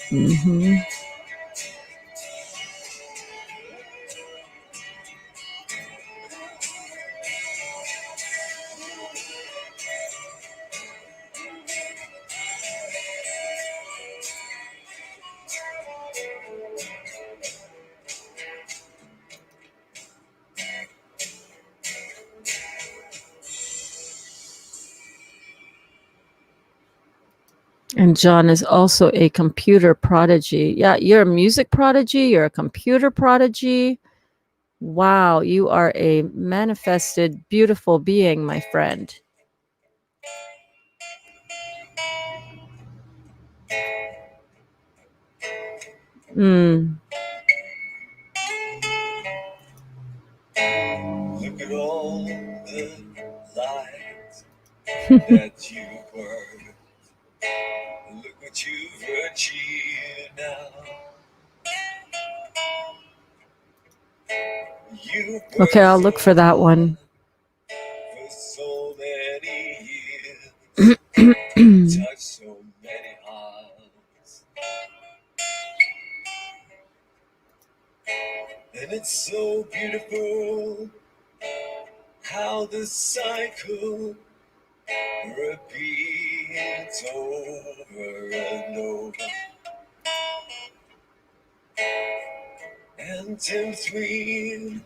S1: Mm-hmm. And John is also a computer prodigy. Yeah, you're a music prodigy. You're a computer prodigy. Wow, you are a manifested, beautiful being, my friend. Mm. Look at all the lights that you burn. Look what you've achieved now. Okay, I'll look for that one. For so many years, touched so many hearts, and it's so beautiful how the cycle repeats over and over. And tempts me,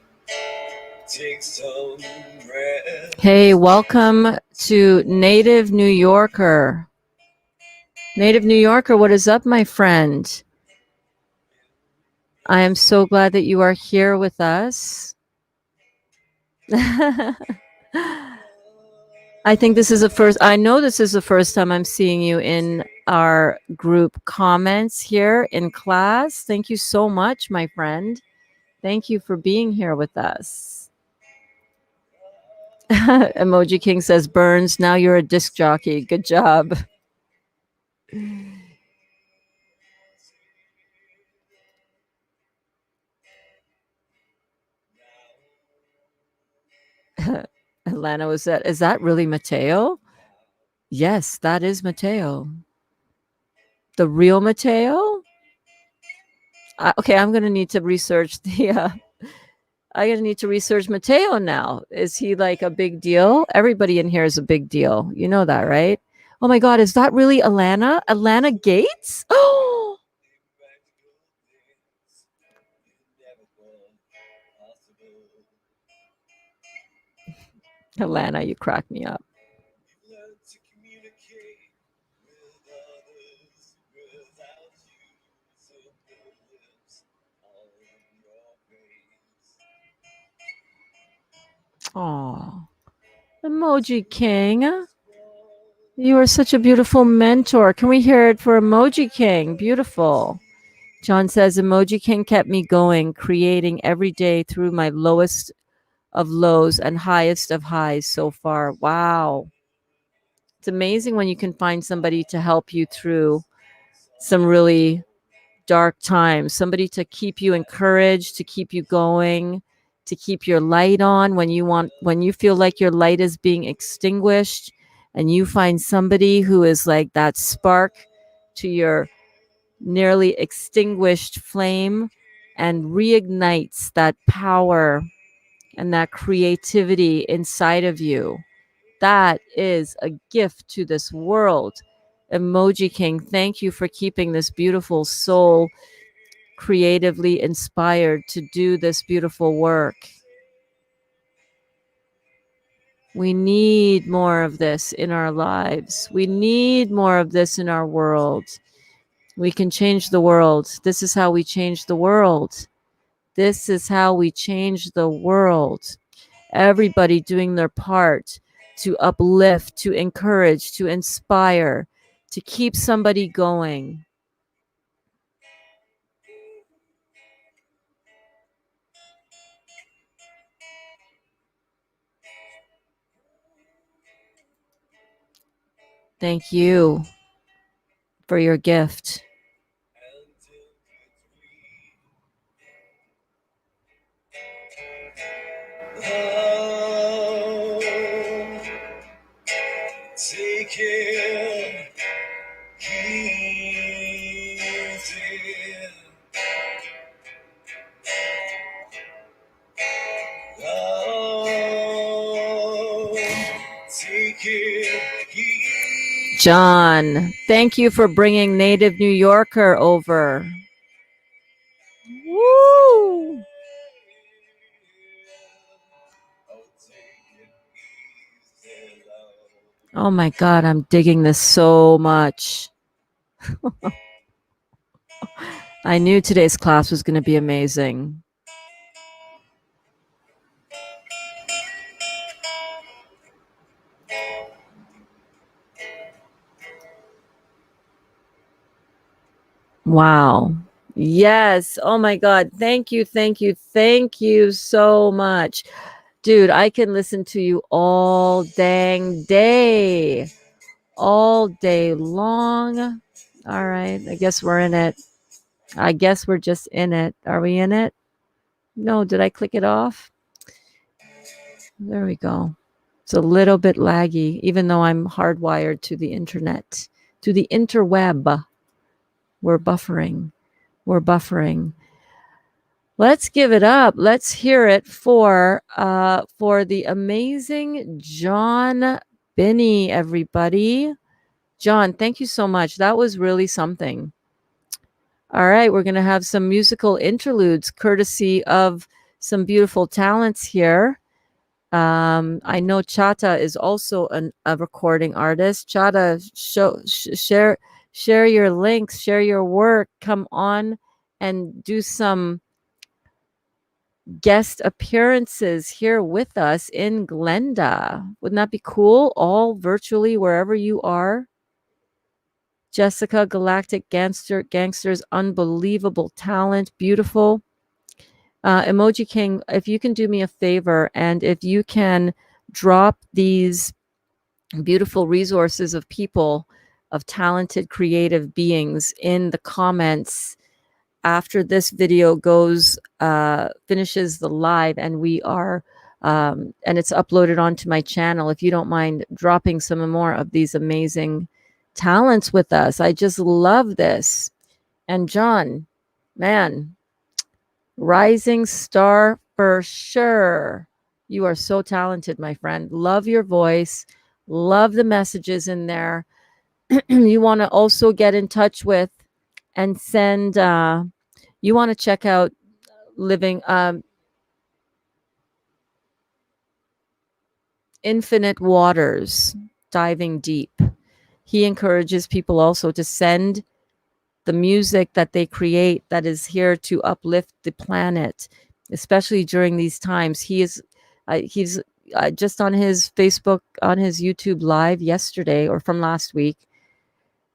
S1: take some rest. Hey, welcome to Native New Yorker. Native New Yorker, what is up, my friend? I am so glad that you are here with us. I think this is I know this is the first time I'm seeing you in our group comments here in class. Thank you so much, my friend. Thank you for being here with us. Emoji King says, Burns, now you're a disc jockey. Good job. Atlanta was that. Is that really Mateo? Yes, that is Mateo. The real Mateo? Okay, I'm going to need to research the. I'm going to need to research Mateo now. Is he like a big deal? Everybody in here is a big deal. You know that, right? Oh my God, is that really Alana? Alana Gates? Oh! Alana, you crack me up. Oh, Emoji King. You are such a beautiful mentor. Can we hear it for Emoji King? Beautiful. John says, Emoji King kept me going, creating every day through my lowest of lows and highest of highs so far. Wow. It's amazing when you can find somebody to help you through some really dark times, somebody to keep you encouraged, to keep you going, to keep your light on when you feel like your light is being extinguished, and you find somebody who is like that spark to your nearly extinguished flame and reignites that power and that creativity inside of you. That is a gift to this world. Emoji King, thank you for keeping this beautiful soul creatively inspired to do this beautiful work. We need more of this in our lives. We need more of this in our world. We can change the world. This is how we change the world. This is how we change the world. Everybody doing their part to uplift, to encourage, to inspire, to keep somebody going. Thank you for your gift. Take care, John, thank you for bringing Native New Yorker over. Woo! Oh my God, I'm digging this so much. I knew today's class was going to be amazing. Wow. Yes. Oh my God. Thank you. Thank you. Thank you so much. Dude, I can listen to you all dang day. All day long. All right. I guess we're in it. I guess we're just in it. Are we in it? No, did I click it off? There we go. It's a little bit laggy, even though I'm hardwired to the internet, to the interweb. We're buffering. We're buffering. Let's give it up. Let's hear it for the amazing John Binney, everybody. John, thank you so much. That was really something. All right, we're going to have some musical interludes courtesy of some beautiful talents here. I know Chata is also a recording artist. Chata, share your links, share your work. Come on and do some guest appearances here with us in Glenda. Wouldn't that be cool? All virtually, wherever you are. Jessica, Galactic Gangsters, unbelievable talent, beautiful. Emoji King, if you can do me a favor, and if you can drop these beautiful resources of people, of talented, creative beings in the comments after this video finishes the live, and we are, and it's uploaded onto my channel. If you don't mind dropping some more of these amazing talents with us, I just love this. And John, man, rising star for sure. You are so talented, my friend. Love your voice. Love the messages in there. You want to also get in touch with and send, you want to check out living, Infinite Waters, Diving Deep. He encourages people also to send the music that they create that is here to uplift the planet, especially during these times. He's just on his Facebook, on his YouTube live yesterday or from last week.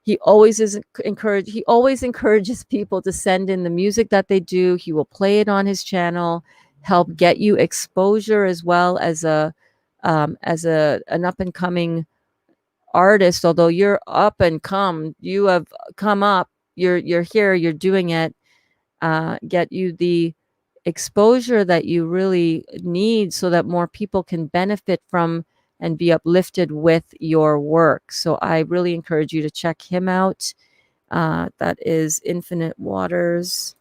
S1: He always encourages people to send in the music that they do. He will play it on his channel, help get you exposure as well as an up and coming artist. Although you're up and you have come up, you're here, you're doing it. Get you the exposure that you really need so that more people can benefit from and be uplifted with your work. So I really encourage you to check him out. That is Infinite Waters.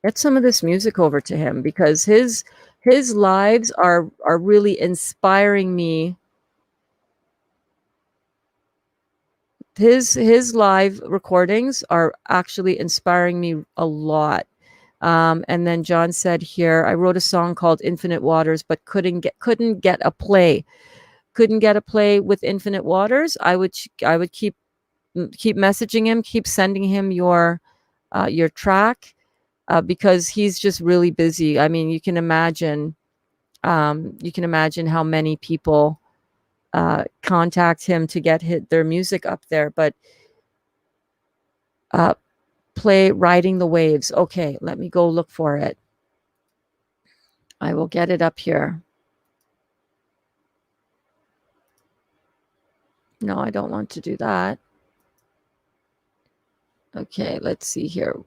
S1: Get some of this music over to him because his lives are really inspiring me. His live recordings are actually inspiring me a lot. And then John said here, I wrote a song called Infinite Waters, but couldn't get a play. Couldn't get a play with Infinite Waters. I would keep messaging him, keep sending him your track, because he's just really busy. I mean, you can imagine how many people contact him to get their music up there. But play Riding the Waves. Okay, let me go look for it. I will get it up here. No, I don't want to do that. Okay, let's see here.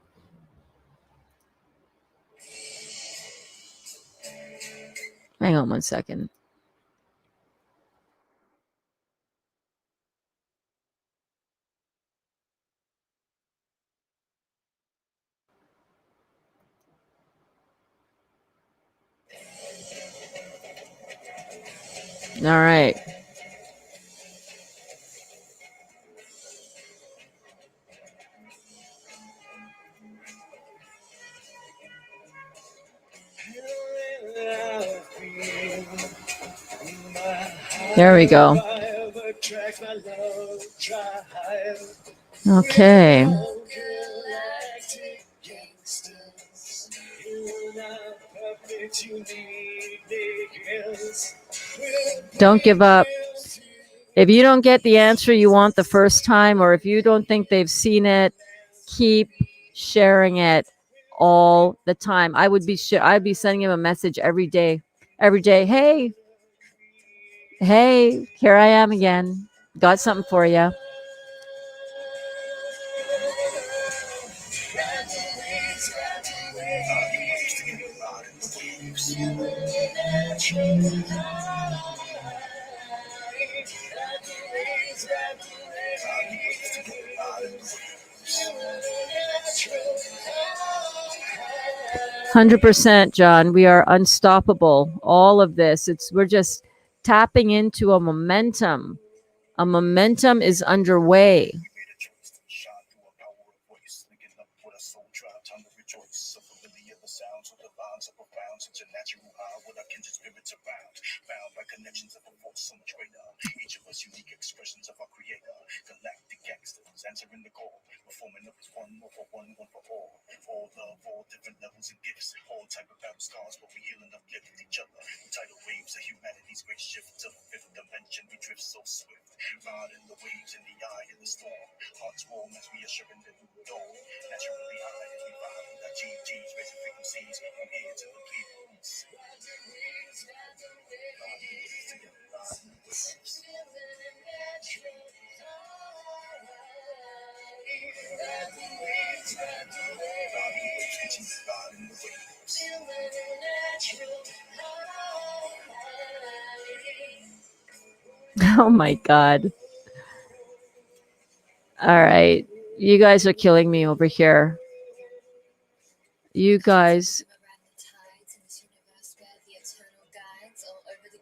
S1: Hang on one second. All right. There we go. Okay. Don't give up. If you don't get the answer you want the first time, or if you don't think they've seen it, keep sharing it all the time. I'd be sending him a message every day. Hey, here I am again. Got something for you. %, John. We are unstoppable. All of this. We're just tapping into a momentum. A momentum is underway. Each of us unique expressions of our creator, galactic gangsters, answering the call, performing up as one for one for all love, all different levels and gifts, all type of battle scars, but we heal and uplift each other. Tidal waves of humanity's great shift to the fifth dimension, we drift so swift, riding the waves in the eye of the storm, hearts warm as we usher in the new dawn, naturally high as we vibe with our GGs, raising frequencies from here to the peaks. Oh my God. All right. You guys are killing me over here. You guys.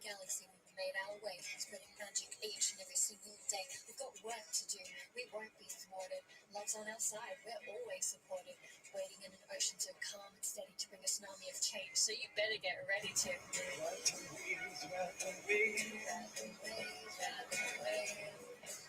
S4: galaxy, we've made our way, spreading magic each and every single day. We've got work to do, we won't be thwarted. Love's on our side, we're always supported. Waiting in an ocean so calm and steady to bring a tsunami of change. So you better get ready to ride the waves, ride the waves, ride the waves, ride the waves.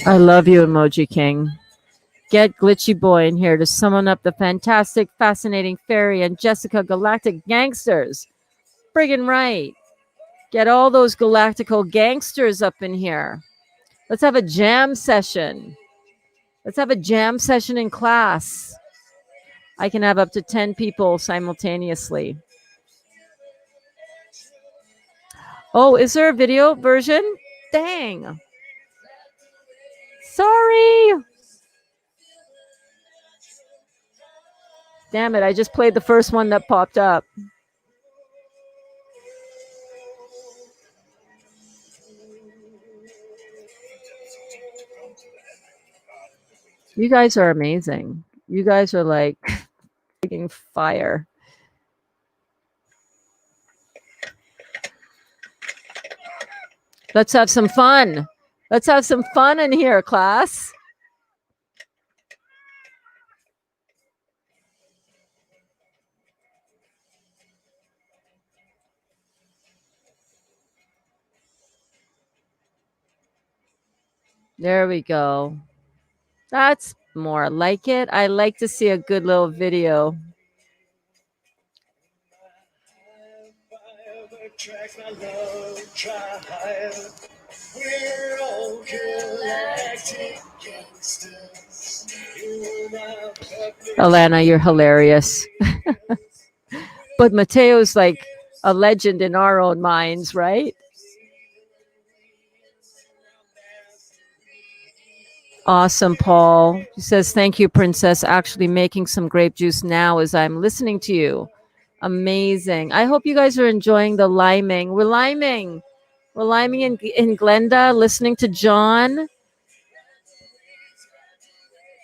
S1: I love you, Emoji King. Get Glitchy Boy in here to summon up the fantastic, fascinating fairy and Jessica Galactic Gangsters. Friggin' right. Get all those galactical gangsters up in here. Let's have a jam session. Let's have a jam session in class. I can have up to 10 people simultaneously. Oh, is there a video version? Dang. Sorry. Damn it, I just played the first one that popped up. You guys are amazing. You guys are like freaking fire. Let's have some fun. Let's have some fun in here, class. There we go. That's more like it. I like to see a good little video. We're all galactic gangsters. Alana, you're hilarious. But Mateo's like a legend in our own minds, right? Awesome, Paul. He says, thank you, Princess. Actually making some grape juice now as I'm listening to you. Amazing. I hope you guys are enjoying the liming. We're liming. We're liming in Glenda, listening to John.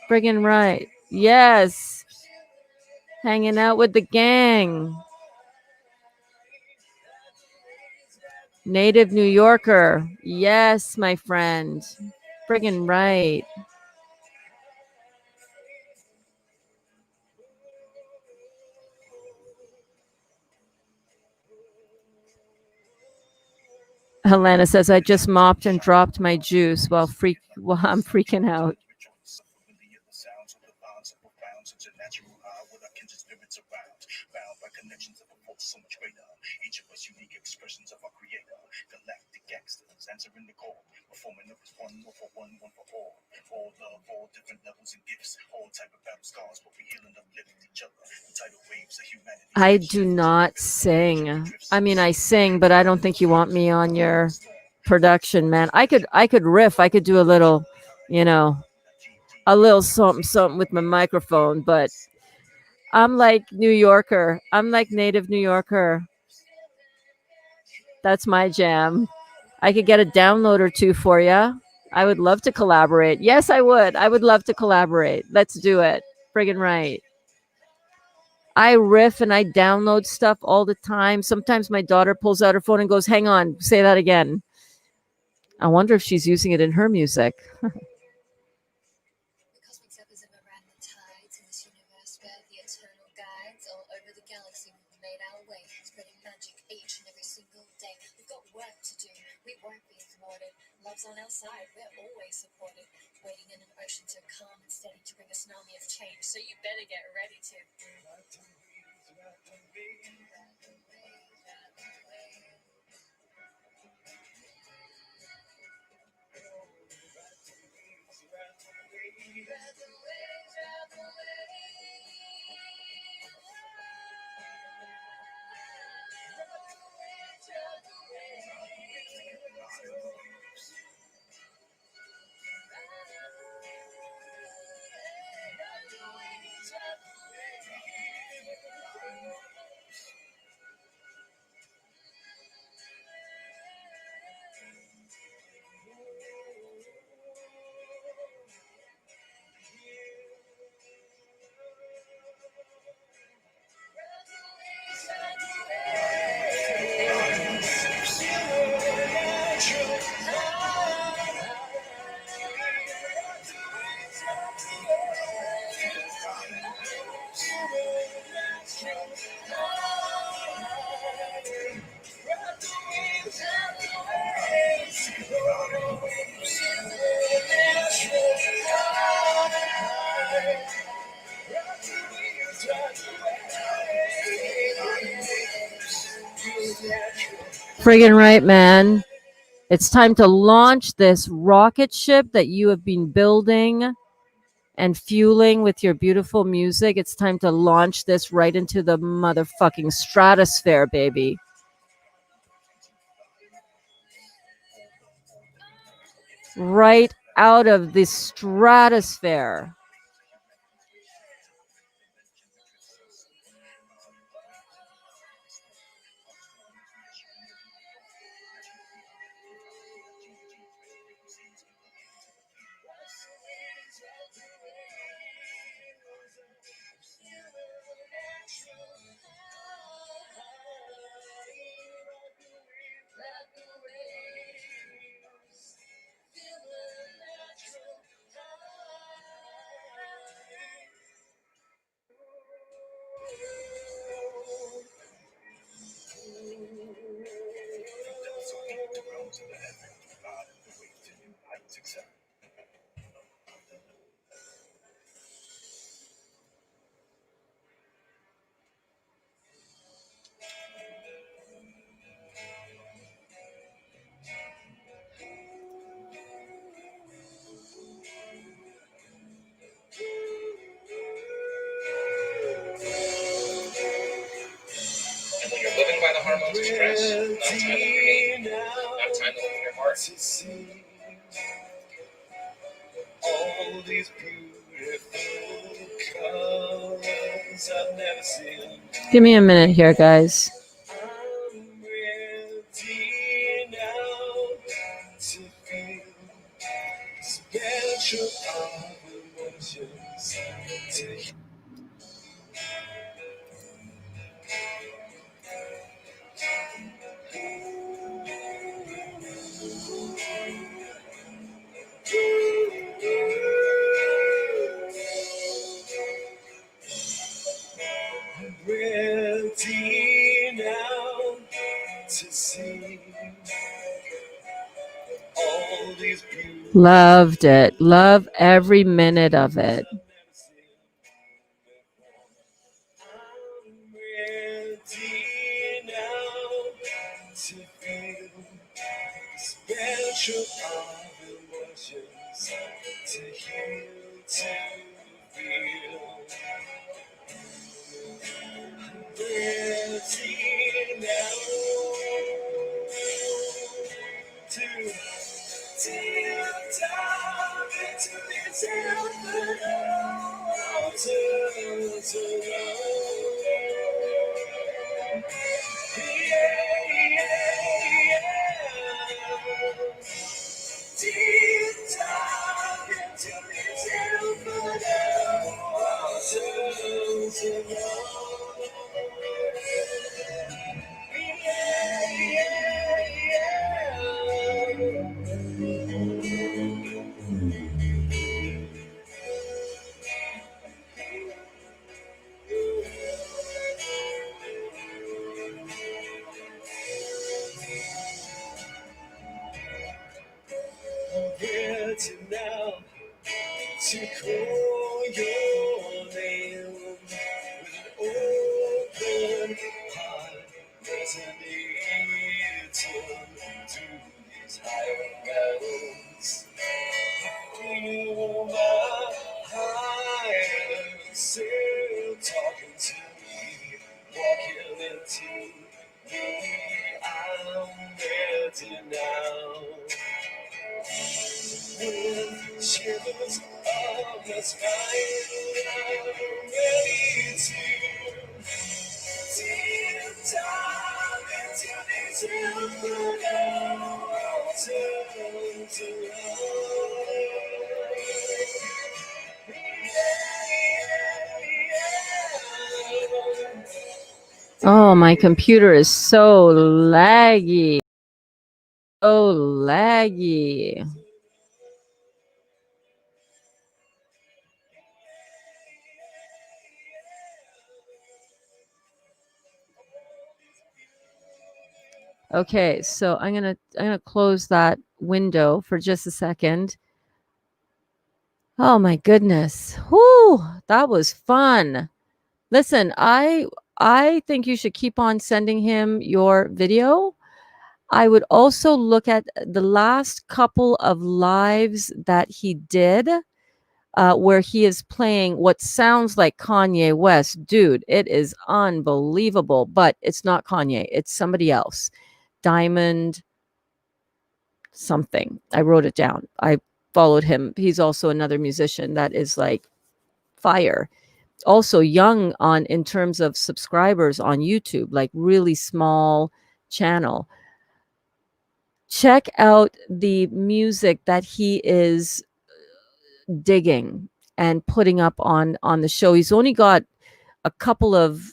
S1: Friggin' right. Yes. Hanging out with the gang. Native New Yorker. Yes, my friend. Friggin' right. Helena says, I just mopped and dropped my juice while I'm freaking out. Answering the call, performing up as one for one for all love, all different levels and gifts, all type of battle scars, but we healing up, living each other. The tidal waves of humanity. I do not sing. I mean, I sing, but I don't think you want me on your production, man. I could riff. I could do a little, a little something with my microphone, but I'm like New Yorker. I'm like native New Yorker. That's my jam. I could get a download or two for you. I would love to collaborate. Yes, I would. I would love to collaborate. Let's do it. Friggin' right. I riff and I download stuff all the time. Sometimes my daughter pulls out her phone and goes, hang on, say that again. I wonder if she's using it in her music.
S4: Cosmic steppers of a random tides in this universe where the eternal guides all over the galaxy we've made our way, spreading magic each and every single day. We've got work to do, we won't be thwarted. Love's on our side, we're always supported. Waiting in an ocean so calm and steady to bring a tsunami of change. So you better get ready to.
S1: Friggin' right, man. It's time to launch this rocket ship that you have been building and fueling with your beautiful music. It's time to launch this right into the motherfucking stratosphere, baby. Right out of the stratosphere.
S2: And when you're living by the hormones of stress, not time to create, not time to live in your heart. All these beautiful colors I've never seen.
S1: Give me a minute here, guys.
S2: I'm ready now to feel special emotions. I'm ready now to see all these beautiful.
S1: Loved it. Love every minute of it.
S2: I'm ready now to feel special emotions, to heal, to feel. I'm ready now to dive into this ready now to call your name with an open heart, resonating to these higher realms. Feel my higher self talking to me, walking into me. I'm ready now. With shivers of the spine, I'm ready to deep dive into these waters to Oh, my computer is so laggy. So laggy. Okay, so I'm gonna close that window for just a second. Oh my goodness. Whoo, that was fun. Listen, I think you should keep on sending him your video. I would also look at the last couple of lives that he did, where he is playing what sounds like Kanye West. Dude, it is unbelievable, but it's not Kanye. It's somebody else. Diamond something. I wrote it down. I followed him. He's also another musician that is like fire. Also young on in terms of subscribers on YouTube, like really small channel. Check out the music that he is digging and putting up on the show. He's only got a couple of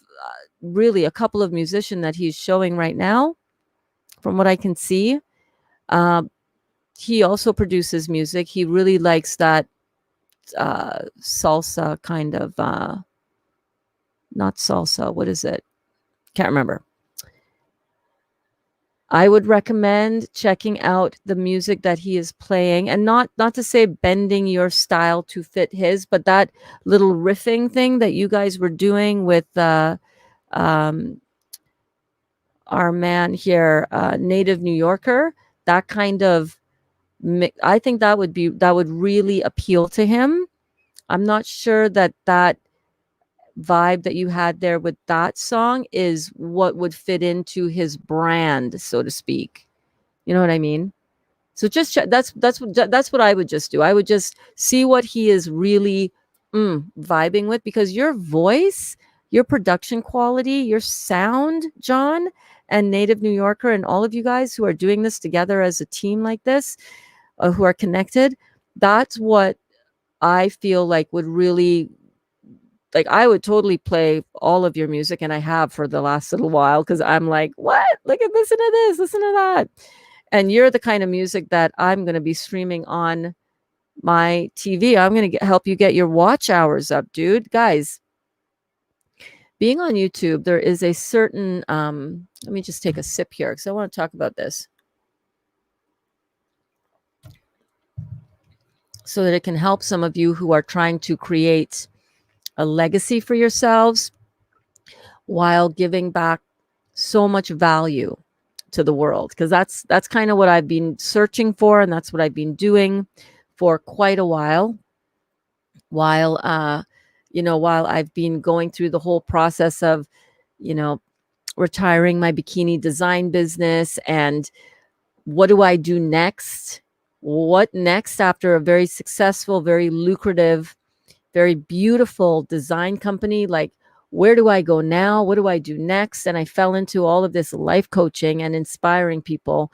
S2: really a couple of musicians that he's showing right now, from what I can see. He also produces music. He really likes that salsa kind of not salsa. What is it? Can't remember. I would recommend checking out the music that he is playing, and not to say bending your style to fit his, but that little riffing thing that you guys were doing with our man here, Native New Yorker. That kind of I think that would really appeal to him. I'm not sure that vibe that you had there with that song is what would fit into his brand, so to speak. You know what I mean? So just check. That's what I would just do. I would just see what he is really vibing with, because your voice, your production quality, your sound, John, and Native New Yorker, and all of you guys who are doing this together as a team like this, who are connected, that's what I feel like would really, like, I would totally play all of your music, and I have for the last little while, because I'm like, what? Look at, listen to this, listen to that. And you're the kind of music that I'm going to be streaming on my TV. I'm going to help you get your watch hours up, dude. Guys, being on YouTube, there is a certain, let me just take a sip here because I want to talk about this, so that it can help some of you who are trying to create a legacy for yourselves while giving back so much value to the world, because that's kind of what I've been searching for, and that's what I've been doing for quite a while while I've been going through the whole process of retiring my bikini design business. And what do I do next? What next after a very successful, very lucrative, very beautiful design company? Like, where do I go now? What do I do next? And I fell into all of this life coaching and inspiring people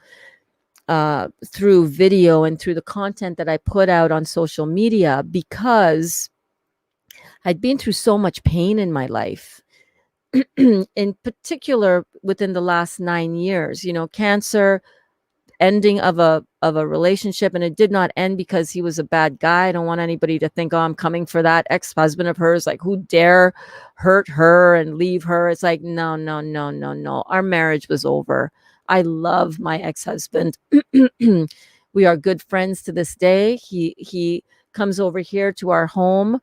S2: through video and through the content that I put out on social media, because I'd been through so much pain in my life, in particular within the last 9 years, cancer, ending of a relationship. And it did not end because he was a bad guy. I don't want anybody to think, oh, I'm coming for that ex-husband of hers. Like, who dare hurt her and leave her? It's like, no, no, no, no, no. Our marriage was over. I love my ex-husband.
S1: We are good friends to this day. He comes over here to our home.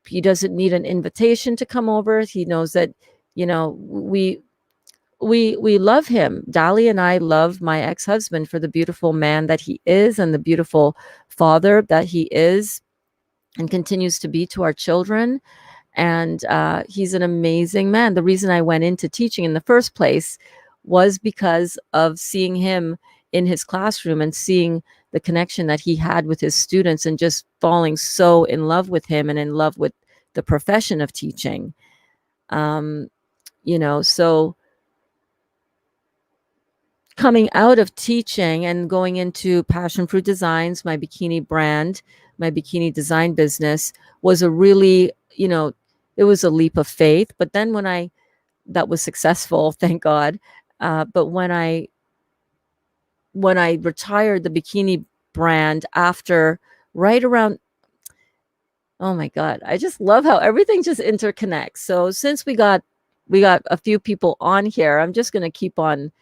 S1: He doesn't need an invitation to come over. He knows that, we love him. Dali and I love my ex-husband for the beautiful man that he is and the beautiful father that he is and continues to be to our children. And he's an amazing man. The reason I went into teaching in the first place was because of seeing him in his classroom and seeing the connection that he had with his students and just falling so in love with him and in love with the profession of teaching. So coming out of teaching and going into Passion Fruit Designs, my bikini brand, my bikini design business, was a really, it was a leap of faith. But then that was successful, thank God. But when I retired the bikini brand after right around, oh my God, I just love how everything just interconnects. So since we got a few people on here, I'm just going to keep on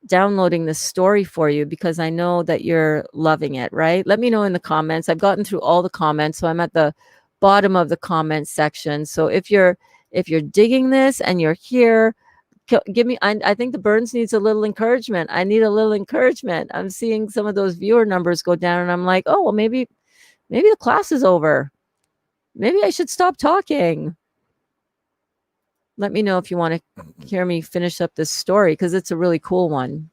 S1: downloading this story for you because I know that you're loving it, right? Let me know in the comments. I've gotten through all the comments, so I'm at the bottom of the comment section. So if you're digging this and you're here, give me, I think the Burns needs a little encouragement. I need a little encouragement. I'm seeing some of those viewer numbers go down and I'm like, oh, well, maybe the class is over. Maybe I should stop talking. Let me know if you want to hear me finish up this story because it's a really cool one.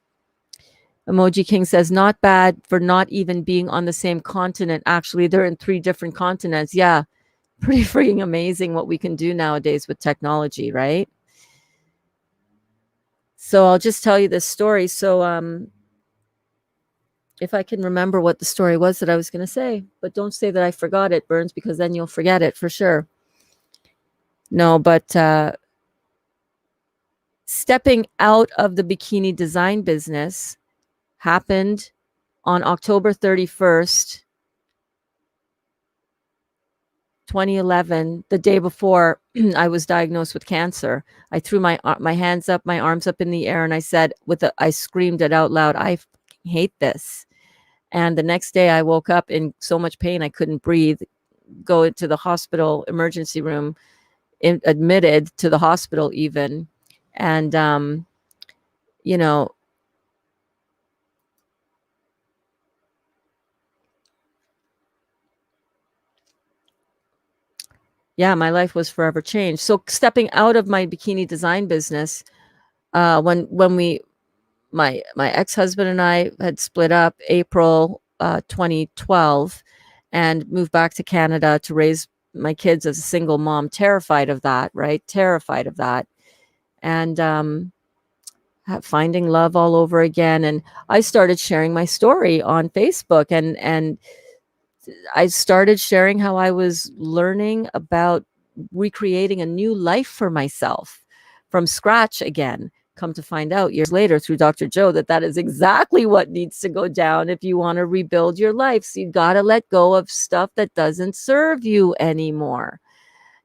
S1: Emoji King says, not bad for not even being on the same continent. Actually, they're in 3 different continents. Yeah, pretty freaking amazing what we can do nowadays with technology, right? So I'll just tell you this story. So if I can remember what the story was that I was going to say, but don't say that I forgot it, Burns, because then you'll forget it for sure. No, but stepping out of the bikini design business happened on October 31st, 2011, the day before I was diagnosed with cancer. I threw my hands up, my arms up in the air, and I said, I screamed it out loud, I hate this. And the next day I woke up in so much pain I couldn't breathe, go into the hospital emergency room, admitted to the hospital even. And, yeah, my life was forever changed. So stepping out of my bikini design business, when my ex-husband and I had split up April 2012 and moved back to Canada to raise my kids as a single mom, terrified of that, right? Terrified of that. And finding love all over again. And I started sharing my story on Facebook and I started sharing how I was learning about recreating a new life for myself from scratch again. Come to find out years later through Dr. Joe that is exactly what needs to go down if you want to rebuild your life. So you got to let go of stuff that doesn't serve you anymore.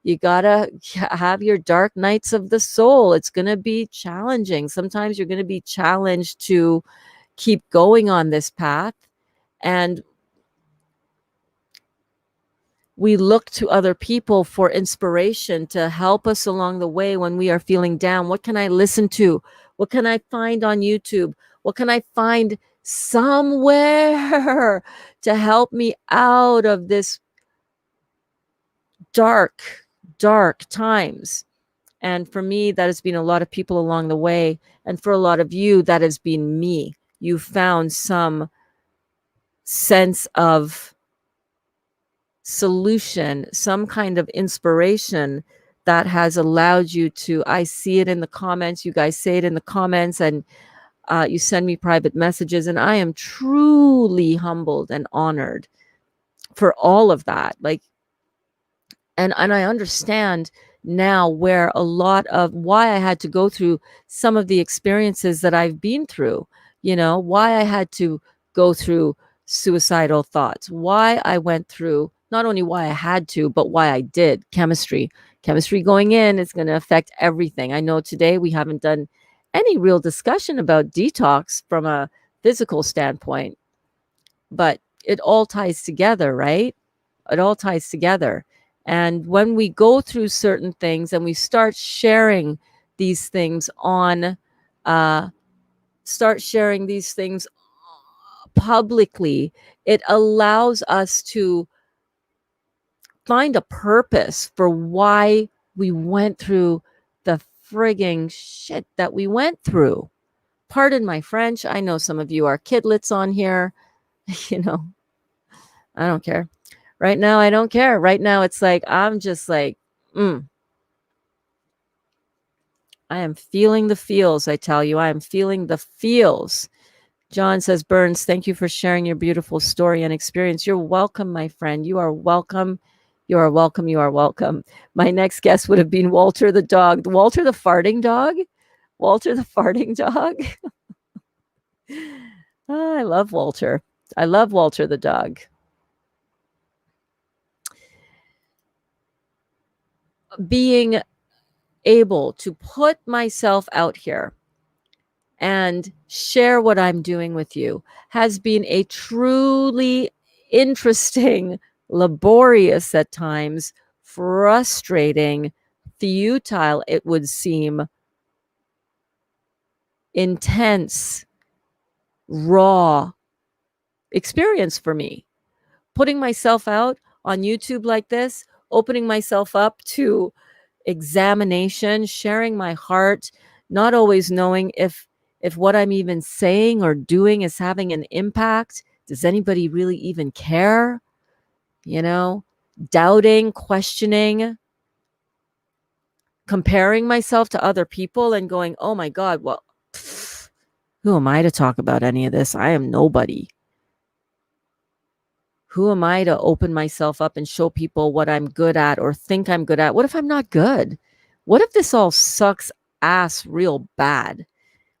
S1: You got to have your dark nights of the soul. It's going to be challenging. Sometimes you're going to be challenged to keep going on this path. And we look to other people for inspiration to help us along the way when we are feeling down. What can I listen to? What can I find on YouTube? What can I find somewhere to help me out of this dark times? And for me, that has been a lot of people along the way. And for a lot of you, that has been me. You found some sense of solution, some kind of inspiration that has allowed you to, I see it in the comments, you guys say it in the comments, and you send me private messages, and I am truly humbled and honored for all of that. And I understand now where a lot of why I had to go through some of the experiences that I've been through, why I had to go through suicidal thoughts, why I went through, not only why I had to, but why I did. Chemistry going in is going to affect everything. I know today we haven't done any real discussion about detox from a physical standpoint, but it all ties together, right? It all ties together. And when we go through certain things and we start sharing these things on, uh, start sharing these things publicly, it allows us to find a purpose for why we went through the frigging shit that we went through. Pardon my French. I know some of you are kidlets on here. You know, I don't care. Right now, I don't care. Right now, it's like, I'm just like, I am feeling the feels. I tell you, I am feeling the feels. John says, Burns, thank you for sharing your beautiful story and experience. You're welcome, my friend. You are welcome. You are welcome. You are welcome. My next guest would have been Walter the dog. Walter the farting dog? Walter the farting dog? Oh, I love Walter. I love Walter the dog. Being able to put myself out here and share what I'm doing with you has been a truly interesting, laborious at times, frustrating, futile, it would seem, intense, raw experience for me. Putting myself out on YouTube like this, opening myself up to examination, sharing my heart, not always knowing if what I'm even saying or doing is having an impact. Does anybody really even care? You know, doubting, questioning, comparing myself to other people and going, "Oh my God, well, who am I to talk about any of this? I am nobody. Who am I to open myself up and show people what I'm good at or think I'm good at? What if I'm not good? What if this all sucks ass real bad?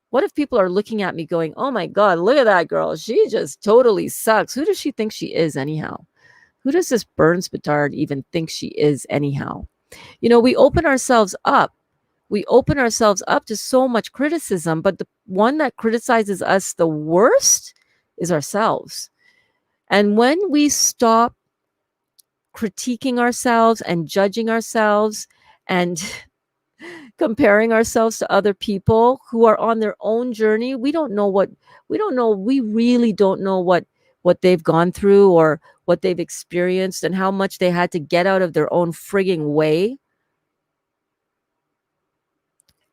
S1: What if people are looking at me going, oh my God, look at that girl. She just totally sucks. Who does she think she is anyhow? Who does this Burns Bedard even think she is anyhow? You know, we open ourselves up. We open ourselves up to so much criticism, but the one that criticizes us the worst is ourselves. And when we stop critiquing ourselves and judging ourselves and comparing ourselves to other people who are on their own journey, we really don't know what they've gone through or what they've experienced and how much they had to get out of their own frigging way,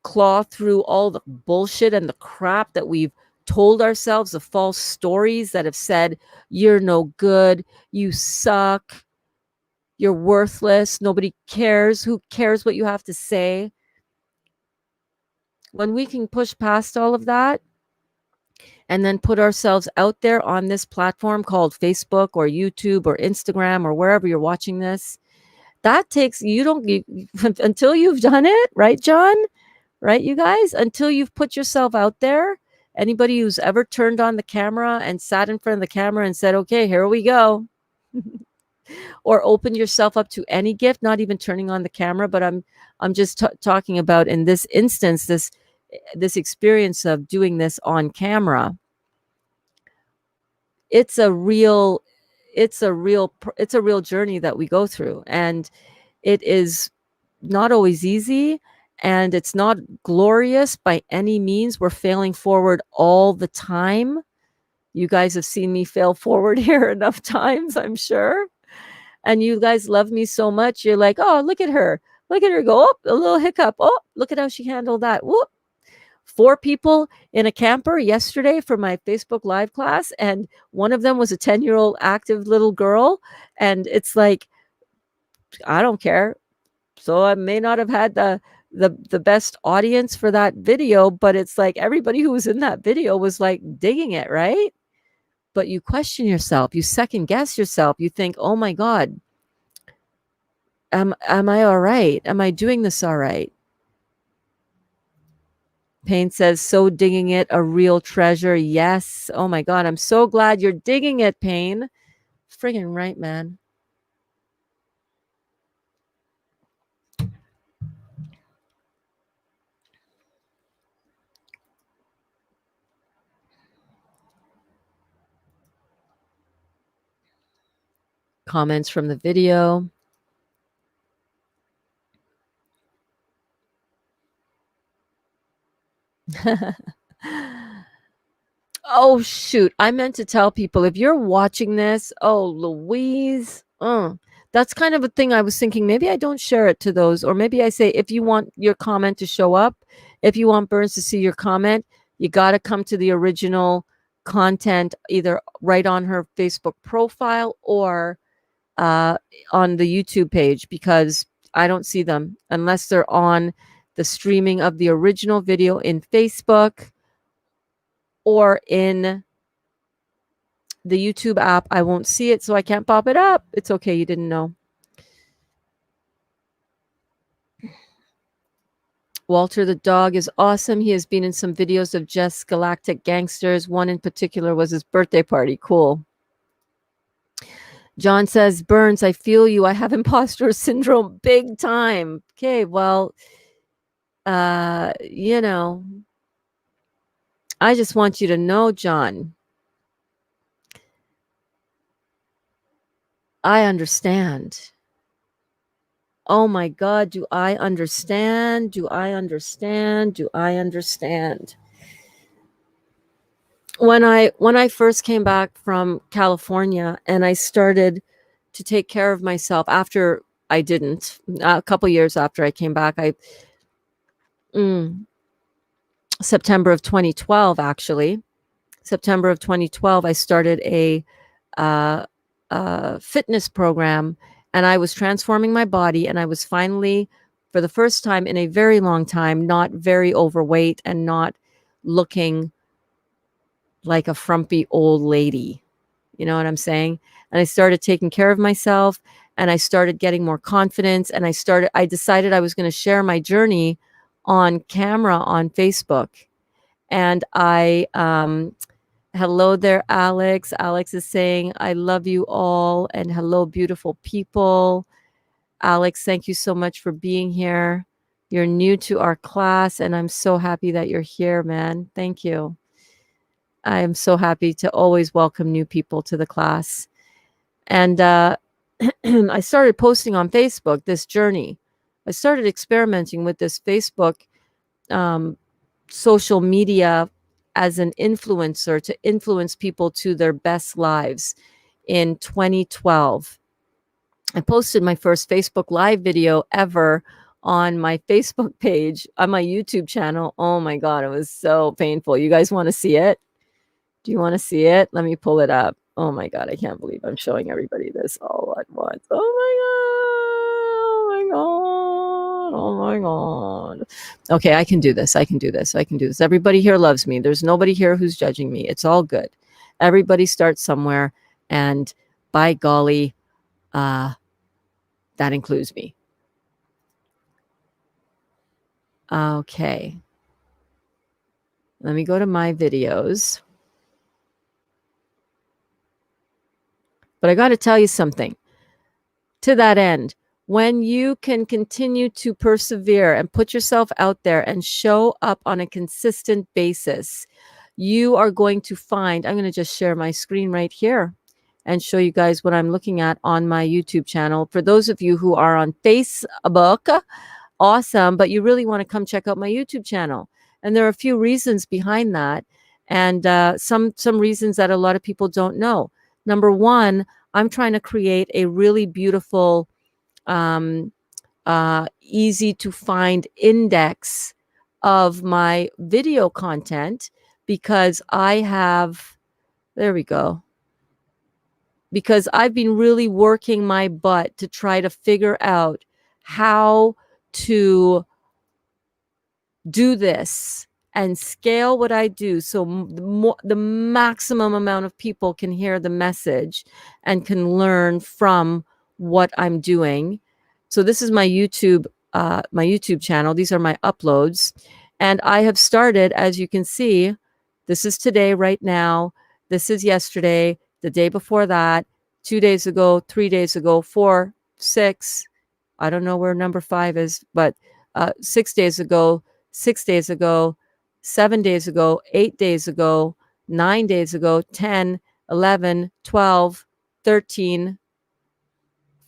S1: claw through all the bullshit and the crap that we've told ourselves, the false stories that have said you're no good, you suck, you're worthless, nobody cares, who cares what you have to say. When we can push past all of that and then put ourselves out there on this platform called Facebook or YouTube or Instagram or wherever you're watching this, that takes, until you've done it, right, John? Right, you guys? Until you've put yourself out there, anybody who's ever turned on the camera and sat in front of the camera and said, okay, here we go. Or opened yourself up to any gift, not even turning on the camera, but I'm just talking about in this instance, this experience of doing this on camera. It's a real journey that we go through, and it is not always easy, and it's not glorious by any means. We're failing forward all the time. You guys have seen me fail forward here enough times, I'm sure. And you guys love me so much. You're like, oh, look at her. Look at her go. Oh, a little hiccup. Oh, look at how she handled that. Whoop. 4 people in a camper yesterday for my Facebook Live class. And one of them was a 10-year-old active little girl. And it's like, I don't care. So I may not have had the best audience for that video, but it's like everybody who was in that video was like digging it, right? But you question yourself, you second guess yourself, you think, oh my God, am I all right? Am I doing this all right? Payne says, so digging it, a real treasure. Yes. Oh my God, I'm so glad you're digging it, Payne. Friggin' right, man. comments from the video. Oh, shoot. I meant to tell people, if you're watching this, oh, Louise, that's kind of a thing I was thinking. Maybe I don't share it to those, or maybe I say, if you want your comment to show up, if you want Burns to see your comment, you got to come to the original content, either right on her Facebook profile or on the YouTube page, because I don't see them unless they're on the streaming of the original video in Facebook or in the YouTube app. I won't see it, so I can't pop it up. It's okay, you didn't know. Walter the dog is awesome. He has been in some videos of Jess Galactic Gangsters. One in particular was his birthday party. Cool. John says, Burns, I feel you. I have imposter syndrome big time. Okay, well, you know, I just want you to know, John, I understand. Oh my God, do I understand? Do I understand? Do I understand? When I first came back from California and I started to take care of myself after I didn't, a couple years after I came back, September of 2012, actually. September of 2012, I started a fitness program, and I was transforming my body, and I was finally, for the first time in a very long time, not very overweight and not looking like a frumpy old lady. You know what I'm saying? And I started taking care of myself, and I started getting more confidence, and I decided I was going to share my journey on camera on Facebook. And hello there, Alex. Alex is saying, I love you all. And hello, beautiful people. Alex, thank you so much for being here. You're new to our class, and I'm so happy that you're here, man. Thank you. I am so happy to always welcome new people to the class. And I started posting on Facebook this journey. I started experimenting with this Facebook social media as an influencer to influence people to their best lives in 2012. I posted my first Facebook Live video ever on my Facebook page, on my YouTube channel. Oh my God, it was so painful. You guys want to see it? Do you want to see it? Let me pull it up. Oh my God, I can't believe I'm showing everybody this all at once. Oh my God. Oh my God. Okay, I can do this. I can do this. I can do this. Everybody here loves me. There's nobody here who's judging me. It's all good. Everybody starts somewhere, and by golly, that includes me. Okay. Let me go to my videos. But I got to tell you something. To that end, when you can continue to persevere and put yourself out there and show up on a consistent basis, you are going to find, I'm going to just share my screen right here and show you guys what I'm looking at on my YouTube channel. For those of you who are on Facebook, awesome, but you really want to come check out my YouTube channel. And there are a few reasons behind that, and some reasons that a lot of people don't know. Number one, I'm trying to create a really beautiful, easy to find index of my video content, because there we go. Because I've been really working my butt to try to figure out how to do this and scale what I do so the maximum amount of people can hear the message and can learn from what I'm doing. So this is my YouTube channel. These are my uploads, and I have started, as you can see, this is today, right now. This is yesterday, the day before that, 2 days ago, 3 days ago, 4, 6. I don't know where number 5 is, but 6 days ago, 6 days ago, 7 days ago, 8 days ago, 9 days ago, 10, 11, 12, 13,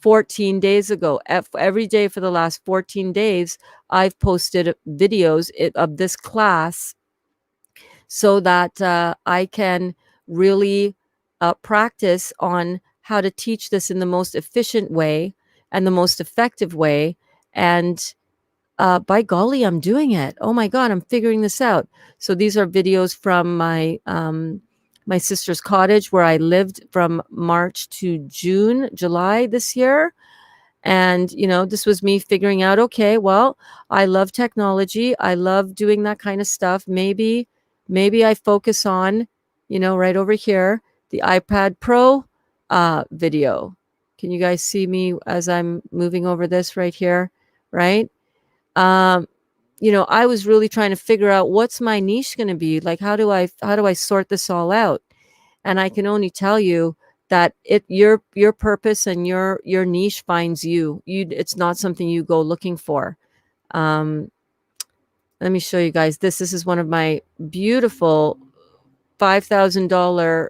S1: 14 days ago. Every day for the last 14 days, I've posted videos of this class so that I can really practice on how to teach this in the most efficient way and the most effective way. And by golly, I'm doing it. Oh my God, I'm figuring this out. So these are videos from my sister's cottage where I lived from March to July this year. And, this was me figuring out, okay, well, I love technology. I love doing that kind of stuff. Maybe I focus on, right over here, the iPad Pro video. Can you guys see me as I'm moving over this right here? Right. Um, I was really trying to figure out what's my niche going to be. Like, how do I sort this all out? And I can only tell you that your purpose and your niche finds you. It's not something you go looking for. Um, let me show you guys this. This is one of my beautiful $5,000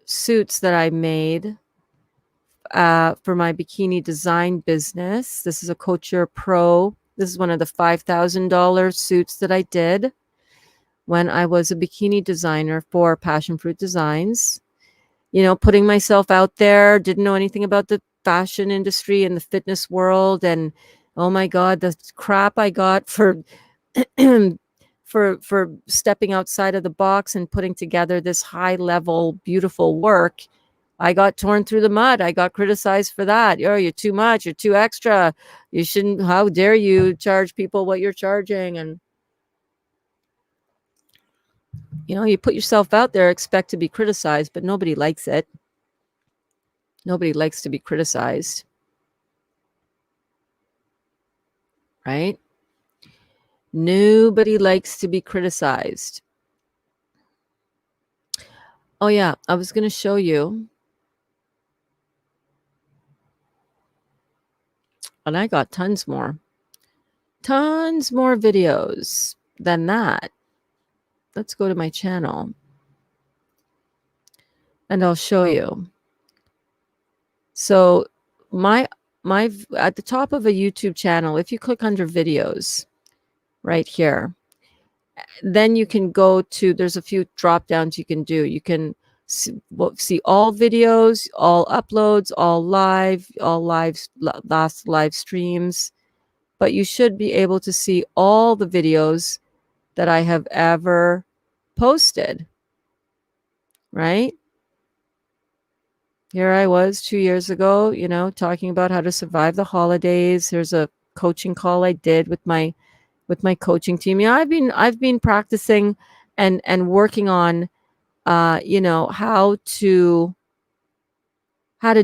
S1: suits that I made for my bikini design business. This is a Couture Pro. This is one of the $5,000 suits that I did when I was a bikini designer for Passion Fruit Designs. Putting myself out there, didn't know anything about the fashion industry and the fitness world. And oh my God, the crap I got for for stepping outside of the box and putting together this high level, beautiful work. I got torn through the mud. I got criticized for that. Oh, you're too much. You're too extra. You shouldn't. How dare you charge people what you're charging? And you put yourself out there, expect to be criticized, but nobody likes it. Nobody likes to be criticized, right? Nobody likes to be criticized. Oh yeah, I was going to show you. And I got tons more videos than that. Let's go to my channel and I'll show you. So my at the top of a YouTube channel, if you click under videos right here, then you can go to, there's a few drop downs you can do. You can see all videos, all uploads, all last live streams, but you should be able to see all the videos that I have ever posted, right? Here I was 2 years ago, talking about how to survive the holidays. There's a coaching call I did with my coaching team. I've been practicing and working on how to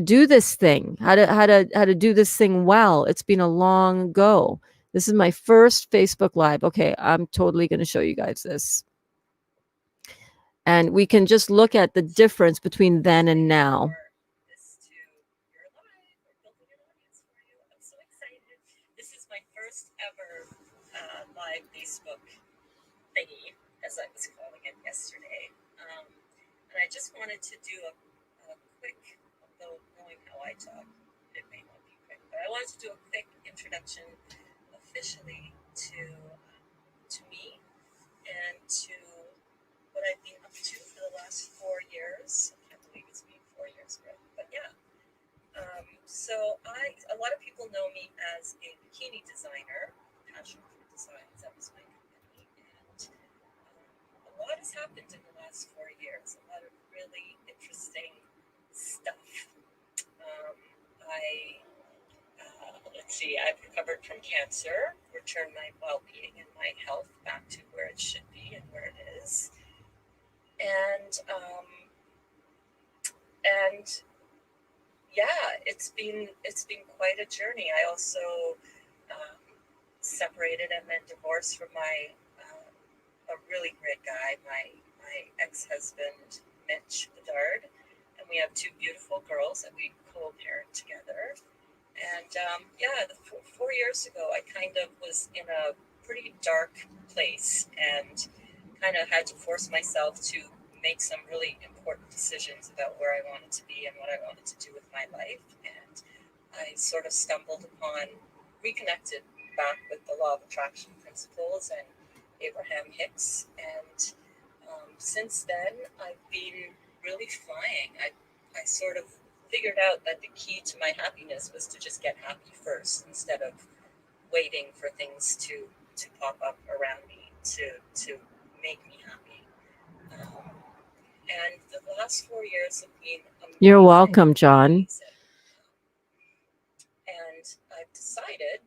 S1: do this thing, how to do this thing well. It's been a long go. This is my first Facebook Live. Okay, I'm totally going to show you guys this. And we can just look at the difference between then and now.
S5: This is my first ever live Facebook thingy, as I was calling it yesterday. And I just wanted to do a quick, although knowing how I talk, it may not be quick, but I wanted to do a quick introduction officially to me and to what I've been up to for the last 4 years. I can't believe it's been 4 years, but yeah. So a lot of people know me as a bikini designer, Passion Fruit Designs. That was my company, and a lot has happened in the last 4 years. A lot of really interesting stuff. Let's see. I've recovered from cancer, returned my well-being and my health back to where it should be and where it is, and yeah, it's been quite a journey. I also separated and then divorced from a really great guy, my ex-husband Mitch Bedard, and we have 2 beautiful girls that we co-parent together. And yeah, 4 years ago, I kind of was in a pretty dark place and kind of had to force myself to make some really important decisions about where I wanted to be and what I wanted to do with my life. And I sort of stumbled upon, reconnected back with the law of attraction principles and Abraham Hicks. And since then, I've been really flying. I sort of figured out that the key to my happiness was to just get happy first instead of waiting for things to pop up around me to make me happy. And the last 4 years have been amazing.
S1: You're welcome, John.
S5: And I've decided,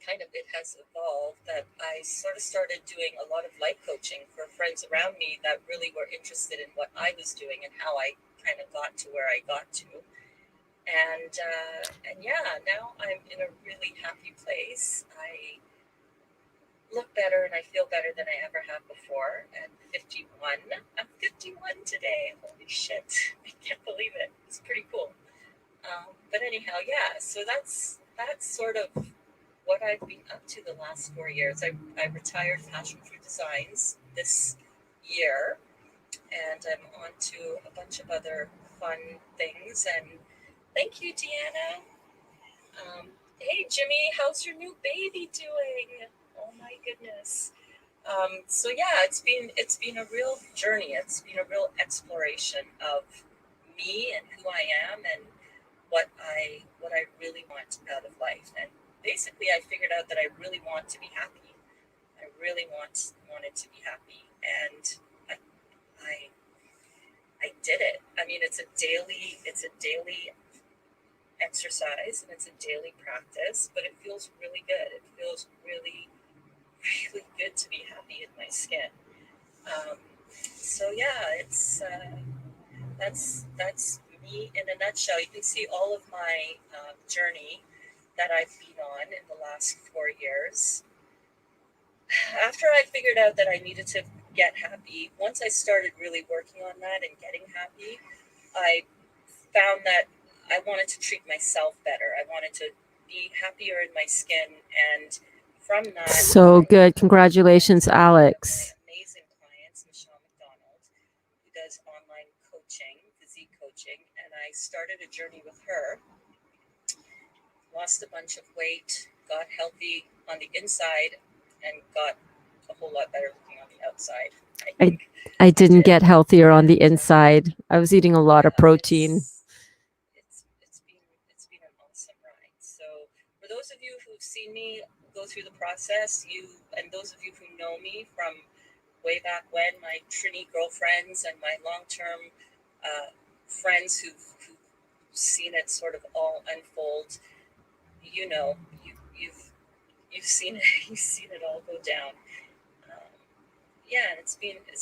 S5: kind of, it has evolved, that I sort of started doing a lot of life coaching for friends around me that really were interested in what I was doing and how I kind of got to where I got to. And yeah, now I'm in a really happy place. I look better and I feel better than I ever have before. At 51, I'm 51 today. Holy shit, I can't believe it. It's pretty cool. But anyhow, yeah. So that's sort of what I've been up to the last 4 years. I retired Passion Fruit Designs this year, and I'm on to a bunch of other fun things. And thank you, Deanna. Hey, Jimmy, how's your new baby doing? Oh my goodness. So yeah, it's been a real journey. It's been a real exploration of me and who I am and what I really want out of life. And basically, I figured out that I really want to be happy. I really wanted to be happy, and I did it. I mean, it's a daily exercise and it's a daily practice, but it feels really good. It feels really, really good to be happy in my skin. So yeah, it's that's me in a nutshell. You can see all of my journey that I've been on in the last 4 years. After I figured out that I needed to get happy, once I started really working on that and getting happy, I found that I wanted to treat myself better. I wanted to be happier in my skin, and from that,
S1: so good. Congratulations, Alex.
S5: My amazing clients, Michelle McDonald, who does online coaching, physique coaching, and I started a journey with her. Lost a bunch of weight, got healthy on the inside, and got a whole lot better looking on the outside.
S1: I didn't get healthier on the inside. I was eating a lot of protein.
S5: It's been an awesome ride. So for those of you who've seen me go through the process, and those of you who know me from way back when, my Trini girlfriends and my long-term friends who've seen it sort of all unfold, you know, you've seen it, all go down. Yeah, and it's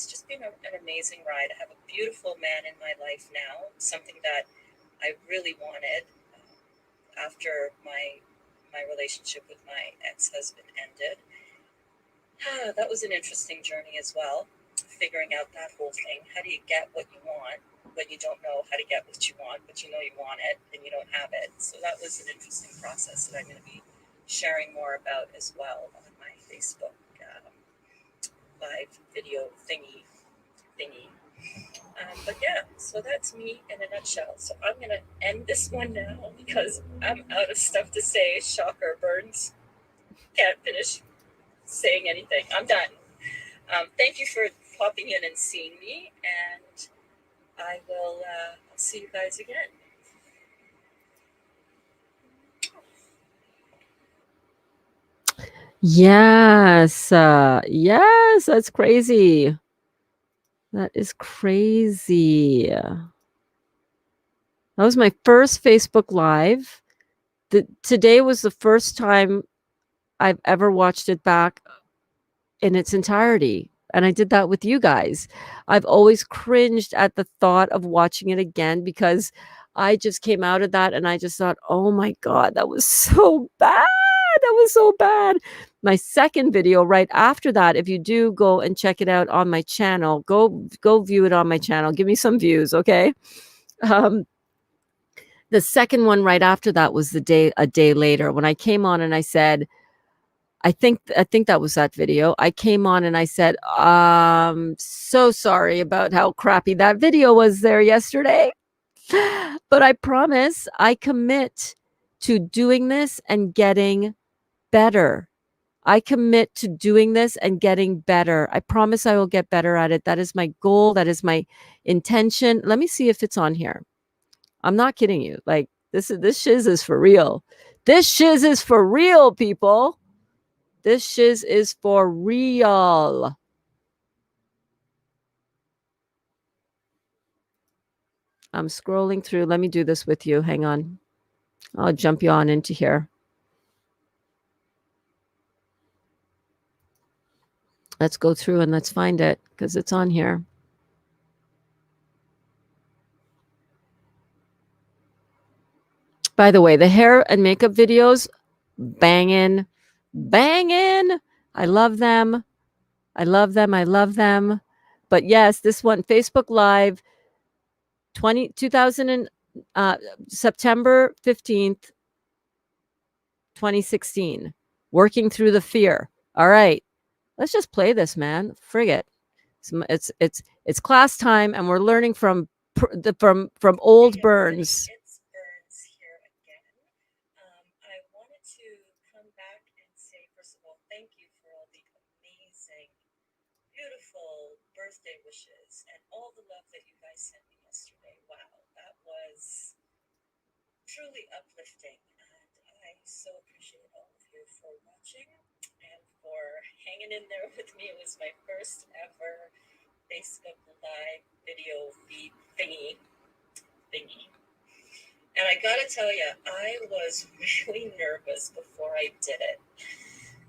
S5: just been an amazing ride. I have a beautiful man in my life now, something that I really wanted after my relationship with my ex-husband ended. That was an interesting journey as well, figuring out that whole thing. How do you get what you want when you don't know how to get what you want, but you know you want it and you don't have it? So that was an interesting process that I'm going to be sharing more about as well on my Facebook live video thingy. But yeah, so that's me in a nutshell. So I'm going to end this one now because I'm out of stuff to say. Shocker, Burns. Can't finish saying anything. I'm done. Thank you for popping in and seeing me, and I will I'll see you guys again.
S1: Yes. Yes, that's crazy. That is crazy. That was my first Facebook Live. Today was the first time I've ever watched it back in its entirety. And I did that with you guys. I've always cringed at the thought of watching it again because I just came out of that and I just thought, oh my God, that was so bad. That was so bad. My second video right after that, if you do go and check it out on my channel, go view it on my channel. Give me some views, okay? The second one right after that was a day later when I came on and I said, I think that was that video. I came on and I said, so sorry about how crappy that video was there yesterday. But I promise, I commit to doing this and getting better. I commit to doing this and getting better. I promise I will get better at it. That is my goal. That is my intention. Let me see if it's on here. I'm not kidding you. Like this shiz is for real. This shiz is for real, people. This shiz is for real. I'm scrolling through. Let me do this with you. Hang on. I'll jump you on into here. Let's go through and let's find it because it's on here. By the way, the hair and makeup videos, banging. I love them. I love them. But yes, this one, Facebook Live, 2000 and September 15th, 2016. Working through the fear. All right. Let's just play this, man. Frig it. It's class time and we're learning from old Burns.
S5: It's Burns here again. I wanted to come back and say, first of all, thank you for all the amazing, beautiful birthday wishes and all the love that you guys sent me yesterday. Wow, that was truly uplifting. And I so appreciate all of you for watching and for hanging in there with me. It was my first ever Facebook Live video feed thingy. And I gotta tell you, I was really nervous before I did it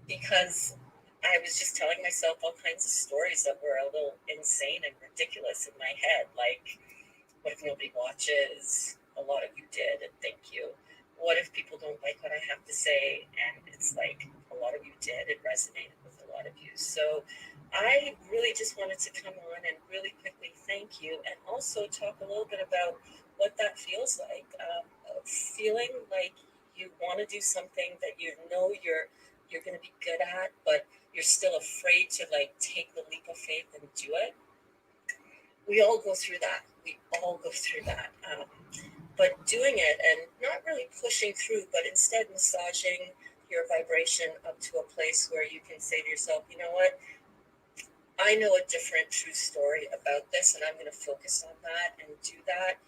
S5: because I was just telling myself all kinds of stories that were a little insane and ridiculous in my head. Like, what if nobody watches? A lot of you did, and thank you. What if people don't like what I have to say? And it's like, a lot of you did. It resonated with a lot of you. So I really just wanted to come on and really quickly thank you and also talk a little bit about what that feels like. Feeling like you want to do something that you know you're going to be good at, but you're still afraid to like take the leap of faith and do it. We all go through that. But doing it and not really pushing through, but instead massaging your vibration up to a place where you can say to yourself, you know what? I know a different true story about this, and I'm going to focus on that and do that.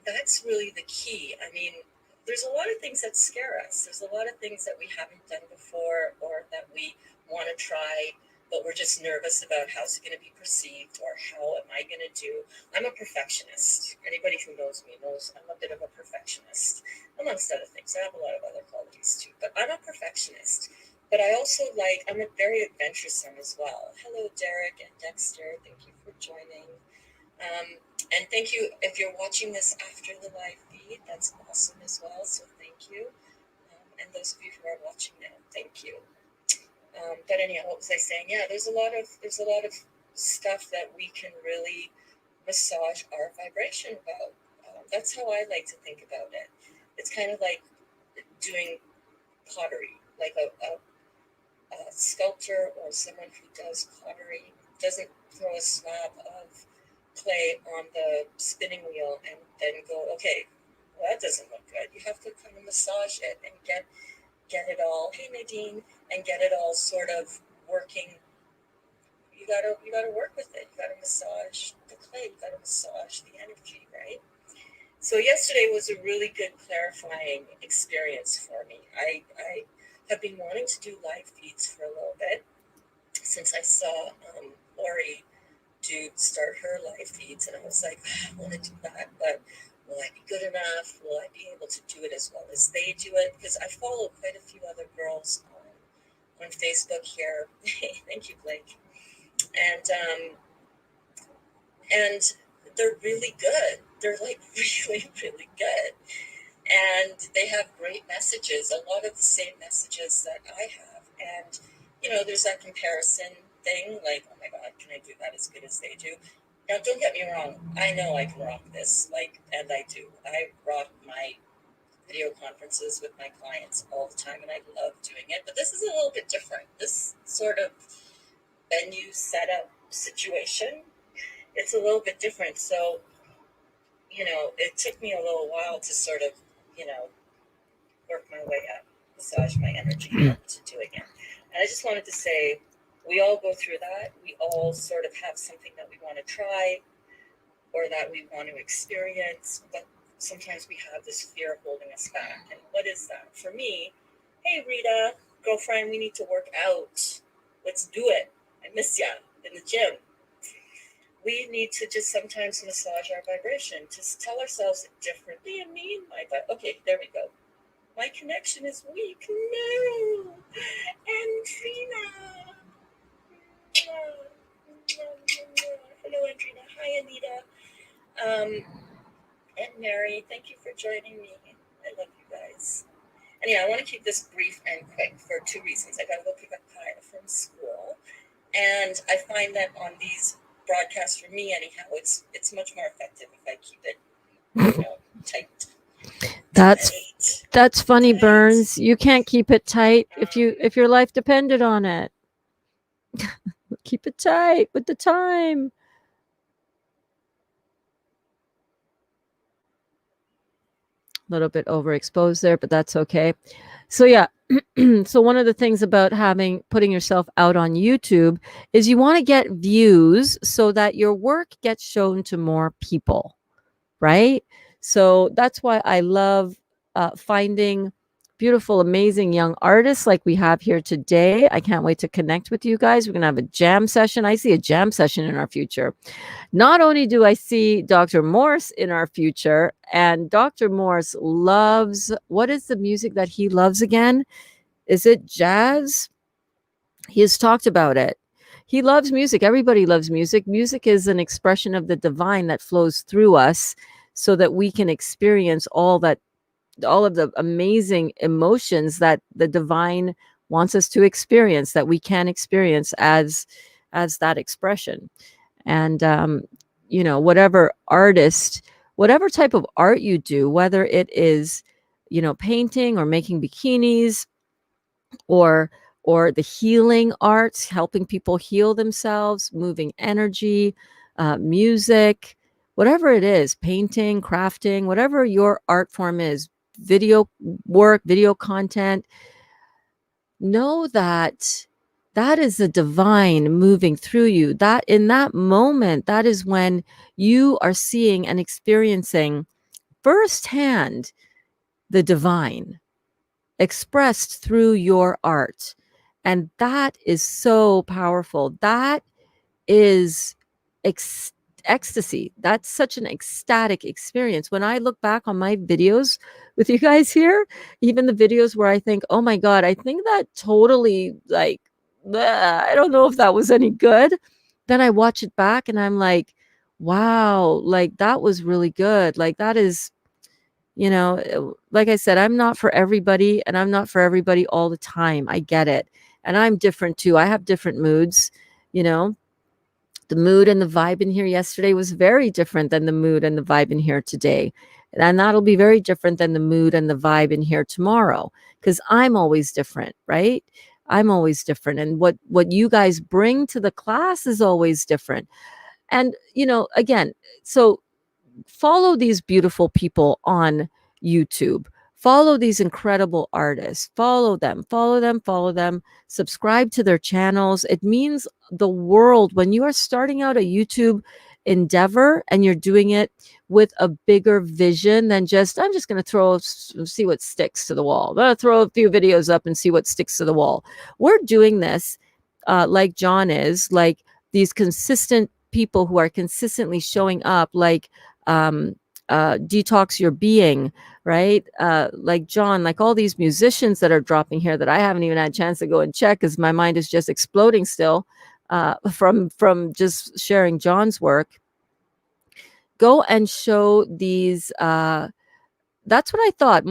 S5: That's really the key. I mean, there's a lot of things that scare us. There's a lot of things that we haven't done before or that we want to try, but we're just nervous about how's it going to be perceived or how am I going to do. I'm a perfectionist. Anybody who knows me knows I'm a bit of a perfectionist, amongst other things. I have a lot of other qualities too, but I'm a perfectionist. But I also I'm a very adventuresome as well. Hello, Derek and Dexter. Thank you for joining. And thank you if you're watching this after the live feed. That's awesome as well. So thank you. And those of you who are watching now, thank you. But anyhow, what was I saying? Yeah, there's a lot of stuff that we can really massage our vibration about. That's how I like to think about it. It's kind of like doing pottery, like a sculptor or someone who does pottery doesn't throw a slab of clay on the spinning wheel and then go, okay, well, that doesn't look good. You have to kind of massage it and get it all, hey Nadine, and get it all sort of working. You gotta work with it. You gotta massage the clay. You gotta massage the energy, right? So yesterday was a really good clarifying experience for me. I have been wanting to do live feeds for a little bit since I saw Lori start her live feeds, and I was like, I want to do that, but will I be good enough? Will I be able to do it as well as they do it? Because I follow quite a few other girls on Facebook here. Thank you, Blake. And they're really good. They're like really, really good. And they have great messages, a lot of the same messages that I have. And, there's that comparison thing, like, oh my God, can I do that as good as they do? Now, don't get me wrong. I know I can rock this, and I do. I rock my video conferences with my clients all the time, and I love doing it. But this is a little bit different. This sort of venue setup situation, it's a little bit different. So, it took me a little while to sort of, work my way up, massage my energy up to doing it. And I just wanted to say, we all go through that. We all sort of have something that we want to try or that we want to experience, but sometimes we have this fear holding us back. And what is that? For me, hey, Rita, girlfriend, we need to work out. Let's do it. I miss ya in the gym. We need to just sometimes massage our vibration, just tell ourselves it differently. And me and my okay, there we go. My connection is weak. No. Andrina. Hello, Andrina. Hi, Anita. And Mary, thank you for joining me. I love you guys. Anyway, I want to keep this brief and quick for two reasons. I got to go pick up Kaya from school. And I find that on these broadcasts, for me anyhow, it's much more effective if I keep it, tight.
S1: That's funny, Burns. You can't keep it tight if your life depended on it. Keep it tight with the time. A little bit overexposed there, but that's okay. So yeah, so one of the things about putting yourself out on YouTube is you want to get views so that your work gets shown to more people, right? So that's why I love finding beautiful, amazing young artists like we have here today. I can't wait to connect with you guys. We're going to have a jam session. I see a jam session in our future. Not only do I see Dr. Morse in our future, and Dr. Morse loves, what is the music that he loves again? Is it jazz? He has talked about it. He loves music. Everybody loves music. Music is an expression of the divine that flows through us so that we can experience all of the amazing emotions that the divine wants us to experience, that we can experience as that expression. And whatever type of art you do, whether it is painting or making bikinis or the healing arts, helping people heal themselves, moving energy, music, whatever it is, painting, crafting, whatever your art form is, video work, video content, know that is the divine moving through you. That in that moment, that is when you are seeing and experiencing firsthand the divine expressed through your art. And that is so powerful. That is ecstasy. That's such an ecstatic experience. When I look back on my videos with you guys here, even the videos where I think, oh my God, I think that totally I don't know if that was any good. Then I watch it back and I'm like, wow, that was really good. That is, like I said, I'm not for everybody and I'm not for everybody all the time. I get it. And I'm different too. I have different moods, the mood and the vibe in here yesterday was very different than the mood and the vibe in here today. And that'll be very different than the mood and the vibe in here tomorrow, because I'm always different, right? I'm always different. And what you guys bring to the class is always different. And, again, so follow these beautiful people on YouTube. Follow these incredible artists. Follow them, subscribe to their channels. It means the world when you are starting out a YouTube endeavor and you're doing it with a bigger vision than I'm just going to see what sticks to the wall. I'm going to throw a few videos up and see what sticks to the wall. We're doing this like John is, like these consistent people who are consistently showing up, like Detox Your Being, right? Like John, like all these musicians that are dropping here that I haven't even had a chance to go and check because my mind is just exploding still from just sharing John's work. Go and show these. That's what I thought.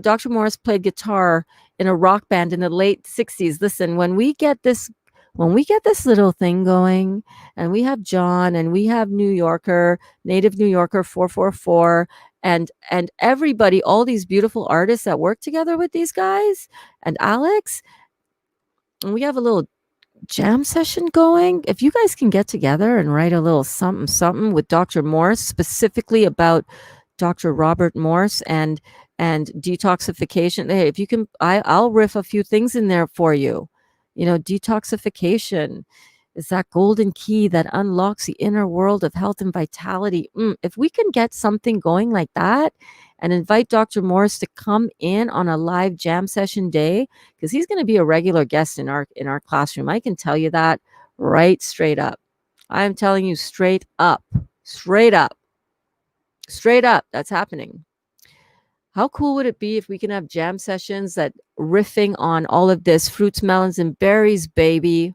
S1: Dr. Morse played guitar in a rock band in the late 60s. Listen, when we get this when we get this little thing going and we have John and we have New Yorker, native New Yorker 444, and everybody, all these beautiful artists that work together with these guys and Alex, and we have a little jam session going. If you guys can get together and write a little something something with Dr. Morse, specifically about Dr. Robert Morse and detoxification. Hey, if you can, I'll riff a few things in there for you. You know, detoxification is that golden key that unlocks the inner world of health and vitality. If we can get something going like that and invite Dr. Morris to come in on a live jam session day, because he's going to be a regular guest in our classroom. I can tell you that right straight up. I'm telling you straight up, straight up, straight up. That's happening. How cool would it be if we can have jam sessions that riffing on all of this fruits, melons, and berries, baby?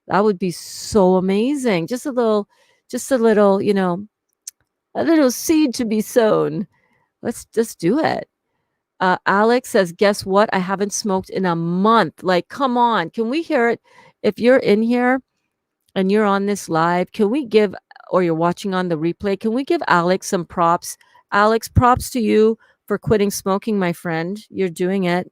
S1: That would be so amazing. Just a little, you know, a little seed to be sown. Let's just do it. Alex says, guess what? I haven't smoked in a month. Like, come on. Can we hear it? If you're in here and you're on this live, can we give, or you're watching on the replay, can we give Alex some props? Alex, props to you for quitting smoking, my friend. You're doing it.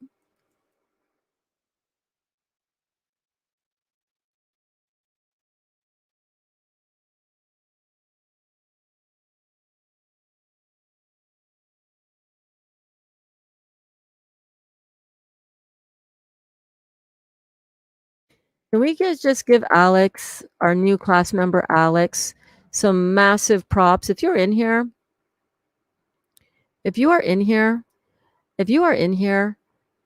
S1: Can we just give Alex, our new class member, Alex, some massive props? If you're in here, if you are in here, if you are in here,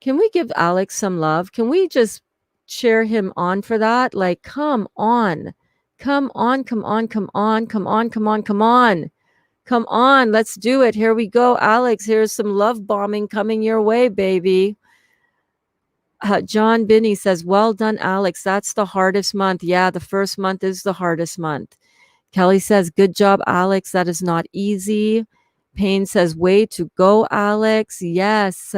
S1: can we give Alex some love? Can we just cheer him on for that? Like, come on, come on, come on, come on, come on, come on, come on, come on. Let's do it. Here we go, Alex. Here's some love bombing coming your way, baby. John Binney says, well done, Alex. That's the hardest month. Yeah, the first month is the hardest month. Kelly says, good job, Alex. That is not easy. Payne says, way to go, Alex. Yes.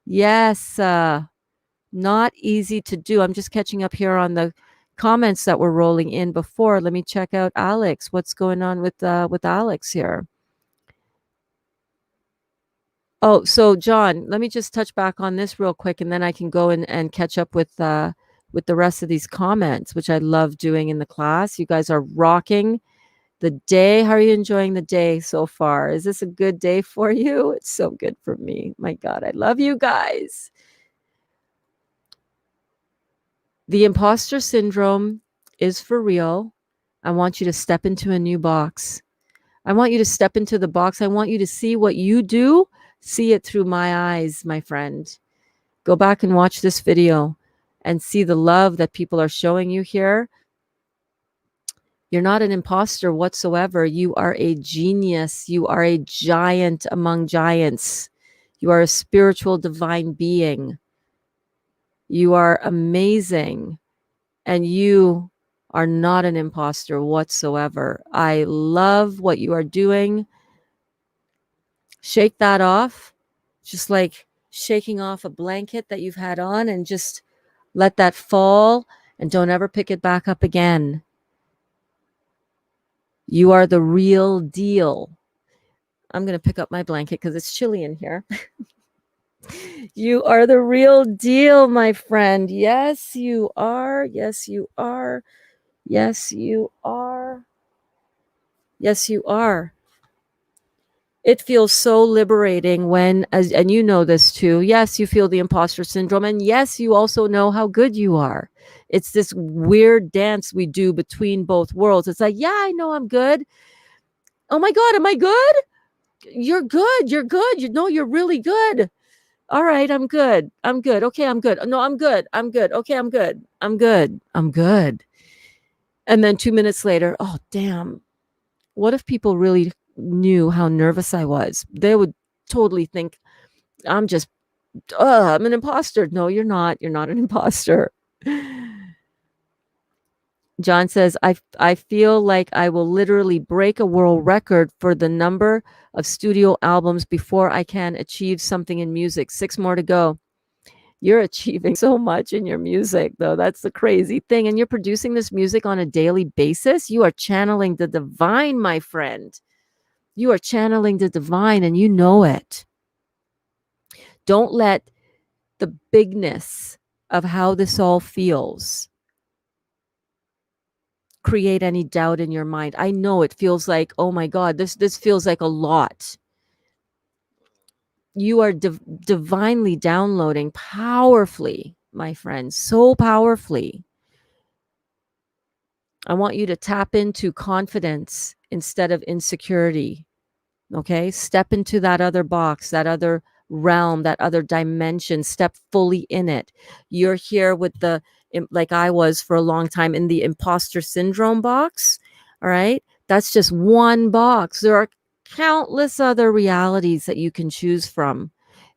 S1: Yes. Not easy to do. I'm just catching up here on the comments that were rolling in before. Let me check out Alex. What's going on with Alex here? Oh, so John, let me just touch back on this real quick, and then I can go and catch up with the rest of these comments, which I love doing in the class. You guys are rocking the day. How are you enjoying the day so far? Is this a good day for you? It's so good for me. My God, I love you guys. The imposter syndrome is for real. I want you to step into a new box. I want you to step into the box. I want you to see what you do. See it through my eyes, my friend. Go back and watch this video and see the love that people are showing you here. You're not an imposter whatsoever. You are a genius. You are a giant among giants. You are a spiritual divine being. You are amazing. And you are not an imposter whatsoever. I love what you are doing. Shake that off, just like shaking off a blanket that you've had on, and just let that fall and don't ever pick it back up again. You are the real deal. I'm going to pick up my blanket because it's chilly in here. You are the real deal, my friend. Yes, you are. Yes, you are. Yes, you are. Yes, you are. It feels so liberating when, and you know this too, yes, you feel the imposter syndrome, and yes, you also know how good you are. It's this weird dance we do between both worlds. It's like, yeah, I know I'm good. Oh my God, am I good? You're good. You're good. You know, you're really good. All right, I'm good. I'm good. Okay, I'm good. No, I'm good. I'm good. Okay, I'm good. I'm good. I'm good. And then 2 minutes later, oh, damn. What if people really knew how nervous I was? They would totally think I'm just, I'm an imposter. No, you're not. You're not an imposter. John says, I feel like I will literally break a world record for the number of studio albums before I can achieve something in music. 6 more to go. You're achieving so much in your music, though. That's the crazy thing. And you're producing this music on a daily basis. You are channeling the divine, my friend. You are channeling the divine, and you know it. Don't let the bigness of how this all feels create any doubt in your mind. I know it feels like, oh my God, this feels like a lot. You are divinely downloading powerfully, my friend, so powerfully. I want you to tap into confidence instead of insecurity. Okay? Step into that other box, that other realm, that other dimension. Step fully in it. You're here with like I was for a long time, in the imposter syndrome box. All right? That's just one box. There are countless other realities that you can choose from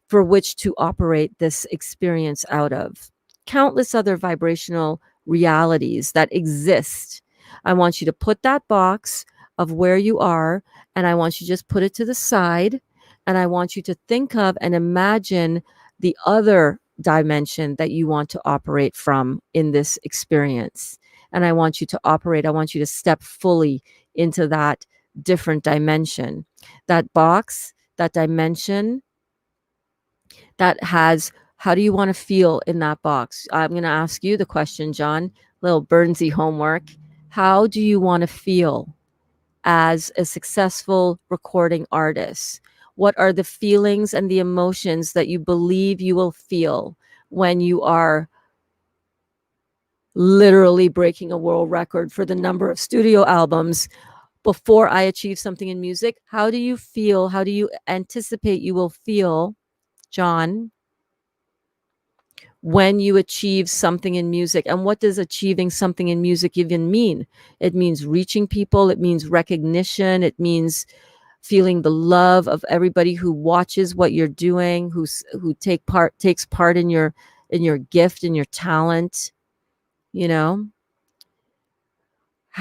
S1: for which to operate this experience out of. Countless other vibrational realities that exist. I want you to put that box of where you are, and I want you to just put it to the side, and I want you to think of and imagine the other dimension that you want to operate from in this experience. And I want you to step fully into that different dimension. That box, that dimension, that has, how do you want to feel in that box? I'm going to ask you the question, John, little Burnsy homework. How do you want to feel as a successful recording artist? What are the feelings and the emotions that you believe you will feel when you are literally breaking a world record for the number of studio albums before I achieve something in music? How do you feel? How do you anticipate you will feel, John, when you achieve something in music? And what does achieving something in music even mean? It means reaching people. It means recognition. It means feeling the love of everybody who watches what you're doing, who takes part in your gift and your talent. You know,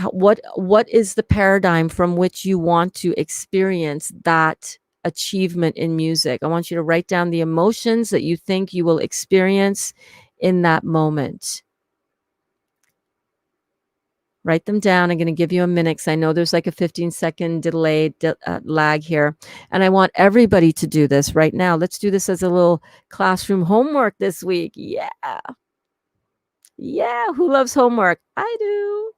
S1: what is the paradigm from which you want to experience that achievement in music? I want you to write down the emotions that you think you will experience in that moment. Write them down. I'm going to give you a minute because I know there's like a 15-second delay lag here. And I want everybody to do this right now. Let's do this as a little classroom homework this week. Yeah. Yeah. Who loves homework? I do.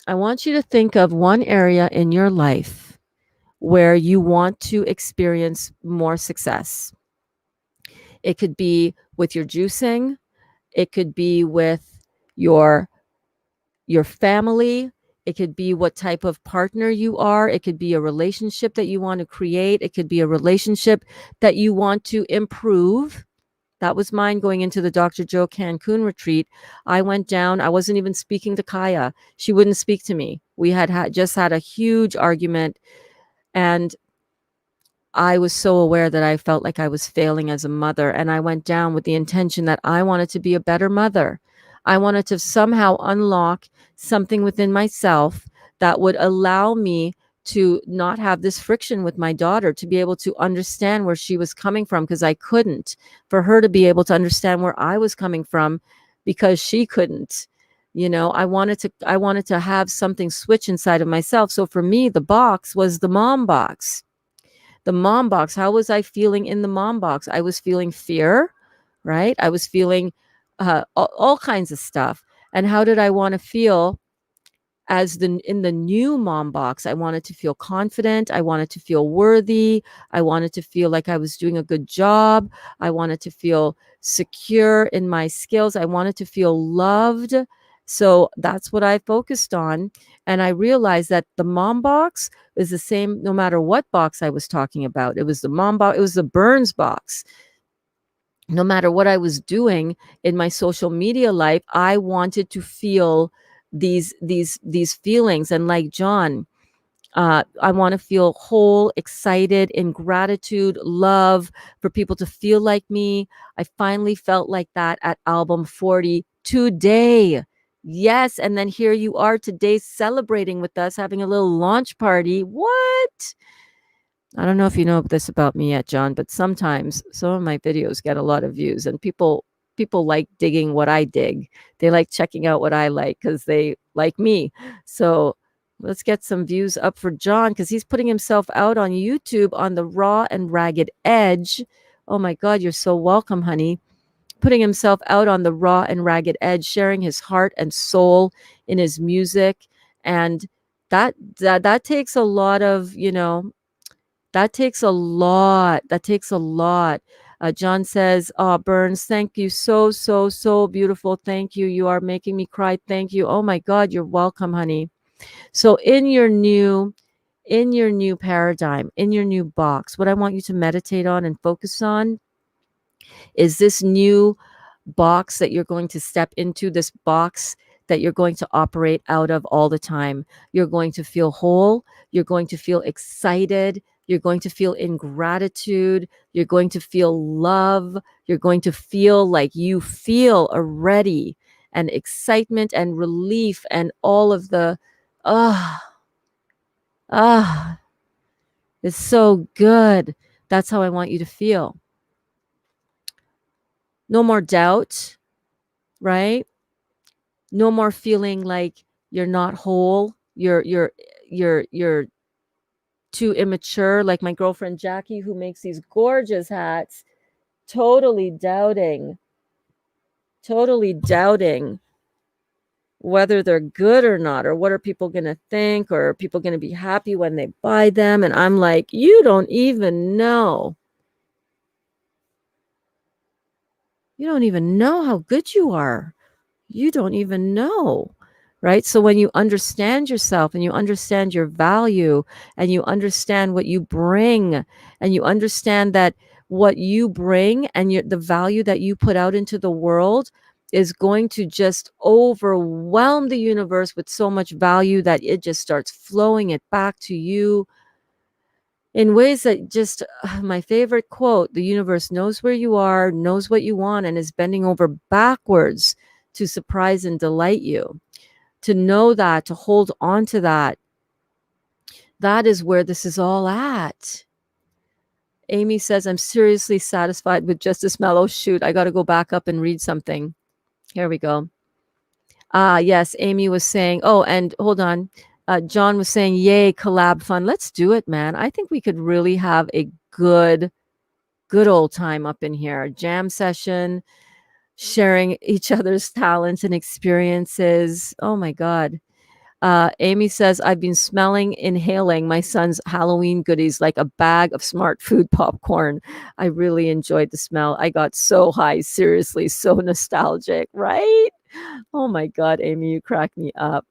S1: I want you to think of one area in your life where you want to experience more success. It could be with your juicing. It could be with your family. It could be what type of partner you are. It could be a relationship that you want to create. It could be a relationship that you want to improve. That was mine going into the Dr. Joe Cancun retreat. I went down. I wasn't even speaking to Kaya. She wouldn't speak to me. We just had a huge argument, and I was so aware that I felt like I was failing as a mother. And I went down with the intention that I wanted to be a better mother. I wanted to somehow unlock something within myself that would allow me to not have this friction with my daughter, to be able to understand where she was coming from, because I couldn't, for her to be able to understand where I was coming from because she couldn't. I wanted to have something switch inside of myself. So for me, the box was the mom box. The mom box. How was I feeling in the mom box? I was feeling fear, right? I was feeling all kinds of stuff. And how did I want to feel in the new mom box? I wanted to feel confident. I wanted to feel worthy. I wanted to feel like I was doing a good job. I wanted to feel secure in my skills. I wanted to feel loved. So that's what I focused on. And I realized that the mom box is the same no matter what box I was talking about. It was the mom box, it was the Burns box. No matter what I was doing in my social media life, I wanted to feel these feelings. And like John, I want to feel whole, excited, in gratitude, love, for people to feel like me. I finally felt like that at album 40 today. Yes. And then here you are today celebrating with us, having a little launch party. What? I don't know if you know this about me yet, John, but sometimes some of my videos get a lot of views, and people like digging what I dig. They like checking out what I like because they like me. So let's get some views up for John because he's putting himself out on YouTube on the raw and ragged edge. Oh my God, you're so welcome, honey. Putting himself out on the raw and ragged edge, sharing his heart and soul in his music. And that takes a lot of, that takes a lot. That takes a lot. John says, "Oh, Burns, thank you. So, so, so beautiful. Thank you. You are making me cry. Thank you. Oh my God, you're welcome, honey." So in your new paradigm, in your new box, what I want you to meditate on and focus on is this new box that you're going to step into, this box that you're going to operate out of all the time. You're going to feel whole. You're going to feel excited. You're going to feel in gratitude. You're going to feel love. You're going to feel like you feel already, and excitement and relief and all of the, ah, ah, it's so good. That's how I want you to feel. No more doubt, right? No more feeling like you're not whole, you're too immature, like my girlfriend Jackie who makes these gorgeous hats, totally doubting whether they're good or not, or what are people going to think, or are people going to be happy when they buy them. And I'm like, you don't even know how good you are. You don't even know, right? So when you understand yourself and you understand your value and you understand what you bring, and you understand that what you bring and the value that you put out into the world is going to just overwhelm the universe with so much value that it just starts flowing it back to you in ways that just, my favorite quote, the universe knows where you are, knows what you want, and is bending over backwards to surprise and delight you. To know that, to hold on to that, that is where this is all at. Amy says, I'm seriously satisfied with just this mellow. Shoot, I got to go back up and read something. Here we go. Yes, Amy was saying, oh, and hold on. John was saying, yay, collab fun. Let's do it, man. I think we could really have a good old time up in here. Jam session, sharing each other's talents and experiences. Oh my God. Amy says, I've been inhaling my son's Halloween goodies like a bag of smart food popcorn. I really enjoyed the smell. I got so high. Seriously, so nostalgic, right? Oh my God, Amy, you crack me up.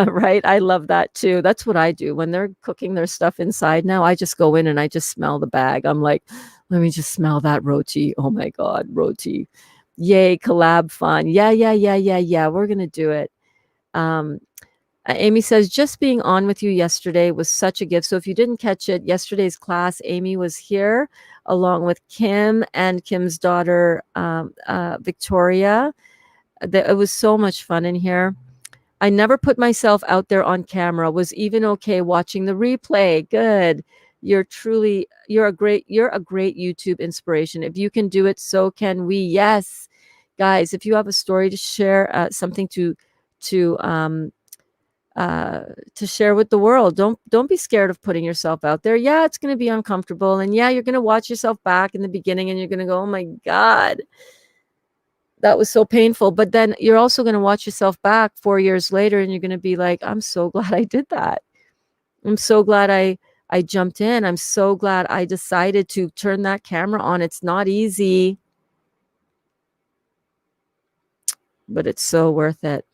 S1: Right? I love that too. That's what I do when they're cooking their stuff inside now. I just go in and I just smell the bag. I'm like, let me just smell that roti. Oh my God, roti. Yay, collab fun. Yeah, yeah, yeah, yeah, yeah. We're going to do it. Amy says, just being on with you yesterday was such a gift. So if you didn't catch it, yesterday's class, Amy was here along with Kim and Kim's daughter, Victoria. It was so much fun in here. I never put myself out there on camera, was even okay watching the replay. Good. You're a great YouTube inspiration. If you can do it, so can we. Yes. Guys, if you have a story to share, something to share with the world, don't be scared of putting yourself out there. Yeah, it's going to be uncomfortable. And yeah, you're going to watch yourself back in the beginning and you're going to go, oh my God, that was so painful. But then you're also going to watch yourself back 4 years later and you're going to be like, I'm so glad I did that. I'm so glad I jumped in. I'm so glad I decided to turn that camera on. It's not easy, but it's so worth it.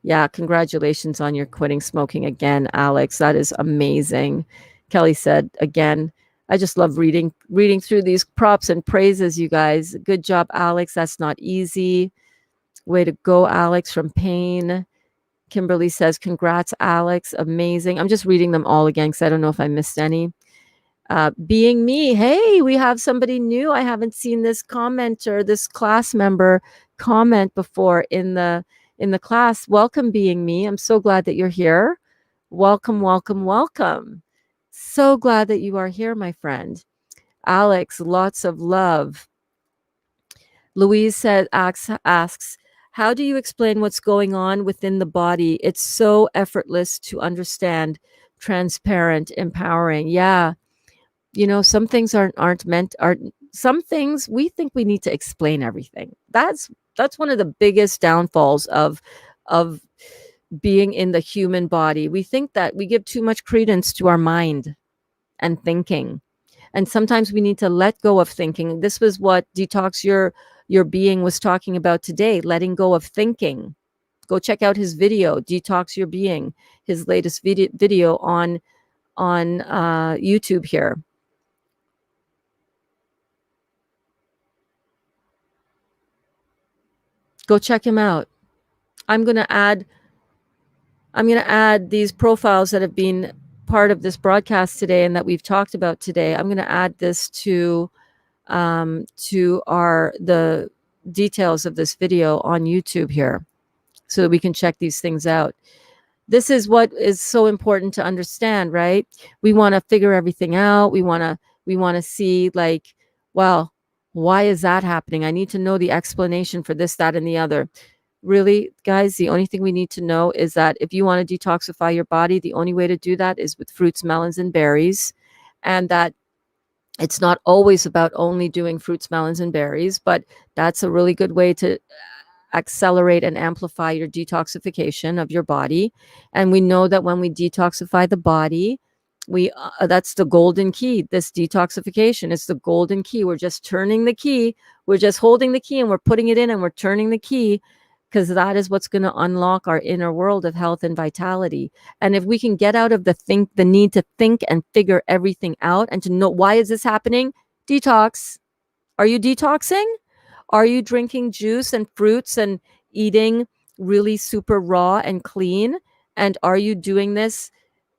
S1: Yeah, congratulations on your quitting smoking again, Alex. That is amazing. Kelly said, again, I just love reading through these props and praises, you guys. Good job, Alex. That's not easy. Way to go, Alex from Pain. Kimberly says, congrats, Alex. Amazing. I'm just reading them all again because I don't know if I missed any. Being me. Hey, we have somebody new. I haven't seen this commenter, this class member comment before in the class. Welcome, Being Me. I'm so glad that you're here. Welcome, welcome, welcome. So glad that you are here, my friend. Alex, lots of love. Louise asks, how do you explain what's going on within the body? It's so effortless to understand, transparent, empowering. Yeah. Some things aren't meant aren't some things we think we need to explain everything. That's one of the biggest downfalls of being in the human body. We think that we give too much credence to our mind and thinking. And sometimes we need to let go of thinking. This was what Detox Your Being was talking about today, letting go of thinking. Go check out his video, Detox Your Being, his latest video on YouTube here. Go check him out. I'm going to add these profiles that have been part of this broadcast today and that we've talked about today. I'm going to add this to the details of this video on YouTube here so that we can check these things out. This is what is so important to understand, right? We want to figure everything out. We want to see, like, well, why is that happening? I need to know the explanation for this, that, and the other. Really, guys, the only thing we need to know is that if you want to detoxify your body, the only way to do that is with fruits, melons, and berries. And that it's not always about only doing fruits, melons, and berries, but that's a really good way to accelerate and amplify your detoxification of your body. And we know that when we detoxify the body, that's the golden key. This detoxification is the golden key. We're just turning the key. We're just holding the key and we're putting it in and we're turning the key, because that is what's going to unlock our inner world of health and vitality. And if we can get out of the need to think and figure everything out and to know, why is this happening? Detox. Are you detoxing? Are you drinking juice and fruits and eating really super raw and clean? And are you doing this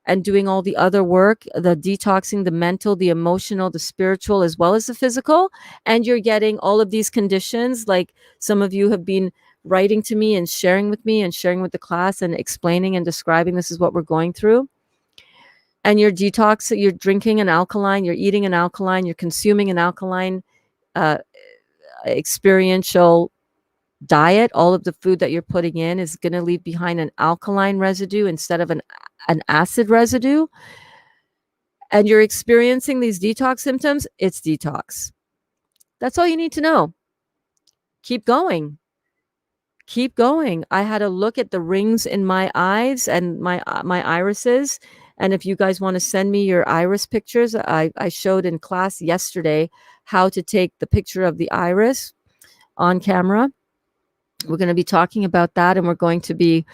S1: and doing all the other work, the detoxing, the mental, the emotional, the spiritual, as well as the physical? And you're getting all of these conditions, like some of you have been writing to me and sharing with the class and explaining and describing, this is what we're going through. And you're drinking an alkaline, you're eating an alkaline, you're consuming an alkaline experiential diet. All of the food that you're putting in is going to leave behind an alkaline residue instead of an acid residue. And you're experiencing these detox symptoms. It's detox. That's all you need to know. Keep going. Keep going. I had a look at the rings in my eyes and my irises. And if you guys want to send me your iris pictures, I showed in class yesterday how to take the picture of the iris on camera. We're going to be talking about that, and we're going to be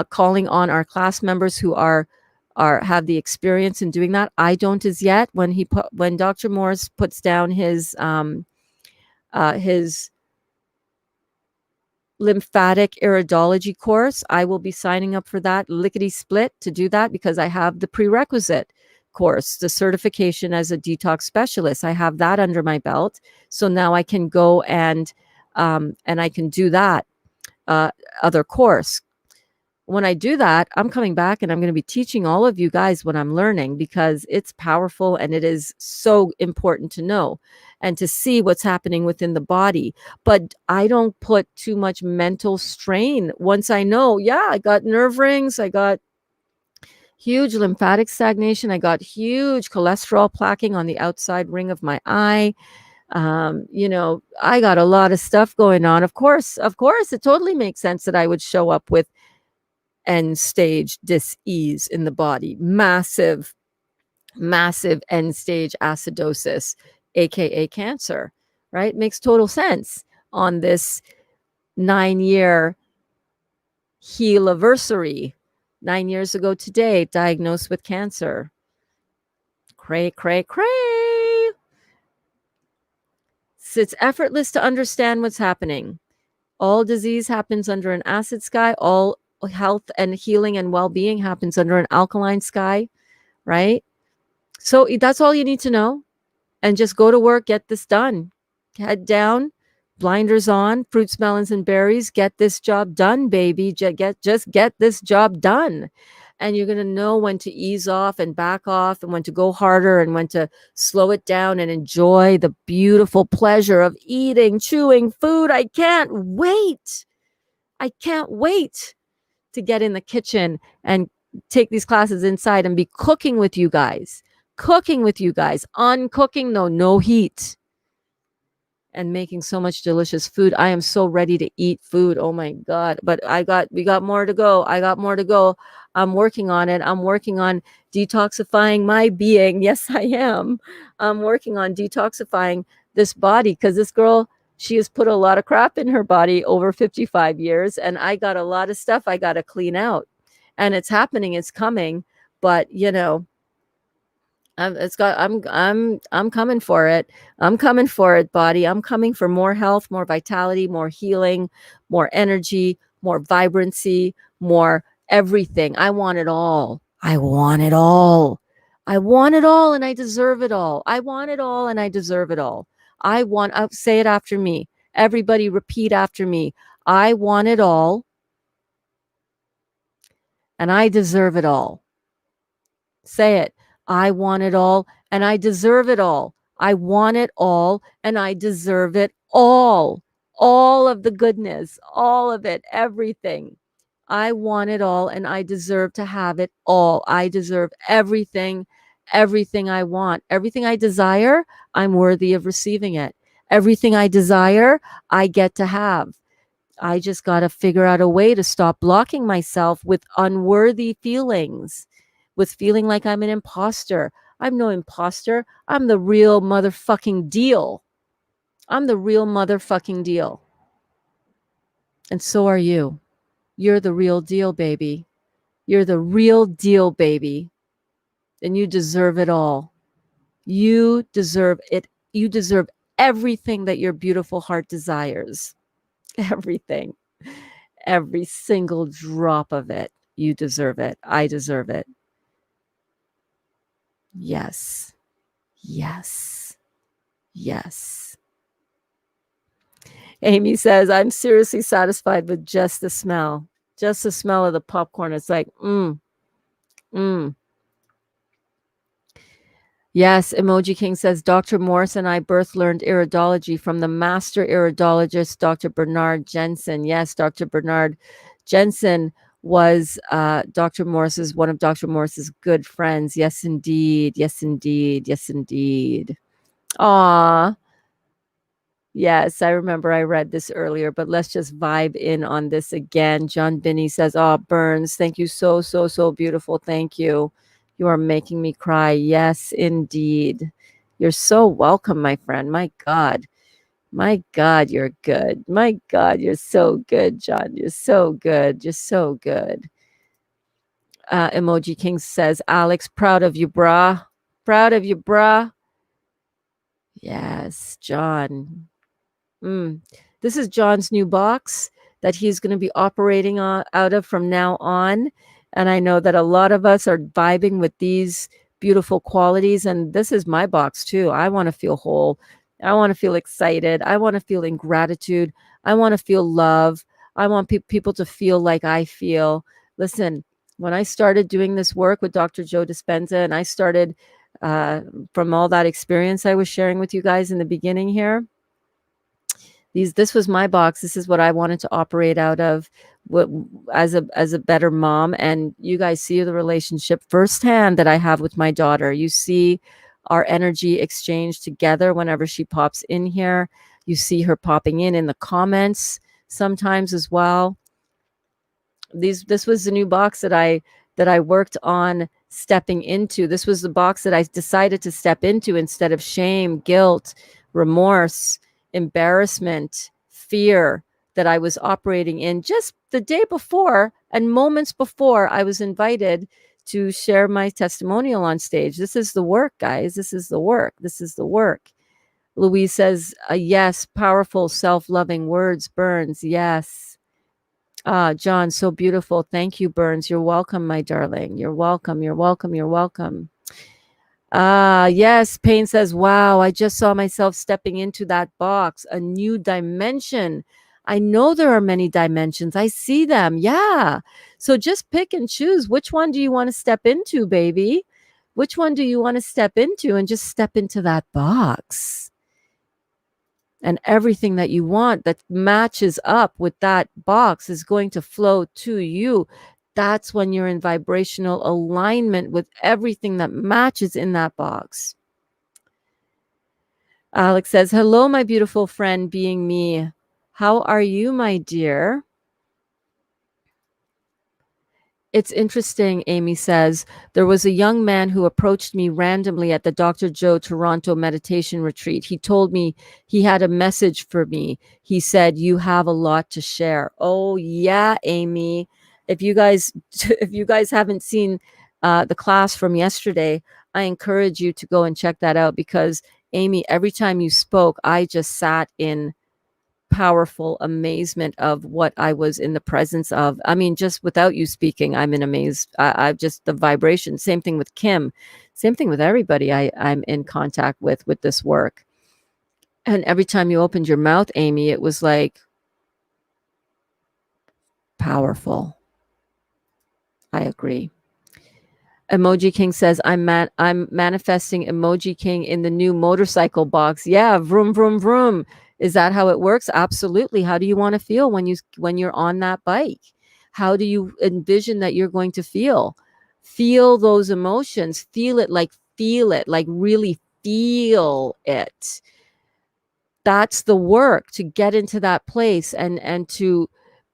S1: calling on our class members who have the experience in doing that. I don't as yet. When Dr. Morse puts down his lymphatic iridology course, I will be signing up for that lickety split to do that, because I have the prerequisite course, the certification as a detox specialist. I have that under my belt. So now I can go and I can do that other course. When I do that, I'm coming back and I'm going to be teaching all of you guys what I'm learning, because it's powerful and it is so important to know and to see what's happening within the body. But I don't put too much mental strain. Once I know, I got nerve rings, I got huge lymphatic stagnation, I got huge cholesterol plaquing on the outside ring of my eye. I got a lot of stuff going on. Of course, it totally makes sense that I would show up with end stage dis-ease in the body, massive end stage acidosis, aka cancer, right? Makes total sense on this 9-year heal-iversary. 9 years ago today, diagnosed with cancer. Cray. So it's effortless to understand what's happening. All disease happens under an acid sky. All health and healing and well-being happens under an alkaline sky, right? So that's all you need to know. And just go to work, get this done. Head down, blinders on, fruits, melons, and berries. Get this job done, baby. Just get this job done. And you're going to know when to ease off and back off, and when to go harder and when to slow it down and enjoy the beautiful pleasure of eating, chewing food. I can't wait. I can't wait to get in the kitchen and take these classes inside and be cooking with you guys. Uncooking, no heat. And making so much delicious food. I am so ready to eat food. Oh my God. But we got more to go. I'm working on it. I'm working on detoxifying my being. Yes, I am. I'm working on detoxifying this body, because this girl, she has put a lot of crap in her body over 55 years. And I got a lot of stuff I got to clean out. And it's happening. It's coming. But, I'm coming for it. I'm coming for it, body. I'm coming for more health, more vitality, more healing, more energy, more vibrancy, more everything. I want it all. I want it all. I want it all, and I deserve it all. I want it all, and I deserve it all. Say it after me. Everybody repeat after me. I want it all, and I deserve it all. Say it. I want it all, and I deserve it all. I want it all, and I deserve it all. All of the goodness, all of it, everything. I want it all, and I deserve to have it all. I deserve everything I want. Everything I desire, I'm worthy of receiving it. Everything I desire, I get to have. I just got to figure out a way to stop blocking myself with unworthy feelings, with feeling like I'm an imposter. I'm no imposter. I'm the real motherfucking deal. I'm the real motherfucking deal. And so are you. You're the real deal, baby. You're the real deal, baby. And you deserve it all. You deserve it. You deserve everything that your beautiful heart desires. Everything. Every single drop of it. You deserve it. I deserve it. Yes. Yes. Yes. Amy says, I'm seriously satisfied with just the smell. Just the smell of the popcorn. It's like, Yes, Emoji King says, Dr. Morse and I both learned iridology from the master iridologist, Dr. Bernard Jensen. Yes, Dr. Bernard Jensen was one of Dr. Morse's good friends. Yes, indeed. Yes, indeed. Yes, indeed. Aw. Yes, I remember I read this earlier, but let's just vibe in on this again. John Binney says, oh, Burns, thank you so, so, so beautiful. Thank you. You are making me cry. Yes, indeed. You're so welcome, my friend. My God. My God, you're good. My God, you're so good, John. You're so good. You're so good. Emoji King says, Alex, proud of you, brah. Proud of you, brah. Yes, John. This is John's new box that he's going to be operating out of from now on. And I know that a lot of us are vibing with these beautiful qualities. And this is my box too. I want to feel whole. I want to feel excited. I want to feel in gratitude. I want to feel love. I want people to feel like I feel. Listen, when I started doing this work with Dr. Joe Dispenza, and I started from all that experience I was sharing with you guys in the beginning here, this was my box. This is what I wanted to operate out of as a better mom. And you guys see the relationship firsthand that I have with my daughter. You see our energy exchange together whenever she pops in here. You see her popping in the comments sometimes as well. This was the new box that I worked on stepping into. This was the box that I decided to step into instead of shame, guilt, remorse, embarrassment, fear that I was operating in just the day before and moments before I was invited to share my testimonial on stage. This is the work, guys. This is the work. This is the work. Louise says, yes, powerful, self-loving words, Burns. Yes. John, so beautiful. Thank you, Burns. You're welcome, my darling. You're welcome. You're welcome. You're welcome. Yes, Payne says, wow, I just saw myself stepping into that box, a new dimension. I know there are many dimensions. I see them. Yeah. So just pick and choose. Which one do you want to step into, baby? Which one do you want to step into, and just step into that box? And everything that you want that matches up with that box is going to flow to you. That's when you're in vibrational alignment with everything that matches in that box. Alex says, hello, my beautiful friend, being me. How are you, my dear? It's interesting, Amy says. There was a young man who approached me randomly at the Dr. Joe Toronto meditation retreat. He told me he had a message for me. He said, you have a lot to share. Oh, yeah, Amy. If you guys haven't seen the class from yesterday, I encourage you to go and check that out, because Amy, every time you spoke, I just sat in powerful amazement of what I was in the presence of. I mean, just without you speaking, I'm in amazed. I've just the vibration. Same thing with Kim. Same thing with everybody I'm in contact with this work. And every time you opened your mouth, Amy, it was like powerful. I agree. Emoji King says, I'm manifesting Emoji King in the new motorcycle box. Yeah, vroom, vroom, vroom. Is that how it works? Absolutely. How do you want to feel when you're on that bike? How do you envision that you're going to feel? Feel those emotions. Feel it, like really feel it. That's the work, to get into that place and to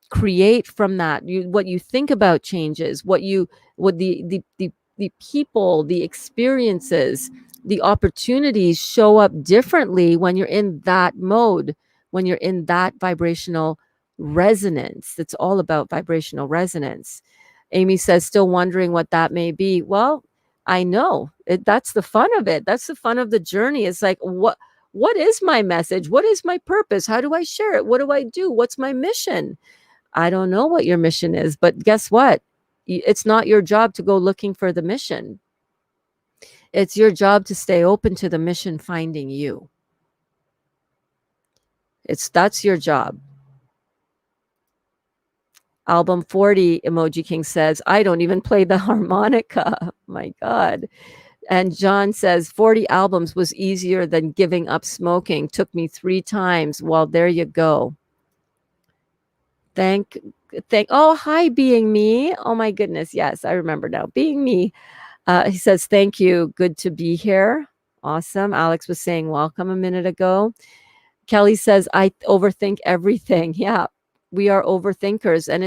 S1: create from that. What you think about changes, what the people, the experiences, the opportunities show up differently when you're in that mode, when you're in that vibrational resonance. It's all about vibrational resonance. Amy says, still wondering what that may be. Well, I know that's the fun of it. That's the fun of the journey. It's like, what is my message? What is my purpose? How do I share it? What do I do? What's my mission? I don't know what your mission is, but guess what? It's not your job to go looking for the mission. It's your job to stay open to the mission finding you. That's your job. Album 40, Emoji King says, I don't even play the harmonica. My God. And John says, 40 albums was easier than giving up smoking. Took me 3 times. Well, there you go. Oh, hi, being me. Oh my goodness. Yes, I remember now. Being me. He says, thank you. Good to be here. Awesome. Alex was saying welcome a minute ago. Kelly says, I overthink everything. Yeah, we are overthinkers. And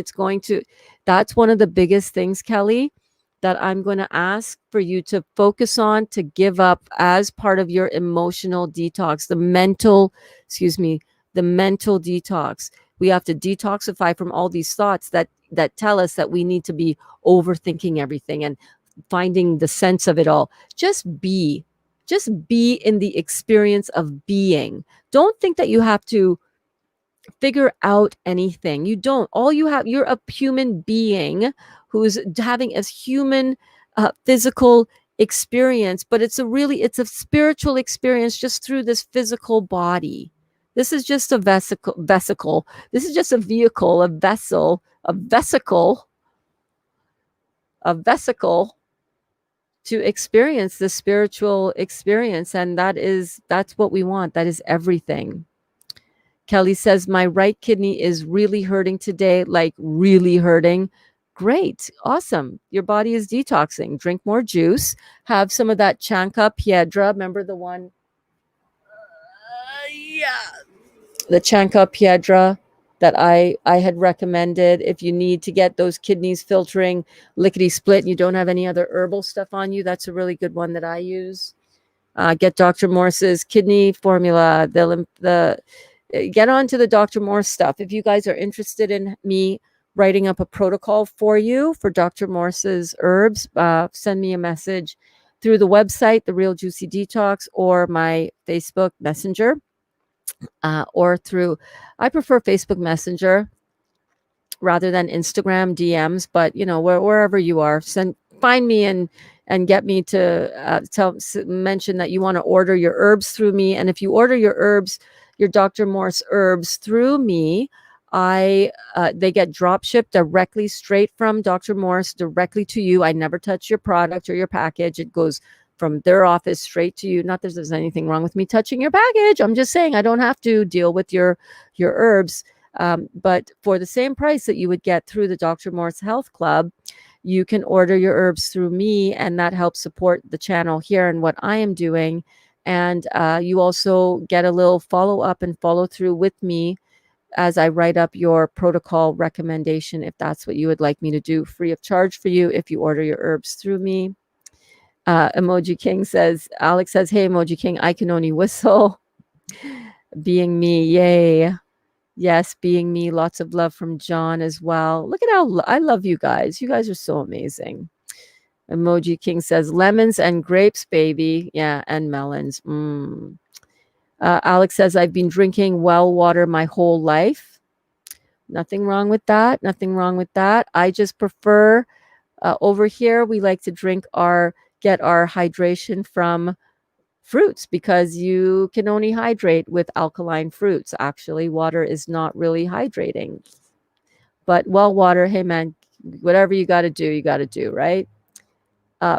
S1: that's one of the biggest things, Kelly, that I'm going to ask for you to focus on, to give up as part of your emotional detox, the mental detox. We have to detoxify from all these thoughts that tell us that we need to be overthinking everything and finding the sense of it all. Just be in the experience of being. Don't think that you have to figure out anything. You don't. You're a human being who's having a human physical experience, but it's a spiritual experience just through this physical body. This is just a vesicle. This is just a vehicle, a vessel, a vesicle to experience the spiritual experience. And that's what we want. That is everything. Kelly says, my right kidney is really hurting today, like really hurting. Great. Awesome. Your body is detoxing. Drink more juice. Have some of that Chanca Piedra. Remember the one? The Chanca Piedra that I had recommended. If you need to get those kidneys filtering lickety split and you don't have any other herbal stuff on you, that's a really good one that I use. Get Dr. Morse's kidney formula. Get on to the Dr. Morse stuff. If you guys are interested in me writing up a protocol for you for Dr. Morse's herbs, send me a message through the website, The Real Juicy Detox, or my Facebook Messenger, or through, I prefer Facebook Messenger rather than Instagram DMs, but wherever you are, find me and get me to mention that you want to order your herbs through me. And if you order your Dr. Morse herbs through me, They get drop shipped directly straight from Dr. Morse directly to you. I never touch your product or your package. It goes from their office straight to you. Not that there's anything wrong with me touching your package. I'm just saying I don't have to deal with your herbs. But for the same price that you would get through the Dr. Morse Health Club, you can order your herbs through me, and that helps support the channel here and what I am doing. And you also get a little follow up and follow through with me as I write up your protocol recommendation, if that's what you would like me to do, free of charge for you if you order your herbs through me. Emoji King says, Alex says, hey, Emoji King, I can only whistle. Being me, yay. Yes, being me. Lots of love from John as well. Look at how I love you guys. You guys are so amazing. Emoji King says, lemons and grapes, baby. Yeah, and melons. Alex says, I've been drinking well water my whole life. Nothing wrong with that. Nothing wrong with that. I just prefer over here, we like to get our hydration from fruits, because you can only hydrate with alkaline fruits. Actually, water is not really hydrating. But well water, hey man, whatever you got to do, right?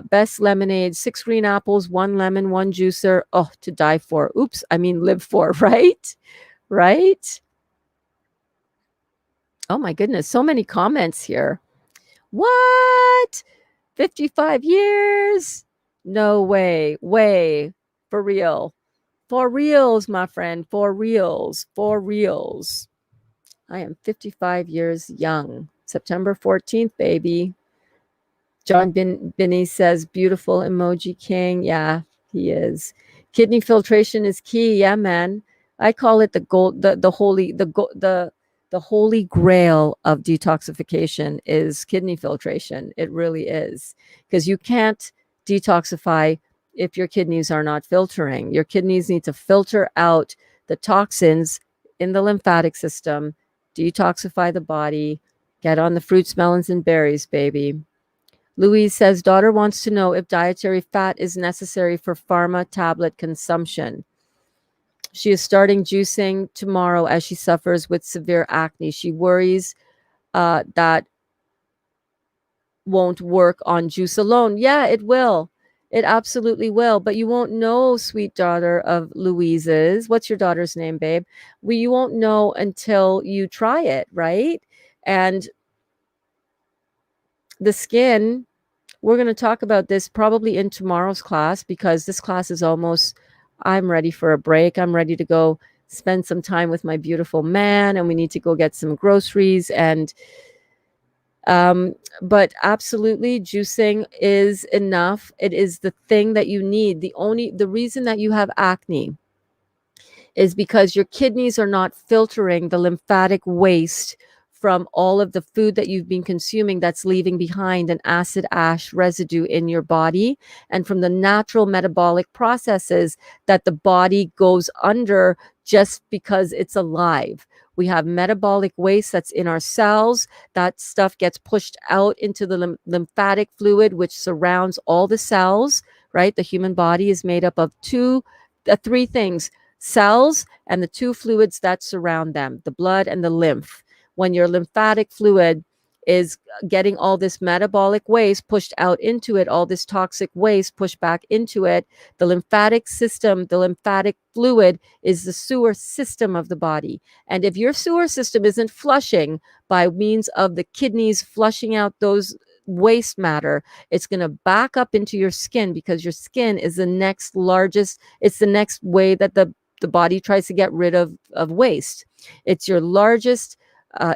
S1: Best lemonade, 6 green apples, 1 lemon, 1 juicer. Oh, to die for. Oops, I mean live for, right? Right? Oh my goodness, so many comments here. What? 55 years? No way. Way. For real. For reals, my friend. For reals. For reals. I am 55 years young. September 14th, baby. John Binney says, beautiful emoji king. Yeah, he is. Kidney filtration is key. Yeah, man. I call it the holy grail of detoxification is kidney filtration. It really is. Because you can't detoxify if your kidneys are not filtering. Your kidneys need to filter out the toxins in the lymphatic system, detoxify the body, get on the fruits, melons, and berries, baby. Louise says, daughter wants to know if dietary fat is necessary for pharma tablet consumption. She is starting juicing tomorrow as she suffers with severe acne. She worries that won't work on juice alone. Yeah, it will. It absolutely will. But you won't know, sweet daughter of Louise's. What's your daughter's name, babe? You won't know until you try it, right? And the skin, we're going to talk about this probably in tomorrow's class, because this class is I'm ready for a break. I'm ready to go spend some time with my beautiful man, and we need to go get some groceries. And but absolutely, juicing is enough. It is the thing that you need. The reason that you have acne is because your kidneys are not filtering the lymphatic waste from all of the food that you've been consuming that's leaving behind an acid ash residue in your body, and from the natural metabolic processes that the body goes under just because it's alive. We have metabolic waste that's in our cells. That stuff gets pushed out into the lymphatic fluid, which surrounds all the cells, right? The human body is made up of three things: cells and the 2 fluids that surround them, the blood and the lymph. When your lymphatic fluid is getting all this metabolic waste pushed out into it, all this toxic waste pushed back into it, the lymphatic system, the lymphatic fluid is the sewer system of the body. And if your sewer system isn't flushing by means of the kidneys flushing out those waste matter, it's going to back up into your skin, because your skin is the next way that the body tries to get rid of waste. It's your largest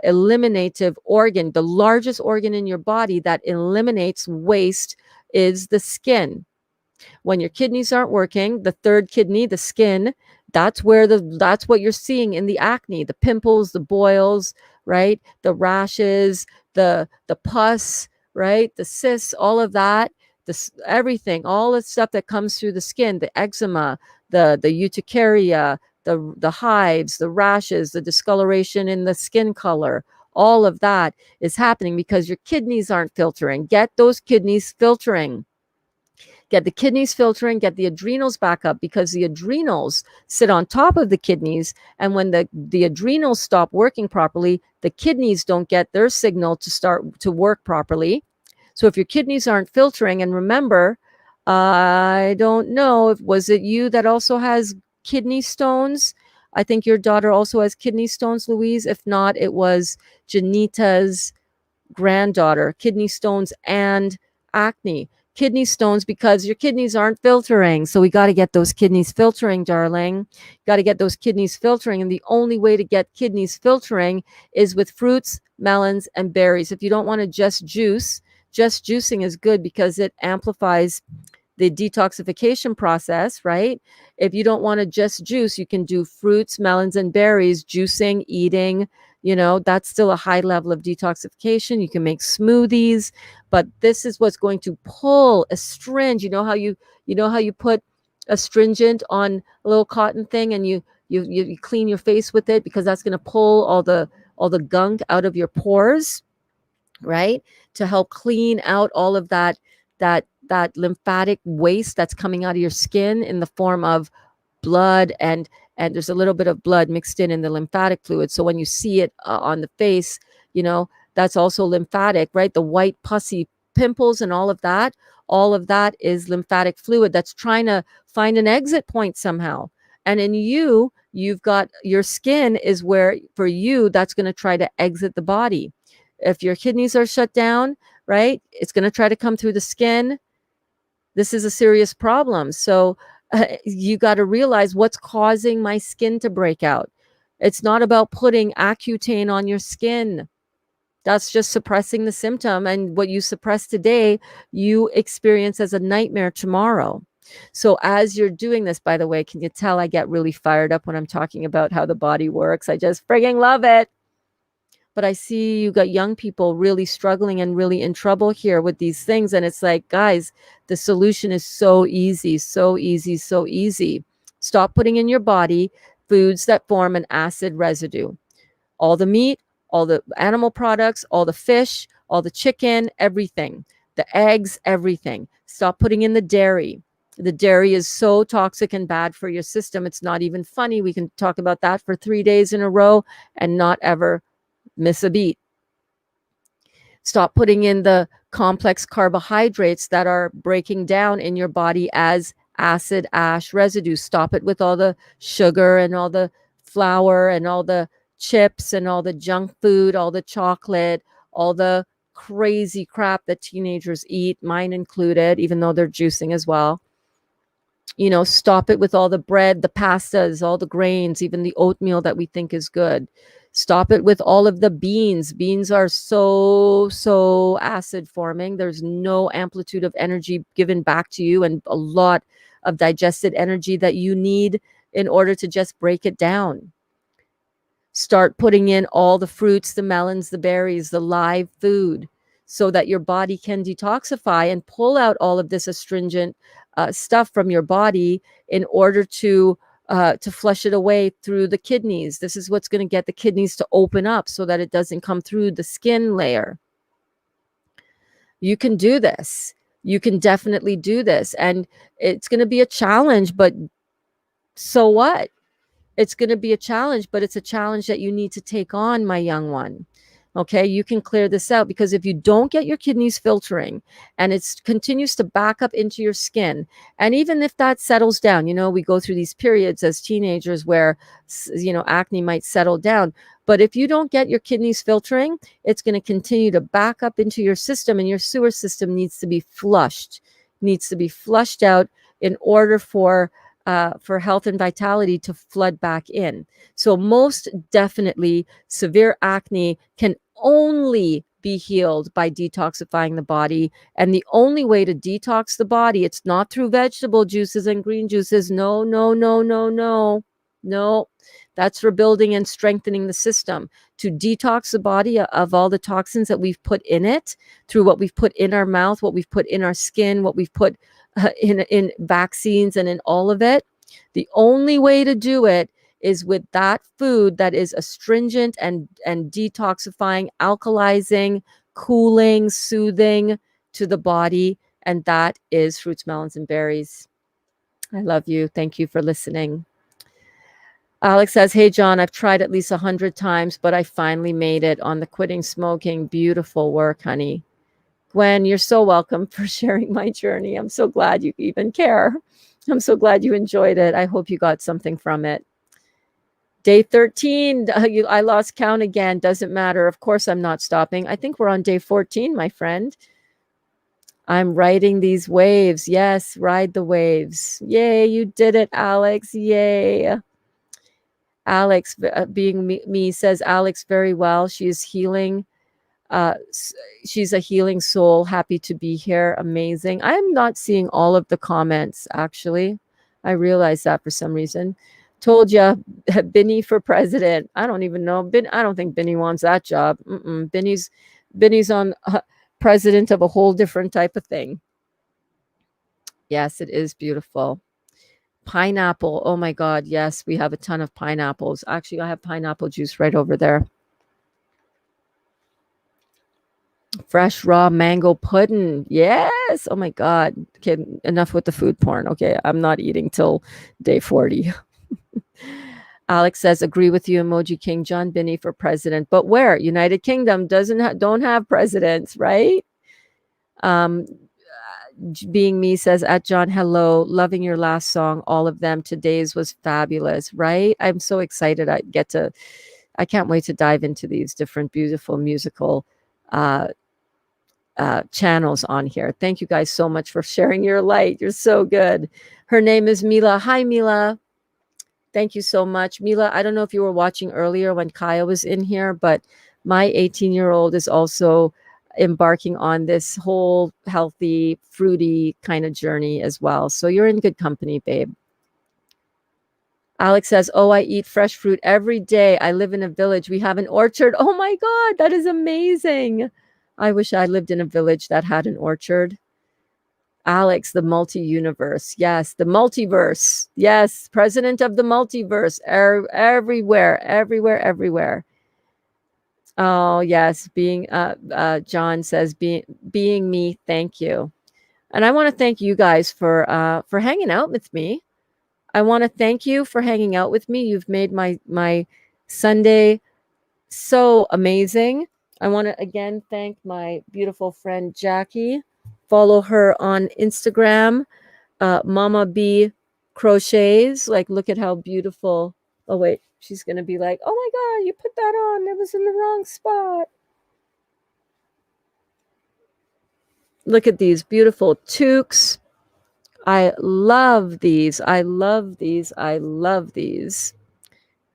S1: eliminative organ. The largest organ in your body that eliminates waste is the skin. When your kidneys aren't working, the third kidney, the skin, that's what you're seeing in the acne, the pimples, the boils, right? The rashes, the pus, right? The cysts, all of that, everything, all the stuff that comes through the skin, the eczema, the urticaria, the hives, the rashes, the discoloration in the skin color, all of that is happening because your kidneys aren't filtering. Get those kidneys filtering. get the kidneys filtering, get the adrenals back up, because the adrenals sit on top of the kidneys. And when the adrenals stop working properly, the kidneys don't get their signal to start to work properly. So if your kidneys aren't filtering, and remember, I don't know if was it you that also has kidney stones. I think your daughter also has kidney stones, Louise. If not, it was Janita's granddaughter, kidney stones and acne. Kidney stones because your kidneys aren't filtering. So we got to get those kidneys filtering, darling. Got to get those kidneys filtering. And the only way to get kidneys filtering is with fruits, melons, and berries. If you don't want to just juicing is good because it amplifies the detoxification process, right? If you don't want to just juice, you can do fruits, melons, and berries, juicing, eating. That's still a high level of detoxification. You can make smoothies, but this is what's going to pull astringent. You know how you put astringent on a little cotton thing, and you clean your face with it, because that's going to pull all the gunk out of your pores, right? To help clean out all of that lymphatic waste that's coming out of your skin in the form of blood, and there's a little bit of blood mixed in the lymphatic fluid. So when you see it on the face, that's also lymphatic, right? The white pussy pimples and all of that is lymphatic fluid that's trying to find an exit point somehow. And in you've got your skin is where, for you, that's going to try to exit the body. If your kidneys are shut down, right, it's going to try to come through the skin. This is a serious problem. So you got to realize what's causing my skin to break out. It's not about putting Accutane on your skin. That's just suppressing the symptom. And what you suppress today, you experience as a nightmare tomorrow. So as you're doing this, by the way, can you tell I get really fired up when I'm talking about how the body works? I just frigging love it. But I see you got young people really struggling and really in trouble here with these things. And it's like, guys, the solution is so easy, so easy, so easy. Stop putting in your body foods that form an acid residue. All the meat, all the animal products, all the fish, all the chicken, everything. The eggs, everything. Stop putting in the dairy. The dairy is so toxic and bad for your system. It's not even funny. We can talk about that for 3 days in a row and not ever miss a beat. Stop putting in the complex carbohydrates that are breaking down in your body as acid ash residue. Stop it with all the sugar and all the flour and all the chips and all the junk food, all the chocolate, all the crazy crap that teenagers eat, mine included, even though they're juicing as well. Stop it with all the bread, the pastas, all the grains, even the oatmeal that we think is good. Stop it with all of the beans. Beans are so acid forming. There's no amplitude of energy given back to you, and a lot of digested energy that you need in order to just break it down. Start putting in all the fruits, the melons, the berries, the live food, so that your body can detoxify and pull out all of this astringent stuff from your body in order to flush it away through the kidneys. This is what's going to get the kidneys to open up so that it doesn't come through the skin layer. You can do this. You can definitely do this. And it's going to be a challenge, but so what? It's going to be a challenge, but it's a challenge that you need to take on, my young one. Okay, you can clear this out, because if you don't get your kidneys filtering and it continues to back up into your skin, and even if that settles down, we go through these periods as teenagers where, acne might settle down. But if you don't get your kidneys filtering, it's going to continue to back up into your system, and your sewer system needs to be flushed out in order for health and vitality to flood back in. So most definitely, severe acne can only be healed by detoxifying the body. And the only way to detox the body, it's not through vegetable juices and green juices. No. That's rebuilding and strengthening the system. To detox the body of all the toxins that we've put in it, through what we've put in our mouth, what we've put in our skin, what we've put in vaccines and in all of it. The only way to do it is with that food that is astringent and detoxifying, alkalizing, cooling, soothing to the body, And that is fruits, melons, and berries. I love you. Thank you for listening. Alex says, hey, John, I've tried at least 100 times, but I finally made it on the quitting smoking. Beautiful work, honey. Gwen, you're so welcome for sharing my journey. I'm so glad you even care. I'm so glad you enjoyed it. I hope you got something from it. Day 13, I lost count again. Doesn't matter. Of course, I'm not stopping. I think we're on day 14, my friend. I'm riding these waves. Yes, ride the waves. Yay, you did it, Alex. Yay. Alex, being me, says Alex very well. She is healing. She's a healing soul. Happy to be here. Amazing. I'm not seeing all of the comments, actually. I realized that for some reason. Told you, Binny for president. I don't even know. I don't think Binny wants that job. Binny's on president of a whole different type of thing. Yes, it is beautiful. Pineapple. Oh my God. Yes, we have a ton of pineapples. Actually, I have pineapple juice right over there. Fresh raw mango pudding. Yes. Oh my God. Okay, enough with the food porn. Okay, I'm not eating till day 40. Alex says, agree with you, Emoji King. John Binney for president. But where? United Kingdom don't have presidents, right? Being me says, at John, hello, loving your last song, all of them. Today's was fabulous, right? I'm so excited. I can't wait to dive into these different beautiful musical channels on here. Thank you guys so much for sharing your light. You're so good. Her name is Mila. Hi, Mila. Thank you so much. Mila, I don't know if you were watching earlier when Kaya was in here, but my 18-year-old is also embarking on this whole healthy, fruity kind of journey as well. So you're in good company, babe. Alex says, oh, I eat fresh fruit every day. I live in a village. We have an orchard. Oh my God, that is amazing. I wish I lived in a village that had an orchard. Alex, the multi-universe. Yes, the multiverse. Yes, president of the multiverse. Everywhere, everywhere, everywhere. Oh, yes. John says, being me, thank you. And I want to thank you guys for hanging out with me. I want to thank you for hanging out with me. You've made my Sunday so amazing. I want to again thank my beautiful friend Jackie. Follow her on Instagram, Mama B Crochets. Like, look at how beautiful. Oh wait, she's gonna be like, oh my God, you put that on. It was in the wrong spot. Look at these beautiful toques. I love these. I love these. I love these.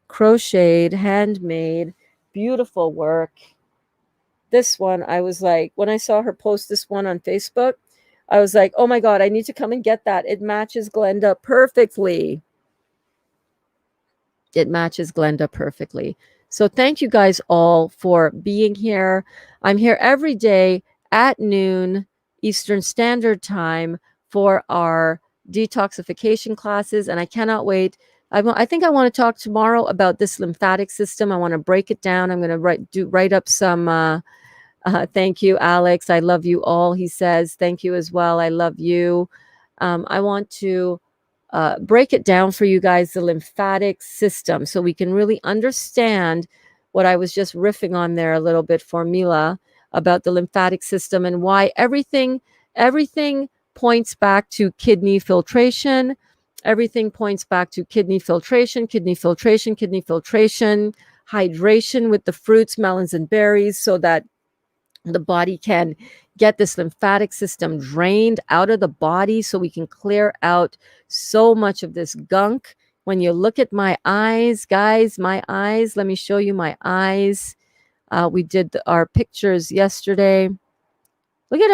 S1: Crocheted, handmade, beautiful work. This one, I was like, when I saw her post this one on Facebook, I was like, oh my God, I need to come and get that. It matches Glenda perfectly. It matches Glenda perfectly. So thank you guys all for being here. I'm here every day at noon Eastern Standard Time for our detoxification classes, and I cannot wait. I think I want to talk tomorrow about this lymphatic system. I want to break it down. I'm going to write up some. Thank you, Alex. I love you all. He says, thank you as well. I love you. I want to break it down for you guys, the lymphatic system, so we can really understand what I was just riffing on there a little bit for Mila about the lymphatic system and why everything points back to kidney filtration. Everything points back to kidney filtration, hydration with the fruits, melons, and berries, so that the body can get this lymphatic system drained out of the body so we can clear out so much of this gunk. When you look at my eyes, guys, my eyes, let me show you my eyes. We did our pictures yesterday. Look at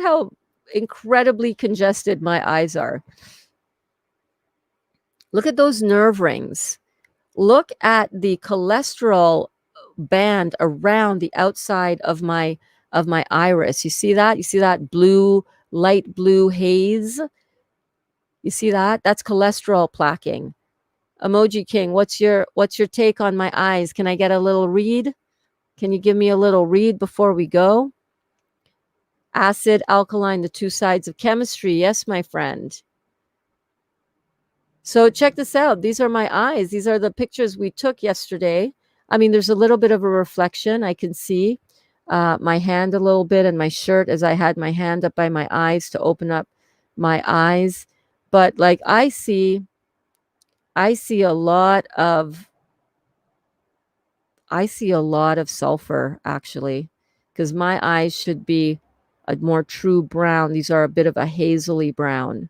S1: how incredibly congested my eyes are. Look at those nerve rings. Look at the cholesterol band around the outside of my iris. You see that? You see that light blue haze? You see that? That's cholesterol plaquing. Emoji King, what's your take on my eyes? Can I get a little read? Can you give me a little read before we go? Acid, alkaline, the two sides of chemistry. Yes, my friend. So check this out. These are my eyes. These are the pictures we took yesterday. I mean, there's a little bit of a reflection. I can see my hand a little bit and my shirt as I had my hand up by my eyes to open up my eyes. But like I see a lot of sulfur actually, because my eyes should be a more true brown. These are a bit of a hazily brown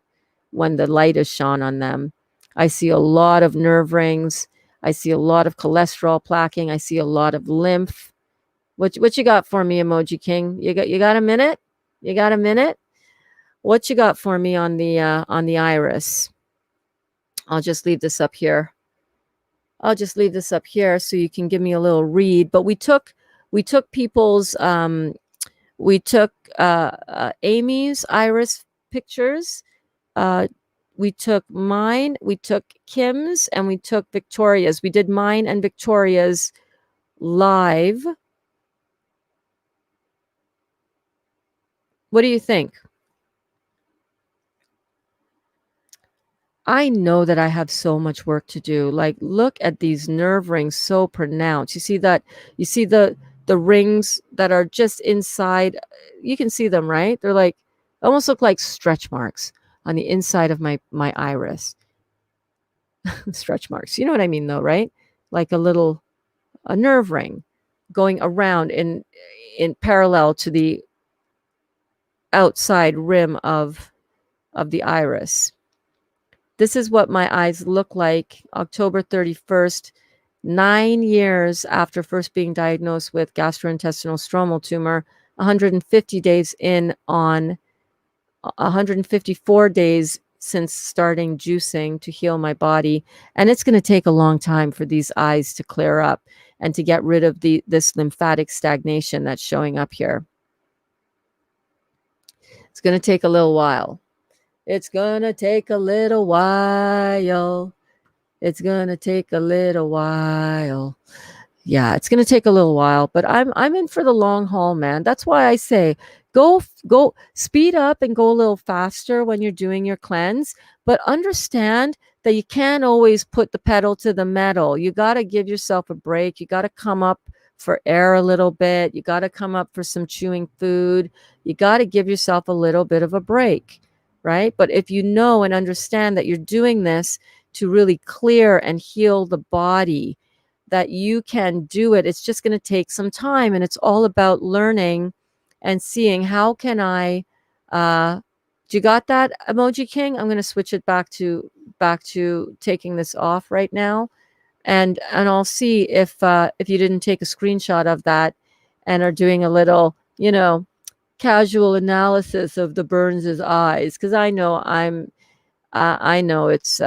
S1: when the light is shone on them. I see a lot of nerve rings. I see a lot of cholesterol plaquing. I see a lot of lymph. What you got for me, Emoji King? You got a minute? You got a minute? What you got for me on the iris? I'll just leave this up here. So you can give me a little read. But we took people's we took Amy's iris pictures. We took mine, we took Kim's, and we took Victoria's. We did mine and Victoria's live. What do you think? I know that I have so much work to do. Like, look at these nerve rings, so pronounced. You see that? You see the rings that are just inside. You can see them, right? They're like, almost look like stretch marks on the inside of my iris. Stretch marks. You know what I mean, though, right? Like a nerve ring going around in parallel to the outside rim of the iris. This is what my eyes look like October 31st, 9 years after first being diagnosed with gastrointestinal stromal tumor, 150 days in on 154 days since starting juicing to heal my body. And it's going to take a long time for these eyes to clear up and to get rid of this lymphatic stagnation that's showing up here. It's going to take a little while. It's going to take a little while. It's going to take a little while. Yeah, it's going to take a little while, but I'm in for the long haul, man. That's why I say go speed up and go a little faster when you're doing your cleanse, but understand that you can't always put the pedal to the metal. You got to give yourself a break. You got to come up for air a little bit. You got to come up for some chewing food. You got to give yourself a little bit of a break, right? But if you know and understand that you're doing this to really clear and heal the body, that you can do it. It's just going to take some time, and it's all about learning and seeing how can I do you got that, Emoji King? I'm going to switch it back to taking this off right now, and I'll see if you didn't take a screenshot of that and are doing a little, casual analysis of the Burns's eyes, because I know I know it's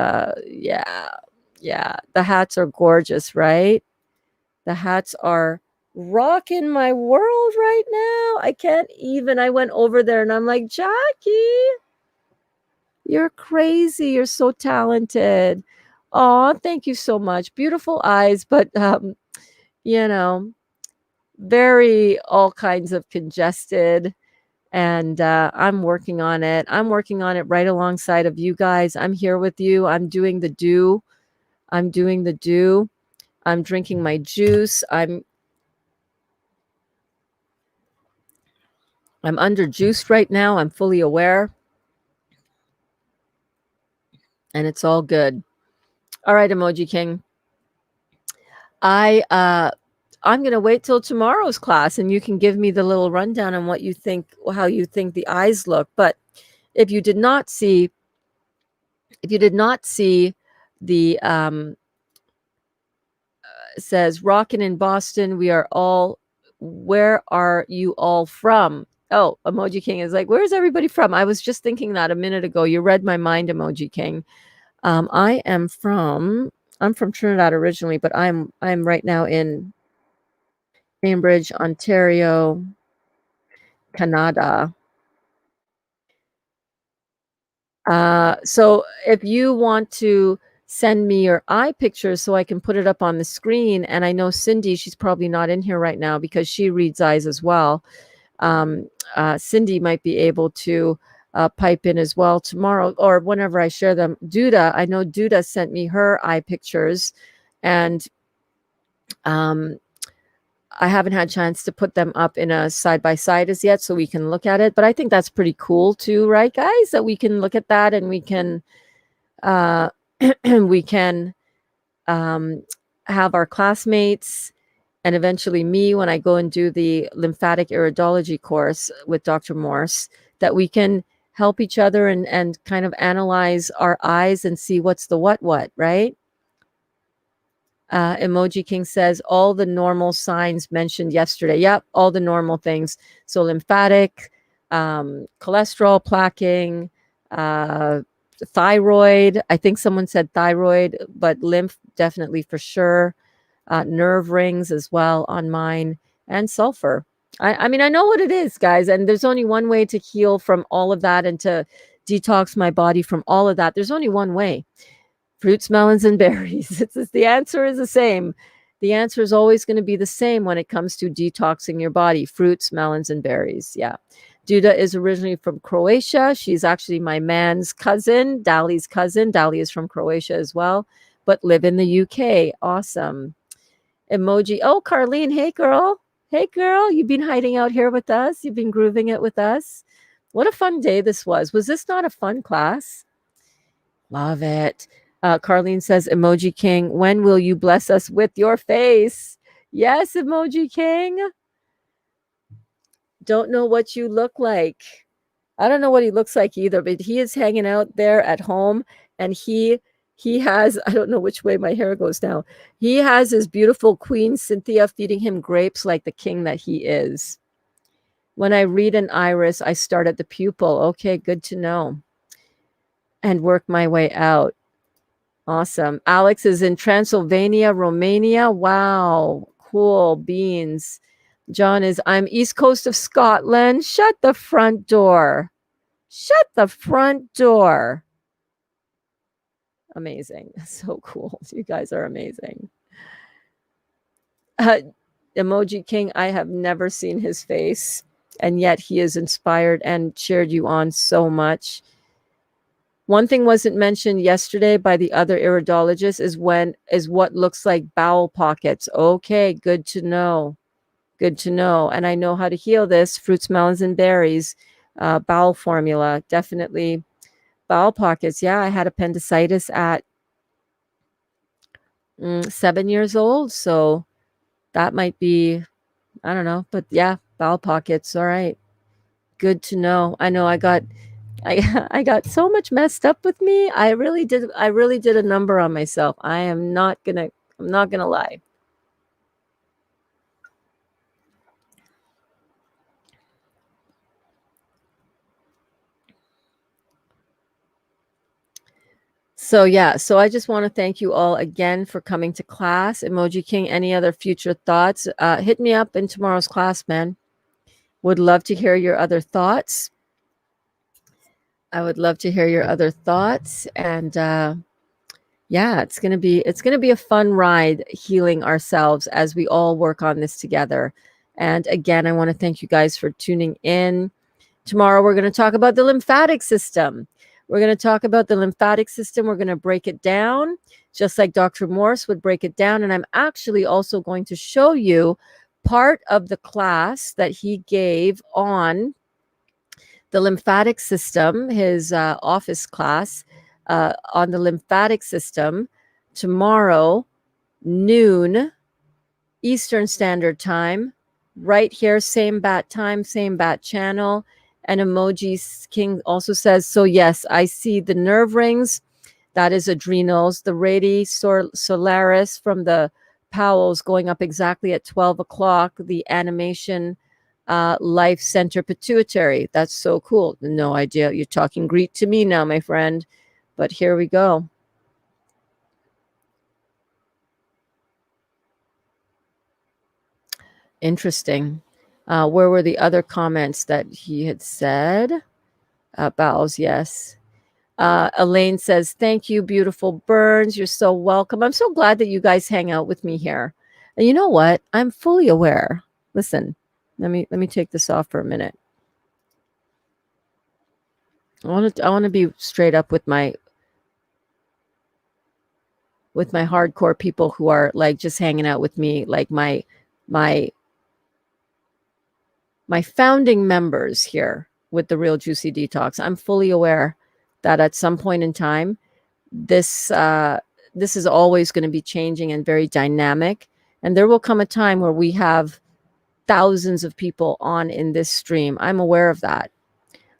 S1: yeah, the hats are gorgeous, right? The hats are rocking my world right now. I can't even. I went over there and I'm like, Jackie, you're crazy. You're so talented. Oh, thank you so much. Beautiful eyes, but very all kinds of congested. And I'm working on it. I'm working on it right alongside of you guys. I'm here with you. I'm doing the do. I'm drinking my juice. I'm under juiced right now. I'm fully aware. And it's all good. All right, Emoji King. I'm going to wait till tomorrow's class and you can give me the little rundown on what you think, how you think the eyes look. But if you did not see the says rockin' in Boston, where are you all from? Oh, Emoji King is like, where's everybody from? I was just thinking that a minute ago. You read my mind, Emoji King. I'm from Trinidad originally, but I'm right now in Cambridge, Ontario, Canada. So if you want to send me your eye pictures so I can put it up on the screen, and I know Cindy, she's probably not in here right now because she reads eyes as well. Cindy might be able to pipe in as well tomorrow or whenever I share them. Duda, I know Duda sent me her eye pictures, and I haven't had a chance to put them up in a side by side as yet so we can look at it. But I think that's pretty cool too, right, guys? That we can look at that and we can we can have our classmates and eventually me when I go and do the lymphatic iridology course with Dr. Morse, that we can help each other and kind of analyze our eyes and see what's the what, right? Emoji King says all the normal signs mentioned yesterday. Yep, all the normal things. So lymphatic, cholesterol, plaquing, thyroid. I think someone said thyroid, but lymph definitely for sure. Nerve rings as well on mine, and sulfur. I mean, I know what it is, guys, and there's only one way to heal from all of that and to detox my body from all of that. There's only one way. Fruits, melons, and berries. The answer is the same. The answer is always going to be the same when it comes to detoxing your body. Fruits, melons, and berries. Yeah. Duda is originally from Croatia. She's actually my man's cousin, Dali's cousin. Dali is from Croatia as well, but live in the UK. Awesome. Emoji. Oh, Carlene. Hey, girl. Hey, girl. You've been hiding out here with us. You've been grooving it with us. What a fun day this was. Was this not a fun class? Love it. Carlene says, Emoji King, when will you bless us with your face? Yes, Emoji King. Don't know what you look like. I don't know what he looks like either, but he is hanging out there at home, and he has, I don't know which way my hair goes now. He has his beautiful Queen Cynthia feeding him grapes like the king that he is. When I read an iris, I start at the pupil. Okay, good to know. And work my way out. Awesome. Alex is in Transylvania, Romania. Wow. Cool beans. John is, I'm east coast of Scotland. Shut the front door. Shut the front door. Amazing. So cool. You guys are amazing. Emoji King, I have never seen his face, and yet he is inspired and cheered you on so much. One thing wasn't mentioned yesterday by the other iridologist is what looks like bowel pockets. Okay, good to know. Good to know. And I know how to heal this. Fruits, melons, and berries. Bowel formula. Definitely bowel pockets. Yeah, I had appendicitis at 7 years old. So that might be, I don't know. But yeah, bowel pockets. All right. Good to know. I know I got so much messed up with me. I really did a number on myself. I'm not gonna lie. So yeah, so I just want to thank you all again for coming to class. Emoji King, any other future thoughts? Hit me up in tomorrow's class, man. Would love to hear your other thoughts. I would love to hear your other thoughts. And yeah, it's gonna be a fun ride healing ourselves as we all work on this together. And again, I want to thank you guys for tuning in. Tomorrow, we're going to talk about the lymphatic system. We're going to talk about the lymphatic system. We're going to break it down, just like Dr. Morse would break it down. And I'm actually also going to show you part of the class that he gave on the lymphatic system, his office class on the lymphatic system tomorrow, noon Eastern Standard Time, right here, same bat time, same bat channel. And Emoji King also says, so yes, I see the nerve rings. That is adrenals. The radii solaris from the Powell's going up exactly at 12 o'clock. The animation life center pituitary. That's so cool. No idea. You're talking Greek to me now, my friend. But here we go. Interesting. Where were the other comments that he had said? Bowels, yes. Elaine says, thank you, beautiful Burns. You're so welcome. I'm so glad that you guys hang out with me here. And you know what? I'm fully aware. Listen, Let me take this off for a minute. I want to be straight up with my hardcore people who are like just hanging out with me, like my founding members here with the Real Juicy Detox. I'm fully aware that at some point in time, this is always going to be changing and very dynamic, and there will come a time where we have thousands of people on in this stream. I'm aware of that.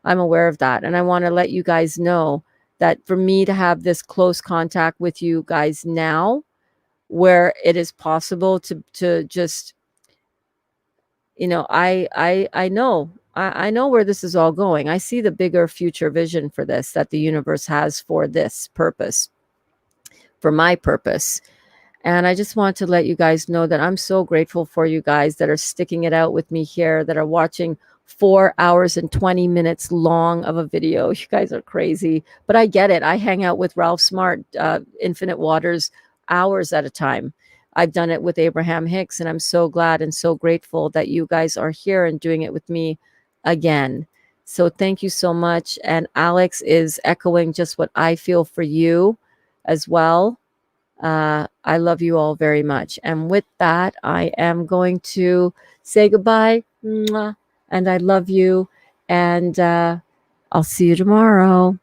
S1: And I want to let you guys know that for me to have this close contact with you guys now, where it is possible to just, I know I know where this is all going. I see the bigger future vision for this, that the universe has for this purpose, for my purpose. And I just want to let you guys know that I'm so grateful for you guys that are sticking it out with me here, that are watching 4 hours and 20 minutes long of a video. You guys are crazy, but I get it. I hang out with Ralph Smart, Infinite Waters, hours at a time. I've done it with Abraham Hicks, and I'm so glad and so grateful that you guys are here and doing it with me again. So thank you so much. And Alex is echoing just what I feel for you as well. I love you all very much. And with that, I am going to say goodbye. Mwah. And I love you. And I'll see you tomorrow.